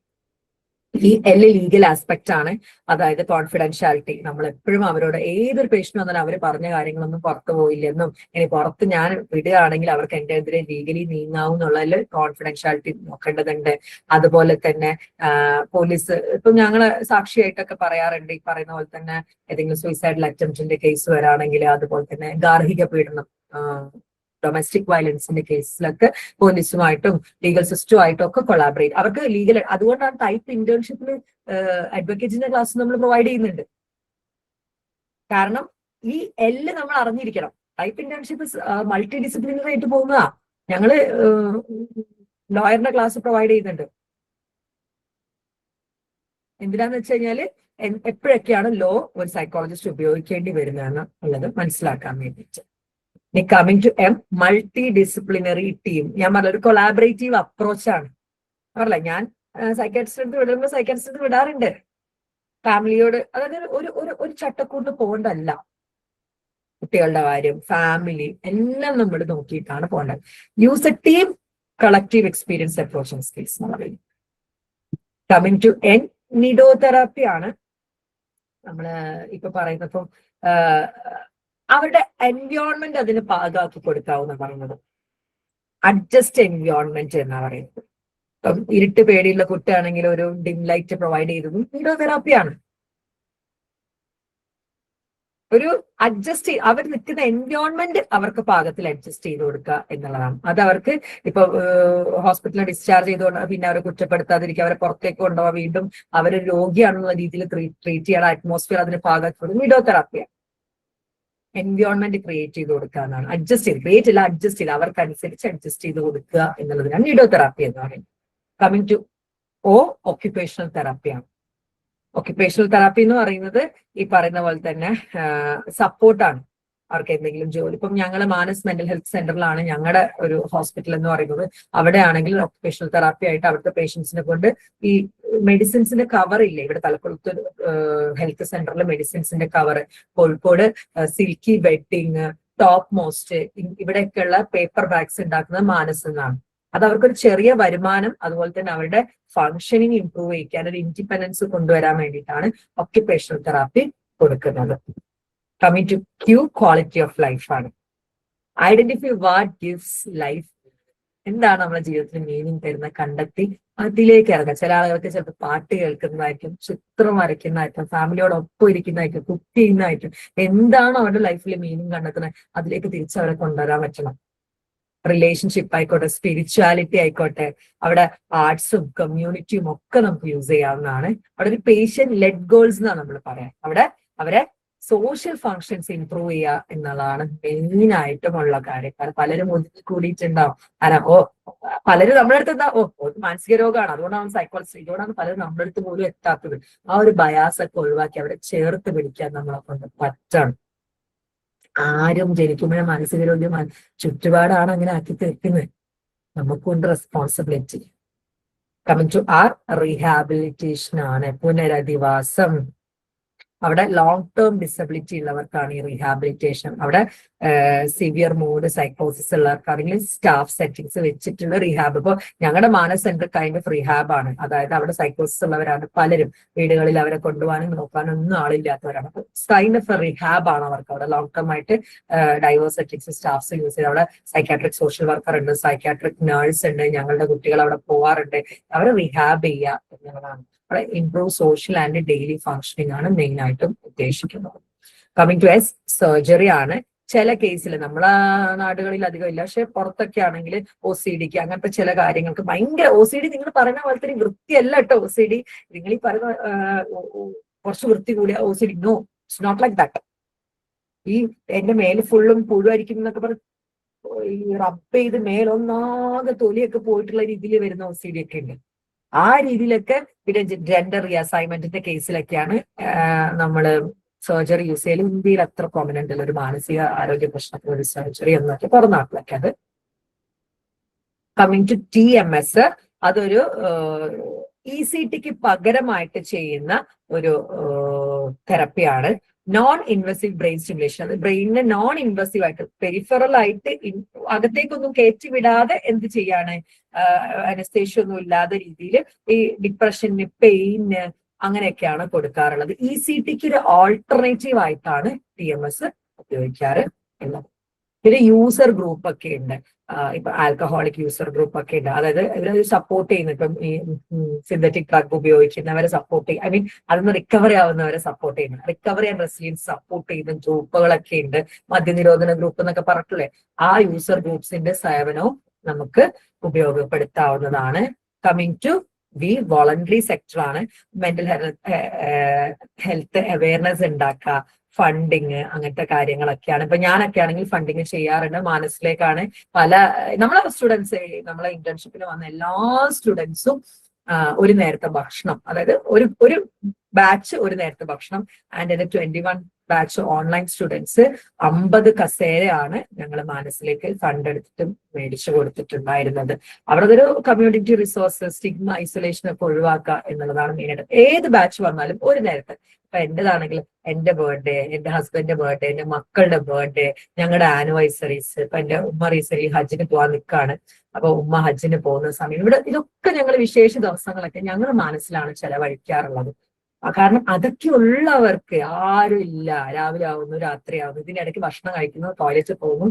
ഈ ലീഗൽ ആസ്പെക്ട് ആണ്. അതായത് കോൺഫിഡൻഷ്യാലിറ്റി. നമ്മൾ എപ്പോഴും അവരോട് ഏതൊരു പേഷ്യന്റ് വന്നാലും അവർ പറഞ്ഞ കാര്യങ്ങളൊന്നും പുറത്തു പോയില്ലെന്നും ഇനി പുറത്ത് ഞാൻ വിടുകയാണെങ്കിൽ അവർക്ക് എന്റെ എതിരെ ലീഗലി നീങ്ങാവും എന്നുള്ളതിൽ കോൺഫിഡൻഷ്യാലിറ്റി നോക്കേണ്ടതുണ്ട്. അതുപോലെ തന്നെ പോലീസ് ഇപ്പം ഞങ്ങള് സാക്ഷിയായിട്ടൊക്കെ പറയാറുണ്ട്. ഈ പറയുന്ന പോലെ തന്നെ ഏതെങ്കിലും സൂയിസൈഡൽ അറ്റംപ്റ്റിന്റെ കേസ് വരാണെങ്കിൽ, അതുപോലെ തന്നെ ഗാർഹിക പീഡനം, ഡൊമസ്റ്റിക് വയലൻസിന്റെ കേസിലൊക്കെ പോലീസുമായിട്ടും ലീഗൽ സിസ്റ്റവുമായിട്ടും ഒക്കെ കൊളാബറേറ്റ്. അവർക്ക് ലീഗൽ, അതുകൊണ്ടാണ് ടൈപ്പ് ഇന്റേൺഷിപ്പിൽ അഡ്വക്കേറ്റിന്റെ ക്ലാസ് നമ്മൾ പ്രൊവൈഡ് ചെയ്യുന്നുണ്ട്. കാരണം ഈ നമ്മൾ അറിഞ്ഞിരിക്കണം. ടൈപ്പ് ഇന്റേൺഷിപ്പ് മൾട്ടി ഡിസിപ്ലിനറി ആയിട്ട് പോകുന്നതാ. ഞങ്ങള് ലോയറിന്റെ ക്ലാസ് പ്രൊവൈഡ് ചെയ്യുന്നുണ്ട്. എന്തിനാന്ന് വെച്ച് കഴിഞ്ഞാല് എപ്പോഴൊക്കെയാണ് ലോ ഒരു സൈക്കോളജിസ്റ്റ് ഉപയോഗിക്കേണ്ടി വരുന്നതെന്ന് ഉള്ളത് മനസ്സിലാക്കാൻ വേണ്ടിയിട്ട്. Coming to M, multidisciplinary team. ഞാൻ പറഞ്ഞ ഒരു കൊളാബറേറ്റീവ് അപ്രോച്ചാണ്. പറഞ്ഞില്ല, ഞാൻ സൈക്കാട്രിസ്റ്റ് വിടുമ്പോൾ സൈക്കാട്രിസ്റ്റ് വിടാറുണ്ട്. ഫാമിലിയോട്, അതായത് ഒരു ചട്ടക്കൂട്ട് പോകണ്ടല്ല. കുട്ടികളുടെ കാര്യം, ഫാമിലി എല്ലാം നമ്മൾ നോക്കിയിട്ടാണ് പോകേണ്ടത്. Use A team collective experience approach and skills എന്ന് പറയുന്നത്. കമ്മിങ് ടു N, നിഡോതെറാപ്പി ആണ് നമ്മള് ഇപ്പൊ പറയുന്നപ്പം അവരുടെ എൻവയോൺമെന്റ് അതിന് പാകാക്കി കൊടുക്കാവുന്ന പറയുന്നത്. അഡ്ജസ്റ്റ് എൻവയോൺമെന്റ് എന്നാ പറയുന്നത്. ഇപ്പം ഇരുട്ട് പേടിയുള്ള കുട്ടിയാണെങ്കിൽ ഒരു ഡിം ലൈറ്റ് പ്രൊവൈഡ് ചെയ്തതും നിഡോതെറാപ്പിയാണ്. ഒരു അഡ്ജസ്റ്റ് അവർ നിൽക്കുന്ന എൻവയോൺമെന്റ് അവർക്ക് പാകത്തിൽ അഡ്ജസ്റ്റ് ചെയ്ത് കൊടുക്കുക എന്നുള്ളതാണ്. അത് അവർക്ക് ഇപ്പൊ ഹോസ്പിറ്റലിൽ ഡിസ്ചാർജ് ചെയ്തുകൊണ്ട് പിന്നെ അവരെ കുറ്റപ്പെടുത്താതിരിക്കുക, അവരെ പുറത്തേക്ക് കൊണ്ടുപോകാൻ, വീണ്ടും അവർ രോഗിയാണെന്നുള്ള രീതിയിൽ ട്രീറ്റ് ചെയ്യാൻ അറ്റ്മോസ്ഫിയർ അതിന് പാകത്തിൽ കൊടുക്കും. നിഡോതെറാപ്പിയാണ്. എൻവയോൺമെന്റ് ക്രിയേറ്റ് ചെയ്ത് കൊടുക്കുക എന്നാണ്. ക്രിയേറ്റ് അല്ല, അഡ്ജസ്റ്റ് ചെയ്ത് അവർക്കനുസരിച്ച് അഡ്ജസ്റ്റ് ചെയ്ത് കൊടുക്കുക എന്നുള്ളതിനാണ് നിഡോതെറാപ്പി എന്ന് പറയുന്നത്. കമ്മിങ് ടു O, ഒക്യുപേഷണൽ തെറാപ്പിയാണ്. ഒക്യുപേഷണൽ തെറാപ്പി എന്ന് പറയുന്നത് ഈ പറയുന്ന പോലെ തന്നെ സപ്പോർട്ടാണ്. അവർക്ക് എന്തെങ്കിലും ജോലി, ഇപ്പം ഞങ്ങൾ മാനസ് മെന്റൽ ഹെൽത്ത് സെന്ററിലാണ് ഞങ്ങളുടെ ഒരു ഹോസ്പിറ്റൽ എന്ന് പറയുന്നത്. അവിടെ ആണെങ്കിൽ ഒക്യുപേഷണൽ തെറാപ്പി ആയിട്ട് അവിടുത്തെ പേഷ്യൻസിനെ കൊണ്ട് ഈ മെഡിസിൻസിന്റെ കവർ ഇല്ലേ, ഇവിടെ തലക്കുളത്ത് ഹെൽത്ത് സെന്ററിലെ മെഡിസിൻസിന്റെ cover, Kozhikode silky bedding, top most ഇവിടെയൊക്കെയുള്ള പേപ്പർ ബാഗ്സ് ഉണ്ടാക്കുന്നത് മാനസ് എന്നാണ്. അത് അവർക്കൊരു ചെറിയ വരുമാനം, അതുപോലെ തന്നെ അവരുടെ ഫങ്ഷനിങ് ഇംപ്രൂവ് ചെയ്യിക്കാൻ, ഒരു ഇൻഡിപെൻഡൻസ് കൊണ്ടുവരാൻ വേണ്ടിയിട്ടാണ് ഒക്യുപേഷണൽ തെറാപ്പി കൊടുക്കുന്നത്. Coming to Q, quality of life ആണ്. Identify what gives life. എന്താണ് നമ്മുടെ ജീവിതത്തിന് മീനിങ് തരുന്ന കണ്ടെത്തി അതിലേക്ക് ഇറങ്ങുക. ചില ആളുകൾക്ക് ചിലപ്പോൾ പാട്ട് കേൾക്കുന്നതായിരിക്കും, ചിത്രം വരയ്ക്കുന്നതായിരിക്കും, ഫാമിലിയോടൊപ്പം ഇരിക്കുന്നതായിരിക്കും, കുക്ക് ചെയ്യുന്നതായിരിക്കും. എന്താണ് അവരുടെ ലൈഫിൽ മീനിങ് കണ്ടെത്തുന്നത് അതിലേക്ക് തിരിച്ചവരെ കൊണ്ടുവരാൻ പറ്റണം. റിലേഷൻഷിപ്പ് ആയിക്കോട്ടെ, സ്പിരിച്വാലിറ്റി ആയിക്കോട്ടെ, അവിടെ ആർട്സും കമ്മ്യൂണിറ്റിയും ഒക്കെ നമുക്ക് യൂസ് ചെയ്യാവുന്നതാണ്. അവിടെ ഒരു പേഷ്യന്റ് ലെഡ് ഗോൾസ് എന്നാണ് നമ്മൾ പറയാം. അവിടെ അവരെ സോഷ്യൽ ഫങ്ഷൻസ് ഇംപ്രൂവ് ചെയ്യുക എന്നുള്ളതാണ് മെയിൻ ആയിട്ടുമുള്ള കാര്യം. കാരണം പലരും ഒതുങ്ങി കൂടിയിട്ടുണ്ടാവും. കാരണം പലരും നമ്മുടെ അടുത്ത് എന്താ മാനസിക രോഗമാണ്, അതുകൊണ്ടാണ് സൈക്കോളജിസ്റ്റ്, ഇതുകൊണ്ടാണ് പലരും നമ്മുടെ അടുത്ത് പോലും എത്താത്തത്. ആ ഒരു ബയാസ് ഒക്കെ ഒഴിവാക്കി അവരെ ചേർത്ത് പിടിക്കാൻ നമ്മളെ കൊണ്ട് പറ്റണം. ആരും ജനിക്കുമ്പോഴേ മാനസിക രോഗ്യം ചുറ്റുപാടാണ് അങ്ങനെ ആക്കി തീർക്കുന്നത്. നമുക്കുണ്ട് responsibility. Coming to R rehabilitation ആണ്, പുനരധിവാസം. അവിടെ ലോങ് ടേം ഡിസബിലിറ്റി ഉള്ളവർക്കാണ് ഈ റീഹാബിലിറ്റേഷൻ. അവിടെ സിവിയർ മൂഡ് സൈക്കോസിസ് ഉള്ളവർക്കാണെങ്കിൽ സ്റ്റാഫ് സെറ്റിംഗ്സ് വെച്ചിട്ടുള്ള റീഹാബ്. ഇപ്പോൾ ഞങ്ങളുടെ Manas centre kind of rehab ആണ്. അതായത് അവിടെ സൈക്കോസിസ് ഉള്ളവരാണ് പലരും. വീടുകളിൽ അവരെ കൊണ്ടുപോകാനും നോക്കാനും ഒന്നും ആളില്ലാത്തവരാണ്. അപ്പൊ കൈൻഡ് ഓഫ് റീഹാബ് ആണ് അവർക്ക്. അവിടെ ലോങ് ടേം ആയിട്ട് ഡൈവേഴ്സ് സെറ്റിംഗ്സ് സ്റ്റാഫ്സ് യൂസ് ചെയ്ത് അവിടെ സൈക്കാട്രിക് സോഷ്യൽ വർക്കർ ഉണ്ട്, സൈക്കാട്രിക് നേഴ്സ് ഉണ്ട്. ഞങ്ങളുടെ കുട്ടികൾ അവിടെ പോവാറുണ്ട്. അവരെ റീഹാബ് ചെയ്യുക എന്നുള്ളതാണ്. അവിടെ improve social and daily functioning ആണ് മെയിൻ ആയിട്ടും ഉദ്ദേശിക്കുന്നത്. കമ്മിങ് ടു എസ് സർജറി ആണ്. ചില കേസിൽ നമ്മളെ നാടുകളിൽ അധികം ഇല്ല, പക്ഷെ പുറത്തൊക്കെ ആണെങ്കിൽ OCD അങ്ങനത്തെ ചില കാര്യങ്ങൾക്ക് ഭയങ്കര OCD നിങ്ങൾ പറയുന്ന പോലെ തന്നെ വൃത്തിയല്ല കേട്ടോ. OCD നിങ്ങൾ ഈ പറയുന്ന കുറച്ച് വൃത്തി കൂടിയ OCD. No, it's not like that. ഈ എന്റെ മേല് ഫുള്ളും പുഴുവായിരിക്കും എന്നൊക്കെ പറഞ്ഞ് ഈ റബ്ബ് ചെയ്ത് മേലൊന്നാകെ തൊലിയൊക്കെ പോയിട്ടുള്ള രീതിയിൽ വരുന്ന OCD ഒക്കെ ഉണ്ട്. ആ രീതിയിലൊക്കെ പിന്നെ ജെൻഡർ റീഅസൈൻമെന്റിന്റെ കേസിലൊക്കെയാണ് നമ്മള് സർജറി യൂസ് ചെയ്യൽ. ഇന്ത്യയിൽ അത്ര പ്രൊമിനന്റ് ഉള്ള ഒരു മാനസിക ആരോഗ്യ പ്രശ്നത്തിന് ഒരു സർജറി എന്നൊക്കെ പുറം നാട്ടിലൊക്കെ അത്. കമ്മിങ് ടു TMS, അതൊരു ECTക്ക് പകരമായിട്ട് ചെയ്യുന്ന ഒരു തെറപ്പിയാണ്. Non invasive brain stimulation. അത് ബ്രെയിനിനെ നോൺ ഇൻവസീവ് ആയിട്ട് പെരിഫറൽ ആയിട്ട് അകത്തേക്കൊന്നും കയറ്റി വിടാതെ എന്ത് ചെയ്യാണ്, അനസ്തേഷ്യ ഒന്നും ഇല്ലാത്ത രീതിയിൽ ഈ ഡിപ്രഷന്, പെയിന് അങ്ങനെയൊക്കെയാണ് കൊടുക്കാറുള്ളത്. ECTക്ക് ഒരു ഓൾട്ടർനേറ്റീവ് ആയിട്ടാണ് TMS ഉപയോഗിക്കാറ് ഉള്ളത്. പിന്നെ യൂസർ ഗ്രൂപ്പ് ഒക്കെ ഉണ്ട്. ഇപ്പൊ ആൽക്കഹോളിക് യൂസർ ഗ്രൂപ്പ് ഒക്കെ ഉണ്ട്. അതായത് ഇവരെ സപ്പോർട്ട് ചെയ്യുന്ന, ഇപ്പം ഈ സിന്തറ്റിക് ഡ്രഗ് ഉപയോഗിക്കുന്നവരെ സപ്പോർട്ട് ചെയ്യും, ഐ മീൻ അതൊന്ന് റിക്കവറി ആവുന്നവരെ സപ്പോർട്ട് ചെയ്യുന്നു. റിക്കവറി ആൻഡ് റെസിലിയൻസ് സപ്പോർട്ട് ചെയ്യുന്ന ഗ്രൂപ്പുകളൊക്കെ ഉണ്ട്. മദ്യനിരോധന ഗ്രൂപ്പ് എന്നൊക്കെ പറഞ്ഞിട്ടില്ലേ, ആ യൂസർ ഗ്രൂപ്പ്സിന്റെ സേവനവും നമുക്ക് ഉപയോഗപ്പെടുത്താവുന്നതാണ്. കമ്മിങ് ടു വോളണ്ടറി സെക്ടർ ആണ്. മെന്റൽ ഹെൽത്ത് അവയർനെസ് ഉണ്ടാക്കുക, ഫണ്ടിങ്, അങ്ങനത്തെ കാര്യങ്ങളൊക്കെയാണ്. ഇപ്പൊ ഞാനൊക്കെ ആണെങ്കിൽ ഫണ്ടിങ് ചെയ്യാറുണ്ട്. മാനസിലേക്കാണ് നമ്മളെ സ്റ്റുഡൻസ്, നമ്മളെ ഇന്റേൺഷിപ്പിൽ വന്ന എല്ലാ സ്റ്റുഡൻസും ഒരു നേരത്തെ ഭക്ഷണം, അതായത് ഒരു ബാച്ച് ഒരു നേരത്തെ ഭക്ഷണം. ആൻഡ് എന്റെ 21 ബാച്ച് ഓൺലൈൻ സ്റ്റുഡൻസ് 50 കസേരയാണ് ഞങ്ങൾ മാനസിലേക്ക് ഫണ്ട് എടുത്തിട്ട് മേടിച്ചു കൊടുത്തിട്ടുണ്ടായിരുന്നത്. അവിടെ ഒരു കമ്മ്യൂണിറ്റി റിസോഴ്സ്, സ്റ്റിഗ്മ, ഐസൊലേഷൻ ഒക്കെ ഒഴിവാക്കുക എന്നുള്ളതാണ് മെയിനായിട്ട്. ഏത് ബാച്ച് വന്നാലും ഒരു നേരത്തെ, ഇപ്പൊ എന്റേതാണെങ്കിലും എന്റെ ബർത്ത്ഡേ, എന്റെ ഹസ്ബൻഡിന്റെ ബർത്ത്ഡേ, എന്റെ മക്കളുടെ ബർത്ത്ഡേ, ഞങ്ങളുടെ ആനിവേഴ്സറീസ്, ഇപ്പൊ എന്റെ ഉമ്മ റീസെന്റ് ഹജ്ജിന് പോകാൻ നിൽക്കാണ്. അപ്പൊ ഉമ്മ ഹജ്ജിന് പോകുന്ന സമയം ഇതൊക്കെ ഞങ്ങൾ വിശേഷ ദിവസങ്ങളൊക്കെ ഞങ്ങൾ മനസ്സിലാണ് ചെലവഴിക്കാറുള്ളത്. കാരണം അതൊക്കെ ഉള്ളവർക്ക് ആരും ഇല്ല. രാവിലെ ആവുന്നു, രാത്രി ആവുന്നു, ഇതിനിടയ്ക്ക് ഭക്ഷണം കഴിക്കുന്നു, ടോയ്ലറ്റിൽ പോകുന്നു,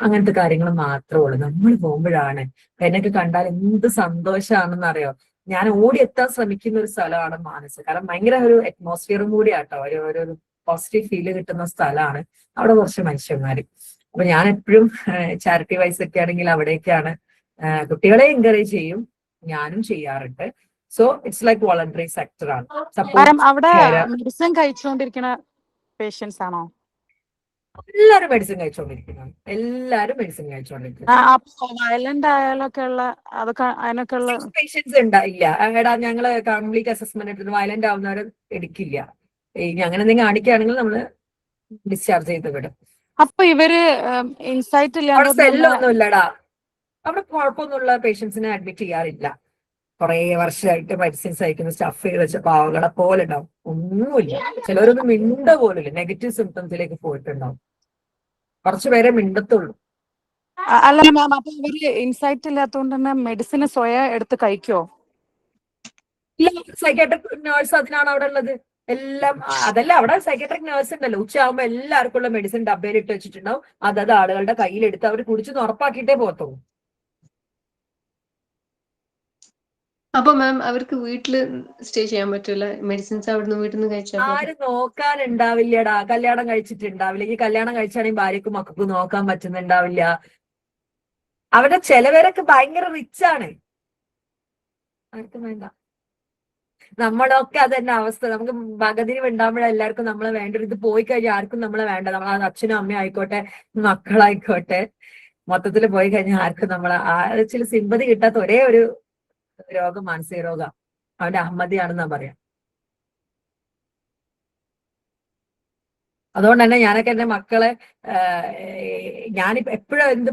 അങ്ങനത്തെ കാര്യങ്ങൾ മാത്രമേ ഉള്ളൂ. നമ്മൾ പോകുമ്പോഴാണ് എന്നൊക്കെ കണ്ടാൽ എന്ത് സന്തോഷമാണെന്ന് അറിയോ. ഞാൻ ഓടിയെത്താൻ ശ്രമിക്കുന്ന ഒരു സ്ഥലമാണ് മാനസ്. കാരണം ഭയങ്കര ഒരു അറ്റ്മോസ്ഫിയറും കൂടി ആട്ടോ, ഒരു പോസിറ്റീവ് ഫീല് കിട്ടുന്ന സ്ഥലമാണ്. അവിടെ കുറച്ച് മനുഷ്യന്മാര്. അപ്പൊ ഞാൻ എപ്പോഴും ചാരിറ്റി വൈസ് ഒക്കെ ആണെങ്കിൽ അവിടേക്കാണ്. കുട്ടികളെ എൻകറേജ് ചെയ്യും, ഞാനും ചെയ്യാറുണ്ട്. So it's like voluntary sector ആണ്. അവിടെ മെഡിസിൻ കഴിച്ചുകൊണ്ടിരിക്കുന്ന പേഷ്യൻസ് ആണോ? എല്ലാരും മെഡിസിൻ കഴിച്ചോണ്ടിരിക്കുന്നു. വയലന്റ് ആയാലൊക്കെ ഉള്ള അതൊക്കെ അതിനൊക്കെ ഉള്ള പേഷ്യൻസ് ഉണ്ടായില്ല. എടാ ഞങ്ങള് കംപ്ലീറ്റ് അസസ്മെന്റ് എടുത്തിട്ട് വയലന്റ് ആവുന്നവരെ എടുക്കില്ല. അങ്ങനെ എന്തെങ്കിലും കാണിക്കുകയാണെങ്കിൽ നമ്മള് ഡിസ്ചാർജ് ചെയ്ത് വിടും. അപ്പൊ ഇവര് ഇൻസൈറ്റ് സെല്ലൊന്നും ഇല്ലടാ. അവിടെ കുഴപ്പമൊന്നുമുള്ള പേഷ്യൻസിനെ അഡ്മിറ്റ് ചെയ്യാറില്ല. കുറെ വർഷമായിട്ട് മെഡിസിൻസ് അയക്കുന്ന സ്റ്റഫ് ചെയ്ത് വെച്ച പാവകളെ പോലെ ഉണ്ടാവും. ഒന്നുമില്ല. ചിലവരൊന്നും മിണ്ട പോലില്ല. നെഗറ്റീവ് സിംറ്റംസിലേക്ക് പോയിട്ടുണ്ടാവും. കുറച്ചു പേരെ മിണ്ടത്തുള്ളൂ. അല്ല മാം, അപ്പൊ ഇവര് ഇൻസൈറ്റ് ഇല്ലാത്തതുകൊണ്ട് തന്നെ മെഡിസിൻ സ്വയം എടുത്ത് കഴിക്കോ? ഇല്ല, സൈക്കാട്രിക് നേഴ്സ് അതിനാണ് അവിടെ ഉള്ളത്. എല്ലാം അതല്ല, അവിടെ സൈക്കാട്രിക് നേഴ്സ് ഉണ്ടല്ലോ. ഉച്ചയാകുമ്പോ എല്ലാവർക്കും ഉള്ള മെഡിസിൻ ഡബ്ബയിൽ ഇട്ട് വെച്ചിട്ടുണ്ടാവും. അതത് ആളുകളുടെ കയ്യിലെടുത്ത് അവർ കുടിച്ചെന്ന് ഉറപ്പാക്കിയിട്ടേ പോകത്തുള്ളൂ. അപ്പൊ മാം അവർക്ക് വീട്ടില് സ്റ്റേ ചെയ്യാൻ പറ്റൂല? മെഡിസിൻസ് അവിടുന്ന് വീട്ടിൽ നിന്ന് കഴിച്ചാൽ പോരെ? ആരും നോക്കാനുണ്ടാവില്ലടാ. കല്യാണം കഴിച്ചിട്ടുണ്ടാവില്ല. ഈ കല്യാണം കഴിച്ചാണെങ്കിൽ ഭാര്യക്കും മക്കൾക്കും നോക്കാൻ പറ്റുന്നുണ്ടാവില്ല. അവിടെ ചിലവരൊക്കെ ഭയങ്കര റിച്ച് ആണ്, ആർക്കും വേണ്ട. നമ്മളൊക്കെ അത് തന്നെ അവസ്ഥ. നമുക്ക് വകതിരിവ് ഉണ്ടാകുമ്പോഴേ എല്ലാവർക്കും നമ്മളെ വേണ്ട. ഇത് പോയി കഴിഞ്ഞാൽ ആർക്കും നമ്മളെ വേണ്ട. നമ്മൾ അച്ഛനും അമ്മയും ആയിക്കോട്ടെ, മക്കളായിക്കോട്ടെ, മൊത്തത്തിൽ പോയി കഴിഞ്ഞാൽ ആർക്കും നമ്മളെ ചില സിമ്പതി കിട്ടാത്ത ഒരേ ഒരു രോഗം മാനസിക രോഗം. അവന്റെ അഹമ്മദിയാണെന്നാ പറയാം. അതുകൊണ്ട് തന്നെ ഞാനൊക്കെ എന്റെ മക്കളെ ഞാനിപ്പോ എപ്പോഴും എന്ത്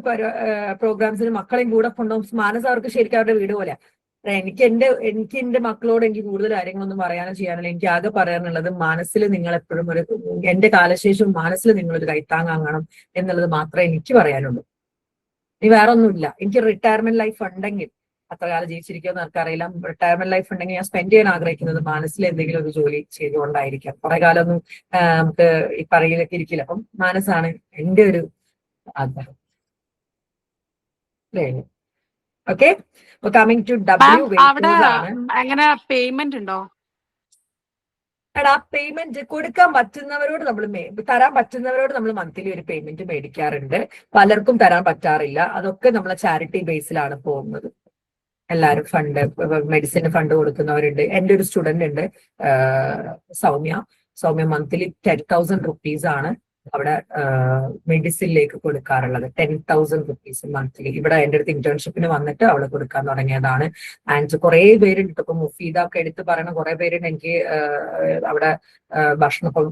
പ്രോഗ്രാംസിന് മക്കളെയും കൂടെ കൊണ്ടുപോകും. മാനസ് അവർക്ക് ശരിക്കും അവരുടെ വീട് പോലെ. എനിക്ക് എന്റെ മക്കളോട് എനിക്ക് കൂടുതൽ കാര്യങ്ങളൊന്നും പറയാനോ ചെയ്യാനോ. എനിക്ക് ആകെ പറയാനുള്ളത്, മനസ്സിൽ നിങ്ങൾ എപ്പോഴും എന്റെ കാലശേഷവും മനസ്സിൽ നിങ്ങളൊരു കൈത്താങ്ങാകണം എന്നുള്ളത് മാത്രമേ എനിക്ക് പറയാനുള്ളൂ. ഇനി വേറെ ഒന്നുമില്ല. എനിക്ക് റിട്ടയർമെന്റ് ലൈഫ് ഉണ്ടെങ്കിൽ, അത്ര കാലം ജീവിച്ചിരിക്കുമെന്ന് ആർക്കറിയില്ല, റിട്ടയർമെന്റ് ലൈഫ് ഉണ്ടെങ്കിൽ ഞാൻ സ്പെൻഡ് ചെയ്യാൻ ആഗ്രഹിക്കുന്നത് മനസ്സിൽ എന്തെങ്കിലും ഒരു ജോലി ചെയ്തുകൊണ്ടായിരിക്കാം. കുറെ കാലമൊന്നും നമുക്ക് ഈ പറയിലൊക്കെ ഇരിക്കില്ല. അപ്പം മനസ്സാണ് എന്റെ ഒരു ആഗ്രഹം. ഓക്കെ, കമ്മിങ് ടു മാം, അവിടെ ആണ്. എങ്ങനെ പേയ്മെന്റ് ഉണ്ടോ? എടാ, പേയ്മെന്റ് കൊടുക്കാൻ പറ്റുന്നവരോട് തരാൻ പറ്റുന്നവരോട് നമ്മൾ മന്ത്ലി ഒരു പേയ്മെന്റ് മേടിക്കാറുണ്ട്. പലർക്കും തരാൻ പറ്റാറില്ല. അതൊക്കെ നമ്മളെ ചാരിറ്റി ബേസിലാണ് പോകുന്നത്. എല്ലാവരും മെഡിസിന് ഫണ്ട് കൊടുക്കുന്നവരുണ്ട്. എൻ്റെ ഒരു സ്റ്റുഡന്റ് ഉണ്ട്, സൗമ്യ മന്ത്ലി 10,000 rupees ആണ് അവിടെ മെഡിസിനിലേക്ക് കൊടുക്കാറുള്ളത്. 10,000 rupees മന്ത്ലി. ഇവിടെ എൻ്റെ അടുത്ത് ഇന്റേൺഷിപ്പിന് വന്നിട്ട് അവള് കൊടുക്കാൻ തുടങ്ങിയതാണ്. ആൻഡ് കുറെ പേരുണ്ട്. ഇപ്പൊ മുഫീദ ഒക്കെ എടുത്ത് പറയുന്ന കുറെ പേരുണ്ട്. എനിക്ക് അവിടെ ഭക്ഷണം, ഇപ്പം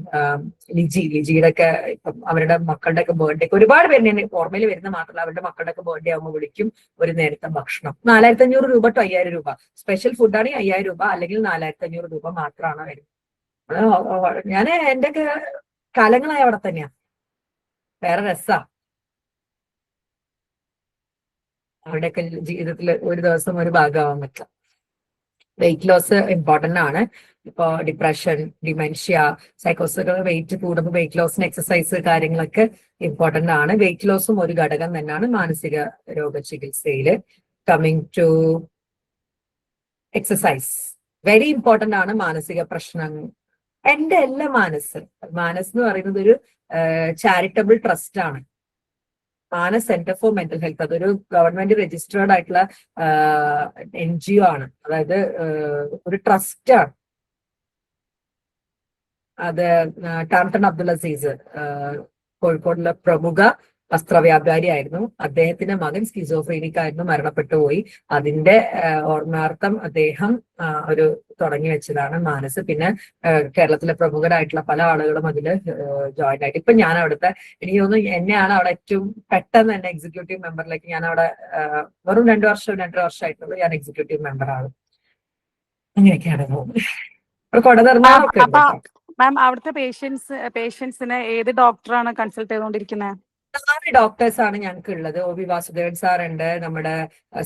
ലിജിയുടെ ഒക്കെ, ഇപ്പം അവരുടെ മക്കളുടെ ഒക്കെ ബർത്ത്ഡേ ഒക്കെ ഒരുപാട് പേര് ഓർമ്മയിൽ വരുന്ന മാത്രമല്ല, അവരുടെ മക്കളുടെ ഒക്കെ ബർത്ത്ഡേ ആകുമ്പോൾ വിളിക്കും. ഒരു നേരത്തെ ഭക്ഷണം 4,500 രൂപ to 5,000 രൂപ. സ്പെഷ്യൽ ഫുഡാണെങ്കിൽ 5,000 രൂപ, അല്ലെങ്കിൽ 4,500 രൂപ മാത്രമാണ് വരുന്നത്. ഞാൻ എൻ്റെ ഒക്കെ കാലങ്ങളായി അവിടെ തന്നെയാ. വേറെ രസാ അവരുടെയൊക്കെ ജീവിതത്തിൽ ഒരു ദിവസം ഒരു ഭാഗമാവാൻ പറ്റുക. വെയിറ്റ് ലോസ് ഇമ്പോർട്ടന്റ് ആണ്. ഇപ്പൊ ഡിപ്രഷൻ, ഡിമെൻഷ്യ, സൈക്കോസുകൾ, വെയിറ്റ് കൂടുമ്പോൾ വെയിറ്റ് ലോസിന് എക്സസൈസ് കാര്യങ്ങളൊക്കെ ഇമ്പോർട്ടന്റ് ആണ്. വെയിറ്റ് ലോസും ഒരു ഘടകം തന്നെയാണ് മാനസിക രോഗ ചികിത്സയില്. Coming to exercise, very important ആണ്. മാനസിക പ്രശ്നങ്ങൾ എന്റെ എല്ലാ മനസ്സ് എന്ന് പറയുന്നത് ഒരു ചാരിറ്റബിൾ ട്രസ്റ്റ് ആണ്. Manas centre for mental health, അതൊരു ഗവൺമെന്റ് രജിസ്റ്റേർഡ് ആയിട്ടുള്ള NGO ആണ്. അതായത് ഒരു ട്രസ്റ്റ് ആണ്. അത് ടാംടൺ അബ്ദുൽ അസീസ് കോഴിക്കോടിലെ പ്രമുഖ വസ്ത്രവ്യാപാരി ആയിരുന്നു. അദ്ദേഹത്തിന്റെ മകൻ സ്കിസോഫ്രീനിക് ആയിരുന്നു, മരണപ്പെട്ടു പോയി. അതിന്റെ ഓർമ്മയാർത്ഥം അദ്ദേഹം ഒരു തുടങ്ങി വെച്ചതാണ് മാനസ്. പിന്നെ കേരളത്തിലെ പ്രമുഖരായിട്ടുള്ള പല ആളുകളും അതില് ജോയിൻ ആയിട്ട്. ഇപ്പൊ ഞാൻ അവിടുത്തെ, എനിക്ക് തോന്നുന്നു എന്നെയാണ് അവിടെ ഏറ്റവും പെട്ടെന്ന് തന്നെ എക്സിക്യൂട്ടീവ് മെമ്പറിലേക്ക്, ഞാൻ അവിടെ വെറും 2 വർഷമായിട്ടുള്ളൂ ഞാൻ എക്സിക്യൂട്ടീവ് മെമ്പറാണ്. അങ്ങനെയൊക്കെയാണ് പോകുന്നത്. കൊടതർന്നൊക്കെ ഉണ്ട്. മാം, അവിടുത്തെ പേഷ്യൻസിനെ ഏത് ഡോക്ടറാണ് കൺസൾട്ട് ചെയ്തുകൊണ്ടിരിക്കുന്നത്? 4 ഡോക്ടേഴ്സ് ആണ് ഞങ്ങൾക്ക് ഉള്ളത്. OV വാസുദേവൻ സാർ ഉണ്ട്, നമ്മുടെ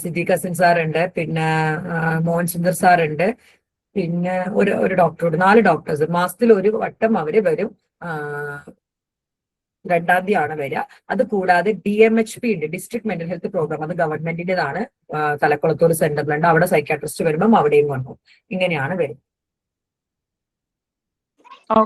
സിദ്ദീഖ് ഹസൻ സാർ ഉണ്ട്, പിന്നെ മോഹൻ സുന്ദർ സാർ ഉണ്ട്, പിന്നെ ഒരു ഡോക്ടറോട് 4 ഡോക്ടേഴ്സ്. മാസത്തിൽ ഒരു വട്ടം അവര് വരും. 2-ാം തീയതിയാണ് വരിക. അത് കൂടാതെ DMHP ഉണ്ട്, ഡിസ്ട്രിക്ട് മെന്റൽ ഹെൽത്ത് പ്രോഗ്രാം. അത് ഗവൺമെന്റിന്റേതാണ്. തലക്കുളത്തൂർ സെന്ററിലുണ്ട്. അവിടെ സൈക്കാട്രിസ്റ്റ് വരുമ്പം അവിടെയും കൊണ്ടുപോകും. ഇങ്ങനെയാണ് വരുന്നത്.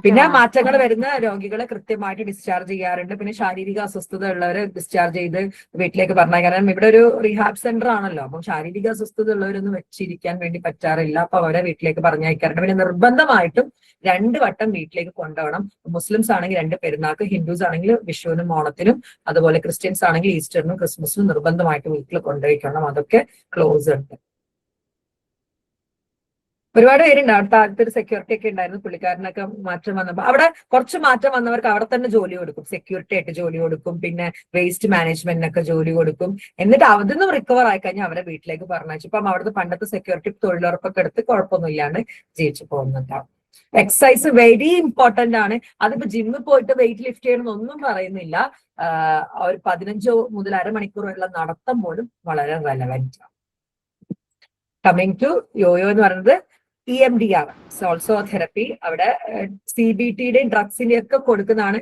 പിന്നെ മാറ്റങ്ങൾ വരുന്ന രോഗികളെ കൃത്യമായിട്ട് ഡിസ്ചാർജ് ചെയ്യാറുണ്ട്. പിന്നെ ശാരീരിക അസ്വസ്ഥത ഉള്ളവരെ ഡിസ്ചാർജ് ചെയ്ത് വീട്ടിലേക്ക് പറഞ്ഞാൽ, കാരണം ഇവിടെ ഒരു റീഹാബ് സെന്റർ ആണല്ലോ. അപ്പം ശാരീരിക അസ്വസ്ഥത ഉള്ളവരൊന്നും വെച്ചിരിക്കാൻ വേണ്ടി പറ്റാറില്ല. അപ്പൊ അവരെ വീട്ടിലേക്ക് പറഞ്ഞയക്കാറുണ്ട്. പിന്നെ നിർബന്ധമായിട്ടും 2 വട്ടം വീട്ടിലേക്ക് കൊണ്ടുപോകണം. മുസ്ലിംസ് ആണെങ്കിൽ 2 പെരുന്നാൾക്ക്, ഹിന്ദുസ് ആണെങ്കിൽ വിഷുവിനും ഓണത്തിനും, അതുപോലെ ക്രിസ്ത്യൻസ് ആണെങ്കിൽ ഈസ്റ്ററിനും ക്രിസ്മസിനും നിർബന്ധമായിട്ട് വീട്ടിൽ കൊണ്ടുപോയിക്കണം. അതൊക്കെ ക്ലോസ് ഉണ്ട്. ഒരുപാട് പേരുണ്ട്. അവിടുത്തെ ആദ്യത്തെ ഒരു സെക്യൂരിറ്റി ഒക്കെ ഉണ്ടായിരുന്നു. പുള്ളിക്കാരനൊക്കെ മാറ്റം വന്നപ്പോൾ അവിടെ കുറച്ച് മാറ്റം വന്നവർക്ക് അവിടെ തന്നെ ജോലി കൊടുക്കും. സെക്യൂരിറ്റി ആയിട്ട് ജോലി കൊടുക്കും, പിന്നെ വേസ്റ്റ് മാനേജ്മെന്റിനൊക്കെ ജോലി കൊടുക്കും. എന്നിട്ട് അതിൽ റിക്കവർ ആയി കഴിഞ്ഞാൽ അവരെ വീട്ടിലേക്ക് പറഞ്ഞു. ഇപ്പം അവിടുത്തെ പണ്ടത്തെ സെക്യൂരിറ്റി തൊഴിലുറപ്പൊക്കെ എടുത്ത് കുഴപ്പമൊന്നും ഇല്ലാണ്ട് ജീവിച്ചു പോകുന്നുണ്ടാവും. എക്സസൈസ് വെരി ഇമ്പോർട്ടന്റ് ആണ്. അതിപ്പോ ജിമ്മിൽ പോയിട്ട് വെയിറ്റ് ലിഫ്റ്റ് ചെയ്യണമെന്നൊന്നും പറയുന്നില്ല. ഒരു 15 മുതൽ അരമണിക്കൂറുള്ള നടത്തം പോലും വളരെ റെലവെന്റ് ആണ്. കമ്മിങ് ടു യോയോ എന്ന് പറയുന്നത് EMDR, ഓൾസോ തെറപ്പി. അവിടെ CBTയുടെയും ഡ്രഗ്സിന്റെയും ഒക്കെ കൊടുക്കുന്നതാണ്.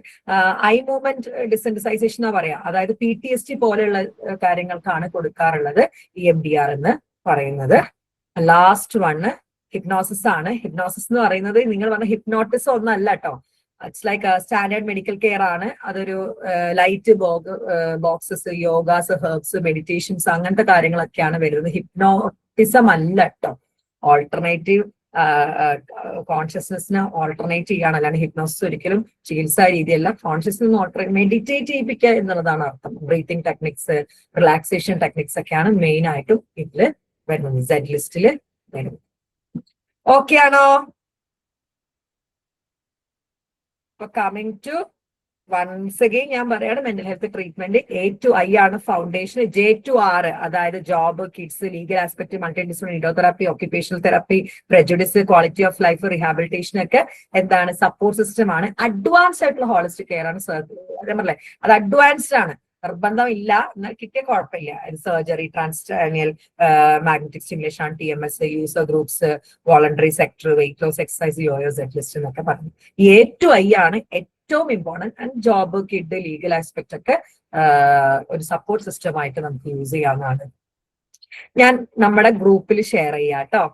ഐ മൂവ്മെന്റ് ഡിസെൻസിറ്റൈസേഷൻ എന്നാ പറയാ, അതായത് PTSD പോലെയുള്ള കാര്യങ്ങൾക്കാണ് കൊടുക്കാറുള്ളത് EMDR എന്ന് പറയുന്നത്. ലാസ്റ്റ് വണ് ഹിപ്നോസിസ് ആണ്. ഹിപ്നോസിസ് എന്ന് പറയുന്നത് നിങ്ങൾ പറഞ്ഞ ഹിപ്നോട്ടിസം ഒന്നും അല്ല കേട്ടോ. It's like standard medical care ആണ്. അതൊരു light boxes, yogas, herbs, meditations അങ്ങനത്തെ കാര്യങ്ങളൊക്കെയാണ് വരുന്നത്. ഹിപ്നോട്ടിസം അല്ല കേട്ടോ. ഓൾട്ടർനേറ്റീവ് കോൺഷ്യസ്നെസ്സിന് ഓൾട്ടർനേറ്റ് ചെയ്യാണ്, അല്ലാണ്ട് ഹിപ്നോസിസ് ഒരിക്കലും ചികിത്സാ രീതിയല്ല. കോൺഷ്യസ്നെസ് മെഡിറ്റേറ്റ് ചെയ്യിപ്പിക്കുക എന്നുള്ളതാണ് അർത്ഥം. ബ്രീത്തിങ് ടെക്നിക്സ്, റിലാക്സേഷൻ ടെക്നിക്സ് ഒക്കെയാണ് മെയിൻ ആയിട്ടും ഇതില് വരുന്നത്, സെഡ് ലിസ്റ്റില് വരുന്നത്. ഓക്കെ ആണോ? ഇപ്പൊ കമ്മിങ് ടു വൺസ് അഗെയിൻ ഞാൻ പറയാണ്, mental health treatment A to I ആണ് ഫൗണ്ടേഷൻ. J to R അതായത് job, kids, legal aspect, multi disciplinary nidotherapy, occupational therapy, prejudice, quality of life, rehabilitation ഒക്കെ എന്താണ് സപ്പോർട്ട് സിസ്റ്റം ആണ്. Advanced ആയിട്ടുള്ള holistic care ആണ്. പറഞ്ഞല്ലേ അത് അഡ്വാൻസ്ഡ് ആണ്, നിർബന്ധം ഇല്ല, എന്നാൽ കിട്ടിയ കുഴപ്പമില്ല. സർജറി, ട്രാൻസ്ക്രാനിയൽ മാഗ്നറ്റിക് സ്റ്റിമുലേഷൻ ആണ്, TMS, user groups, voluntary sector, weight loss exercise, yoyo, Z list എന്നൊക്കെ പറഞ്ഞു. A to I ആണ് ഏറ്റവും important. And job, kid, legal aspect ഒക്കെ ഒരു സപ്പോർട്ട് സിസ്റ്റം ആയിട്ട് നമുക്ക് യൂസ് ചെയ്യാവുന്നതാണ്. ഞാൻ നമ്മുടെ ഗ്രൂപ്പിൽ ഷെയർ ചെയ്യാം കേട്ടോ.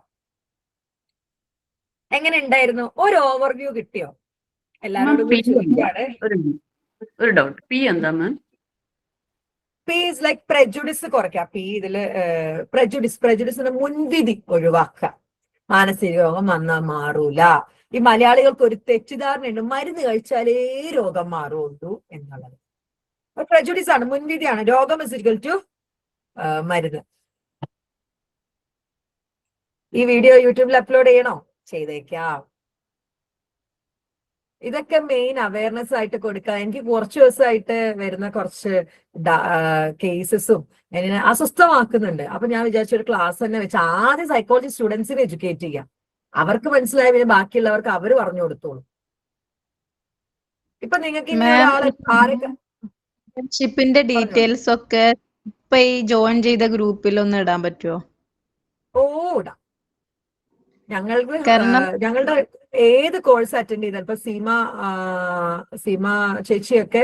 എങ്ങനെ ഉണ്ടായിരുന്നു? ഒരു ഓവർവ്യൂ കിട്ടിയോ? എല്ലാവരോടും ചോദിക്കാണ്. ഒരു ഡൗട്ട്, പി എന്താ മാം? P is like prejudice കുറയ്ക്കുക. P ഇതില് prejudice മുൻവിധി ഒഴിവാക്കുക. മാനസിക രോഗം വന്നാൽ മാറൂല. ഈ മലയാളികൾക്ക് ഒരു തെറ്റിദ്ധാരണയുണ്ട്, മരുന്ന് കഴിച്ചാലേ രോഗം മാറുള്ളൂ എന്നുള്ളത്. prejudice ആണ്, മുൻവിധിയാണ്. രോഗം is equal to മരുന്ന്. ഈ വീഡിയോ യൂട്യൂബിൽ അപ്ലോഡ് ചെയ്യണോ? ചെയ്തേക്കാം. ഇതൊക്കെ മെയിൻ അവയർനെസ് ആയിട്ട് കൊടുക്കുക. എനിക്ക് കുറച്ച് ദിവസമായിട്ട് വരുന്ന കുറച്ച് കേസസും എന്നെ അസ്വസ്ഥമാക്കുന്നുണ്ട്. അപ്പൊ ഞാൻ വിചാരിച്ച ഒരു ക്ലാസ് തന്നെ വെച്ച് ആദ്യം സൈക്കോളജി സ്റ്റുഡൻസിനെ എഡ്യൂക്കേറ്റ് ചെയ്യാം. അവർക്ക് മനസ്സിലായ പിന്നെ ബാക്കിയുള്ളവർക്ക് അവര് പറഞ്ഞു കൊടുത്തോളൂ. ഇപ്പൊ നിങ്ങൾക്ക് ഷിപ്പിന്റെ ഡീറ്റെയിൽസ് ഒക്കെ ഇപ്പൊ ഈ ജോയിൻ ചെയ്ത ഗ്രൂപ്പിൽ ഒന്ന് ഇടാൻ പറ്റുമോ? ഇടാം. ഞങ്ങളുടെ ഏത് കോഴ്സ് അറ്റൻഡ് ചെയ്താൽ ഇപ്പൊ സീമ ചേച്ചിയൊക്കെ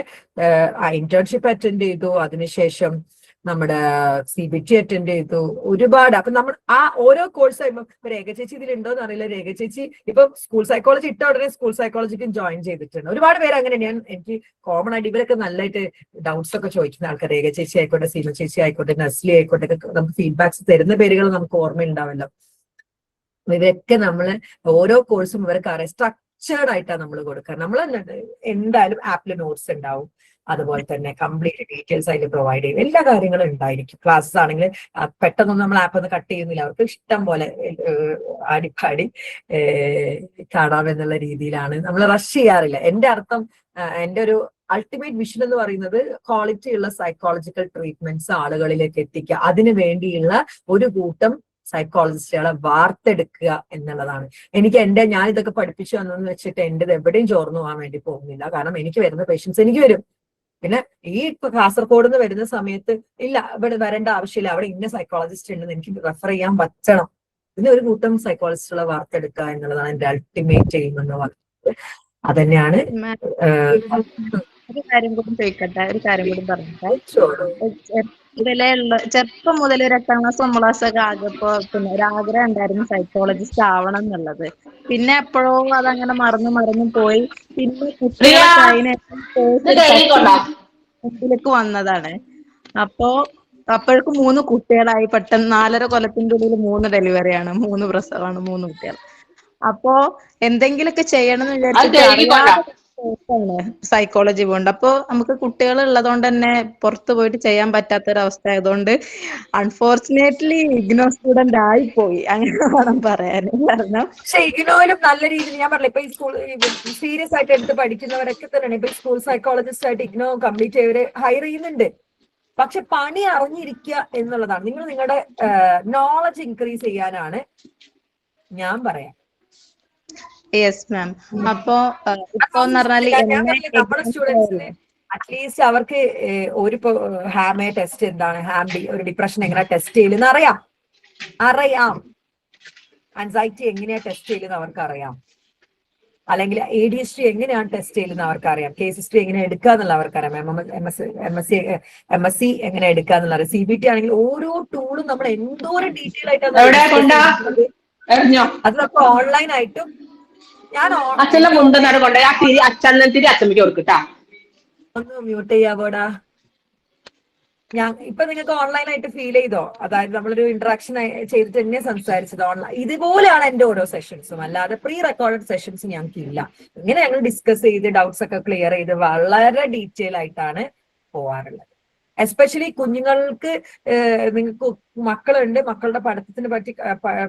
ഇന്റേൺഷിപ്പ് അറ്റൻഡ് ചെയ്തു, അതിനുശേഷം നമ്മുടെ CBT അറ്റൻഡ് ചെയ്തു, ഒരുപാട്. അപ്പൊ നമ്മൾ ആ ഓരോ കോഴ്സ് ആകുമ്പോൾ ഇപ്പൊ രേഖ ചേച്ചി ഇതിലുണ്ടോന്ന് അറിയില്ല. രേഖ ചേച്ചി ഇപ്പൊ സ്കൂൾ സൈക്കോളജി ഇട്ട ഉടനെ സ്കൂൾ സൈക്കോളജിക്കും ജോയിൻ ചെയ്തിട്ടുണ്ട്. ഒരുപാട് പേര് അങ്ങനെ. എനിക്ക് കോമൺ ആയിട്ട് ഇവരൊക്കെ നല്ലതായിട്ട് ഡൗട്ട്സ് ഒക്കെ ചോദിക്കുന്ന ആൾക്കാർ, രേഖ ചേച്ചി ആയിക്കോട്ടെ, സീമ ചേച്ചി ആയിക്കോട്ടെ, നസ്ലി ആയിക്കോട്ടെ, നമുക്ക് ഫീഡ്ബാക്സ് തരുന്ന പേരുകൾ നമുക്ക് ഓർമ്മയുണ്ടാവല്ലോ. ഇവരൊക്കെ നമ്മള് ഓരോ കോഴ്സും ഇവർക്ക് അറിയാം, സ്ട്രക്ചേർഡ് ആയിട്ടാണ് നമ്മൾ കൊടുക്കുക. നമ്മൾ എന്തായാലും ആപ്പിൽ നോട്ട്സ് ഉണ്ടാവും, അതുപോലെ തന്നെ കംപ്ലീറ്റ് ഡീറ്റെയിൽസ് അതിൽ പ്രൊവൈഡ് ചെയ്യും. എല്ലാ കാര്യങ്ങളും ഉണ്ടായിരിക്കും. ക്ലാസ്സസ് ആണെങ്കിൽ പെട്ടെന്നൊന്നും നമ്മൾ ആപ്പ് ഒന്ന് കട്ട് ചെയ്യുന്നില്ല, അവർക്ക് ഇഷ്ടം പോലെ ആടിപ്പാടി കാണാമെന്നുള്ള രീതിയിലാണ് നമ്മൾ റഷ് ചെയ്യാറില്ല. എന്റെ അർത്ഥം, എന്റെ ഒരു അൾട്ടിമേറ്റ് വിഷൻ എന്ന് പറയുന്നത് ക്വാളിറ്റി ഉള്ള സൈക്കോളജിക്കൽ ട്രീറ്റ്മെന്റ്സ് ആളുകളിലേക്ക് എത്തിക്കുക. അതിനു വേണ്ടിയുള്ള ഒരു കൂട്ടം സൈക്കോളജിസ്റ്റുകളെ വാർത്തെടുക്കുക എന്നുള്ളതാണ്. ഞാൻ ഇതൊക്കെ പഠിപ്പിച്ചു വന്നെന്ന് വെച്ചിട്ട് എന്റേത് എവിടെയും ചോർന്നു പോകാൻ വേണ്ടി പോകുന്നില്ല. കാരണം എനിക്ക് വരുന്ന പേഷ്യൻസ് എനിക്ക് വരും. പിന്നെ ഈ കാസർഗോഡ് നിന്ന് വരുന്ന സമയത്ത് ഇല്ല, ഇവിടെ വരേണ്ട ആവശ്യമില്ല, അവിടെ ഇന്ന സൈക്കോളജിസ്റ്റ് ഉണ്ടെന്ന് എനിക്ക് റെഫർ ചെയ്യാൻ പറ്റണം. ഇതിന് ഒരു കൂട്ടം സൈക്കോളജിസ്റ്റുകളെ വാർത്തെടുക്കുക എന്നുള്ളതാണ് എന്റെ അൾട്ടിമേറ്റ് എയിം എന്ന് പറയുന്നത്. അതന്നെയാണ്. ഒരു കാര്യം കൂടി ചോദിക്കട്ടെ, ഒരു കാര്യം കൂടി പറഞ്ഞിട്ട്, ഇതിലുള്ള ചെറുപ്പം മുതൽ ഒരു 8ാം ക്ലാസ് 9ാം ക്ലാസ് ഒക്കെ ആകപ്പോ പിന്നെ ഒരു ആഗ്രഹം ഉണ്ടായിരുന്നു സൈക്കോളജിസ്റ്റ് ആവണം എന്നുള്ളത്. പിന്നെ എപ്പോഴോ അതങ്ങനെ മറന്നു പോയി. പിന്നെ കുട്ടികൾക്ക് വന്നതാണ്. അപ്പോഴേക്കും 3 കുട്ടികളായി. പെട്ടെന്ന് 4.5 കൊല്ലത്തിന്റെ ഉള്ളിൽ 3 ഡെലിവറിയാണ്, 3 പ്രസവമാണ്, 3 കുട്ടികൾ. അപ്പോ എന്തെങ്കിലുമൊക്കെ ചെയ്യണം എന്ന് വിചാരിച്ചിട്ട് സൈക്കോളജി പോണ്ട്. അപ്പൊ നമുക്ക് കുട്ടികൾ ഉള്ളതുകൊണ്ട് തന്നെ പുറത്തു പോയിട്ട് ചെയ്യാൻ പറ്റാത്തൊരവസ്ഥ ആയതുകൊണ്ട് അൺഫോർച്ചുനേറ്റ്ലി ഇഗ്നോ സ്റ്റുഡന്റ് ആയിപ്പോയി, അങ്ങനെ വേണം പറയാൻ. കാരണം പക്ഷെ ഇഗ്നോയിലും നല്ല രീതിയിൽ ഞാൻ പറഞ്ഞില്ല, ഇപ്പൊ ഈ സ്കൂൾ സീരിയസ് ആയിട്ട് എടുത്ത് പഠിക്കുന്നവരൊക്കെ തന്നെയാണ് ഇപ്പൊ സ്കൂൾ സൈക്കോളജിസ്റ്റ് ആയിട്ട് ഇഗ്നോ കംപ്ലീറ്റ് ചെയ്തവര് ഹയർ ചെയ്യുന്നുണ്ട്. പക്ഷെ പണി അറിഞ്ഞിരിക്കുക എന്നുള്ളതാണ്. നിങ്ങൾ നിങ്ങളുടെ നോളജ് ഇൻക്രീസ് ചെയ്യാനാണ് ഞാൻ പറയാം. Yes ma'am. അപ്പോ ഇപ്പോന്ന് പറഞ്ഞാല് നമ്മുടെ സ്റ്റുഡൻസിന് അറ്റ്ലീസ്റ്റ് അവർക്ക് ഒരു ഹാമേ ടെസ്റ്റ് എന്താണ്, ഹാംബി ഒരു ഡിപ്രഷൻ എങ്ങനെ ടെസ്റ്റ് ചെയ്യലെന്ന് അറിയാം. ആൻസൈറ്റി എങ്ങനെയാ ടെസ്റ്റ് ചെയ്യലെന്ന് അവർക്ക് അറിയാം. അല്ലെങ്കിൽ ADHD എങ്ങനെയാണ് ടെസ്റ്റ് ചെയ്യുന്നത് അവർക്കറിയാം. കേസ് ഹിസ്റ്ററി എങ്ങനെ എടുക്കുക എന്നുള്ള അവർക്കറിയാം. MSc എങ്ങനെ എടുക്കുക എന്നുള്ള CBT ആണെങ്കിൽ ഓരോ ടൂളും നമ്മൾ എന്തോരം ഡീറ്റെയിൽ ആയിട്ടാണ് അത് നമുക്ക് ഓൺലൈൻ ആയിട്ടും ഒന്ന് മ്യൂട്ട് ചെയ്യാവോടാ. ഇപ്പൊ നിങ്ങൾക്ക് ഓൺലൈൻ ആയിട്ട് ഫീൽ ചെയ്തോ? അതായത് നമ്മളൊരു ഇന്ററാക്ഷൻ ചെയ്തിട്ട് തന്നെ സംസാരിച്ചത് ഓൺലൈൻ. ഇതുപോലെയാണ് എന്റെ ഓരോ സെഷൻസും, അല്ലാതെ പ്രീ റെക്കോർഡഡ് സെഷൻസ് ഞങ്ങൾക്ക് ഇല്ല. ഇങ്ങനെ ഞങ്ങൾ ഡിസ്കസ് ചെയ്ത് ഡൗട്ട്സ് ഒക്കെ ക്ലിയർ ചെയ്ത് വളരെ ഡീറ്റെയിൽ ആയിട്ടാണ് പോവാറുള്ളത്. എസ്പെഷ്യലി കുഞ്ഞുങ്ങൾക്ക്, നിങ്ങൾക്ക് മക്കളുണ്ട്, മക്കളുടെ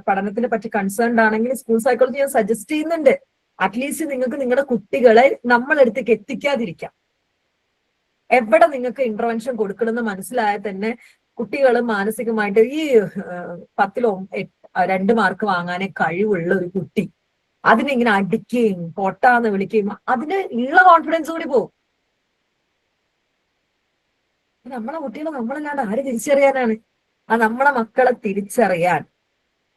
പഠനത്തിനെ പറ്റി കൺസേൺഡ് ആണെങ്കിൽ സ്കൂൾ സൈക്കോളജി ഞാൻ സജസ്റ്റ് ചെയ്യുന്നുണ്ട്. അറ്റ്ലീസ്റ്റ് നിങ്ങൾക്ക് നിങ്ങളുടെ കുട്ടികളെ നമ്മളടുത്തേക്ക് എത്തിക്കാതിരിക്കാം. എവിടെ നിങ്ങൾക്ക് ഇന്റർവെൻഷൻ കൊടുക്കണമെന്ന് മനസ്സിലായാൽ തന്നെ കുട്ടികൾ മാനസികമായിട്ട് ഈ 10ൽ 2 മാർക്ക് വാങ്ങാനേ കഴിവുള്ള ഒരു കുട്ടി അതിനിങ്ങനെ അടിക്കുകയും പൊട്ടാന്ന് വിളിക്കുകയും അതിന് ഉള്ള കോൺഫിഡൻസ് കൂടി പോകും. നമ്മളെ കുട്ടികളെ നമ്മളല്ലാണ്ട് ആര് തിരിച്ചറിയാനാണ്? നമ്മളെ മക്കളെ തിരിച്ചറിയാൻ,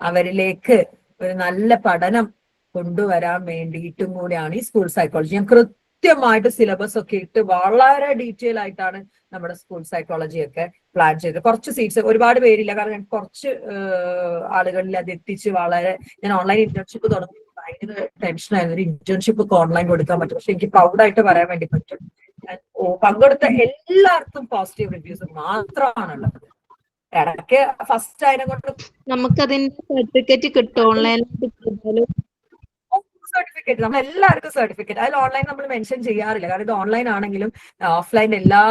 അവരിലേക്ക് ഒരു നല്ല പഠനം കൊണ്ടുവരാൻ വേണ്ടിയിട്ടും കൂടിയാണ് ഈ സ്കൂൾ സൈക്കോളജി. ഞാൻ കൃത്യമായിട്ട് സിലബസ് ഒക്കെ ഇട്ട് വളരെ ഡീറ്റെയിൽ ആയിട്ടാണ് നമ്മുടെ സ്കൂൾ സൈക്കോളജി ഒക്കെ പ്ലാൻ ചെയ്തത്. കുറച്ച് സീറ്റ്സ്, ഒരുപാട് പേരില്ല, കാരണം ഞാൻ കുറച്ച് ആളുകളിൽ അത് എത്തിച്ച് ഞാൻ ഓൺലൈൻ ഇന്റേൺഷിപ്പ് തുടങ്ങി ഭയങ്കര ടെൻഷനായിരുന്നു. ഒരു ഇന്റേൺഷിപ്പ് ഒക്കെ ഓൺലൈൻ കൊടുക്കാൻ പറ്റും. പക്ഷെ എനിക്ക് പ്രൗഡായിട്ട് പറയാൻ വേണ്ടി പറ്റും, പങ്കെടുത്ത എല്ലാവർക്കും പോസിറ്റീവ് റിവ്യൂസ് മാത്രമാണുള്ളത്. ഇടയ്ക്ക് ഫസ്റ്റ് അതിനെ കൊണ്ട് നമുക്കതിന്റെ സർട്ടിഫിക്കറ്റ് കിട്ടും ഓൺലൈനിൽ. സർട്ടിഫിക്കറ്റ് നമ്മൾ എല്ലാവർക്കും സർട്ടിഫിക്കറ്റ് അതിൽ ഓൺലൈൻ നമ്മൾ മെൻഷൻ ചെയ്യാറില്ല, കാരണം ഇത് ഓൺലൈൻ ആണെങ്കിലും ഓഫ്ലൈൻ എല്ലാ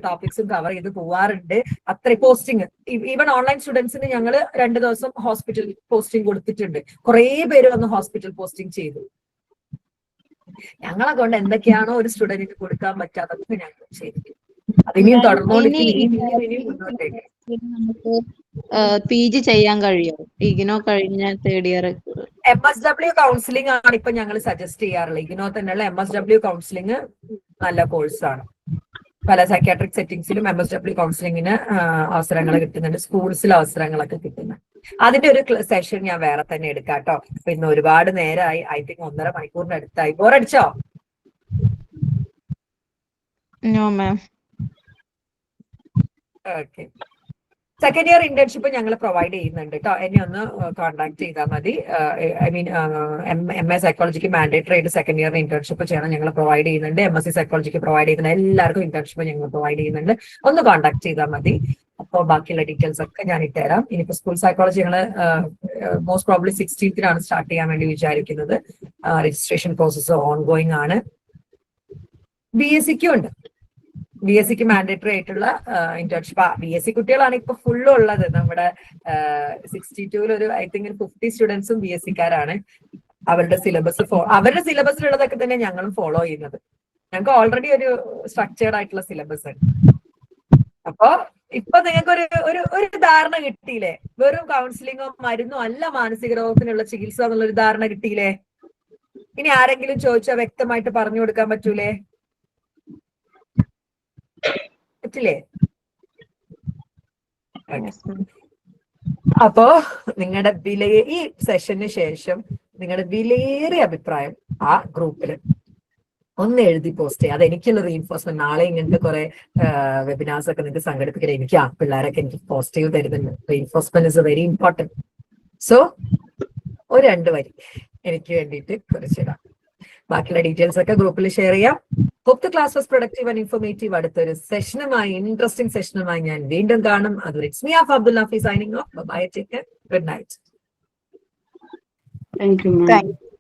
ടോപ്പിക്സും കവർ ചെയ്ത് പോവാറുണ്ട്. അത്ര പോസ്റ്റിംഗ് ഈവൻ ഓൺലൈൻ സ്റ്റുഡൻസിന് ഞങ്ങൾ 2 ദിവസം ഹോസ്പിറ്റൽ പോസ്റ്റിംഗ് കൊടുത്തിട്ടുണ്ട്. കുറെ പേര് വന്ന് ഹോസ്പിറ്റൽ പോസ്റ്റിംഗ് ചെയ്തു. ഞങ്ങളെ കൊണ്ട് എന്തൊക്കെയാണോ ഒരു സ്റ്റുഡന്റിന് കൊടുക്കാൻ പറ്റാത്തതൊക്കെ ഞങ്ങൾ ചെയ്തിട്ടുണ്ട്. അതിനെയും തുടർന്നുകൊണ്ടിരിക്കും. നമുക്ക് PG ചെയ്യാൻ കഴിയും ഇഗ്നോ കഴിഞ്ഞ 3rd ഇയർ. MSW കൗൺസിലിംഗ് ആണ് ഇപ്പൊ ഞങ്ങൾ സജസ്റ്റ് ചെയ്യാറുള്ളത്. ഇഗ്നോ തന്നെയുള്ള MSW കൗൺസിലിംഗ് നല്ല കോഴ്സാണ്. പല സൈക്യാട്രിക് സെറ്റിംഗ്സിലും MSW കൗൺസിലിംഗിന് അവസരങ്ങൾ കിട്ടുന്നുണ്ട്, സ്കൂൾസിൽ അവസരങ്ങളൊക്കെ കിട്ടുന്നുണ്ട്. അതിന്റെ ഒരു സെഷൻ ഞാൻ വേറെ തന്നെ എടുക്കാം കേട്ടോ. അപ്പൊ ഇന്ന് ഒരുപാട് നേരമായി, ഐ തിങ്ക് 1.5 മണിക്കൂറിന്റെ അടുത്തായി. ബോറടിച്ചോ? No ma'am. Okay. Second year internship ഞങ്ങൾ പ്രൊവൈഡ് ചെയ്യുന്നുണ്ട് കേട്ടോ. എന്നെ ഒന്ന് കോൺടാക്ട് ചെയ്താൽ മതി. ഐ മീൻ MA സൈക്കോളജിക്ക് മാൻഡേറ്ററി ആയിട്ട് സെക്കൻഡ് ഇയർ ഇന്റേൺഷിപ്പ് ചെയ്യണം, ഞങ്ങൾ പ്രൊവൈഡ് ചെയ്യുന്നുണ്ട്. MSc സൈക്കോളജിക്ക് പ്രൊവൈഡ് ചെയ്യുന്ന എല്ലാവർക്കും ഇന്റേൺഷിപ്പ് ഞങ്ങൾ പ്രൊവൈഡ് ചെയ്യുന്നുണ്ട്. ഒന്ന് കോൺടാക്ട് ചെയ്താൽ മതി. അപ്പോൾ ബാക്കിയുള്ള ഡീറ്റെയിൽസ് ഒക്കെ ഞാൻ ഇട്ടുതരാം. ഇനിയിപ്പോൾ സ്കൂൾ സൈക്കോളജി ഞങ്ങൾ മോസ്റ്റ് പ്രോബ്ലി 16th സ്റ്റാർട്ട് ചെയ്യാൻ വേണ്ടി വിചാരിക്കുന്നത്. രജിസ്ട്രേഷൻ പ്രോസസ്സ് ഓൺഗോയിങ് ആണ്. BScക്കും ഉണ്ട്. BScക്ക് മാൻഡേറ്ററി ആയിട്ടുള്ള ഇന്റേൺഷിപ്പ്. BSc കുട്ടികളാണ് ഇപ്പൊ ഫുള്ള് ഉള്ളത്. നമ്മുടെ 62-ൽ ഒരു ഐ തിങ്ക് 50 സ്റ്റുഡൻസും BScക്കാരാണ്. അവരുടെ സിലബസിലുള്ളതൊക്കെ തന്നെ ഞങ്ങളും ഫോളോ ചെയ്യുന്നത്. ഞങ്ങൾക്ക് ഓൾറെഡി ഒരു സ്ട്രക്ചേർഡ് ആയിട്ടുള്ള സിലബസ് ഉണ്ട്. അപ്പൊ ഇപ്പൊ നിങ്ങൾക്ക് ഒരു ധാരണ കിട്ടിയില്ലേ? വെറും കൗൺസിലിങ്ങോ മരുന്നോ അല്ല മാനസിക രോഗത്തിനുള്ള ചികിത്സ എന്നുള്ളൊരു ധാരണ കിട്ടിയില്ലേ? ഇനി ആരെങ്കിലും ചോദിച്ചാൽ വ്യക്തമായിട്ട് പറഞ്ഞു കൊടുക്കാൻ പറ്റൂലേ? പറ്റില്ലേ? അപ്പോ നിങ്ങളുടെ ഈ സെഷന് ശേഷം നിങ്ങളുടെ വിലയേറിയ അഭിപ്രായം ആ ഗ്രൂപ്പിൽ ഒന്ന് എഴുതി പോസ്റ്റ് ചെയ്യുക. അത് എനിക്കുള്ള റീഇൻഫോഴ്സ്മെന്റ്. നാളെ ഇങ്ങനത്തെ കുറെ വെബിനാർസ് ഒക്കെ നിങ്ങൾക്ക് സംഘടിപ്പിക്കണം. എനിക്ക് പിള്ളേരൊക്കെ എനിക്ക് പോസിറ്റീവ് തരുന്നുണ്ട്. Reinforcement is very important. So ഒരു 2 വരി എനിക്ക് വേണ്ടിയിട്ട് കുറിച്ചിടാം. ബാക്കിയുള്ള ഡീറ്റെയിൽസ് ഒക്കെ ഗ്രൂപ്പിൽ ഷെയർ ചെയ്യാം. Hope the class was productive and informative. അടുത്തൊരു സെഷനുമായി, ഇൻട്രസ്റ്റിംഗ് സെഷനുമായി ഞാൻ വീണ്ടും കാണും. അതുവരെ it's me Abdul Nafees signing off. Bye, take care, good night. Thank you, ma'am. Thank U.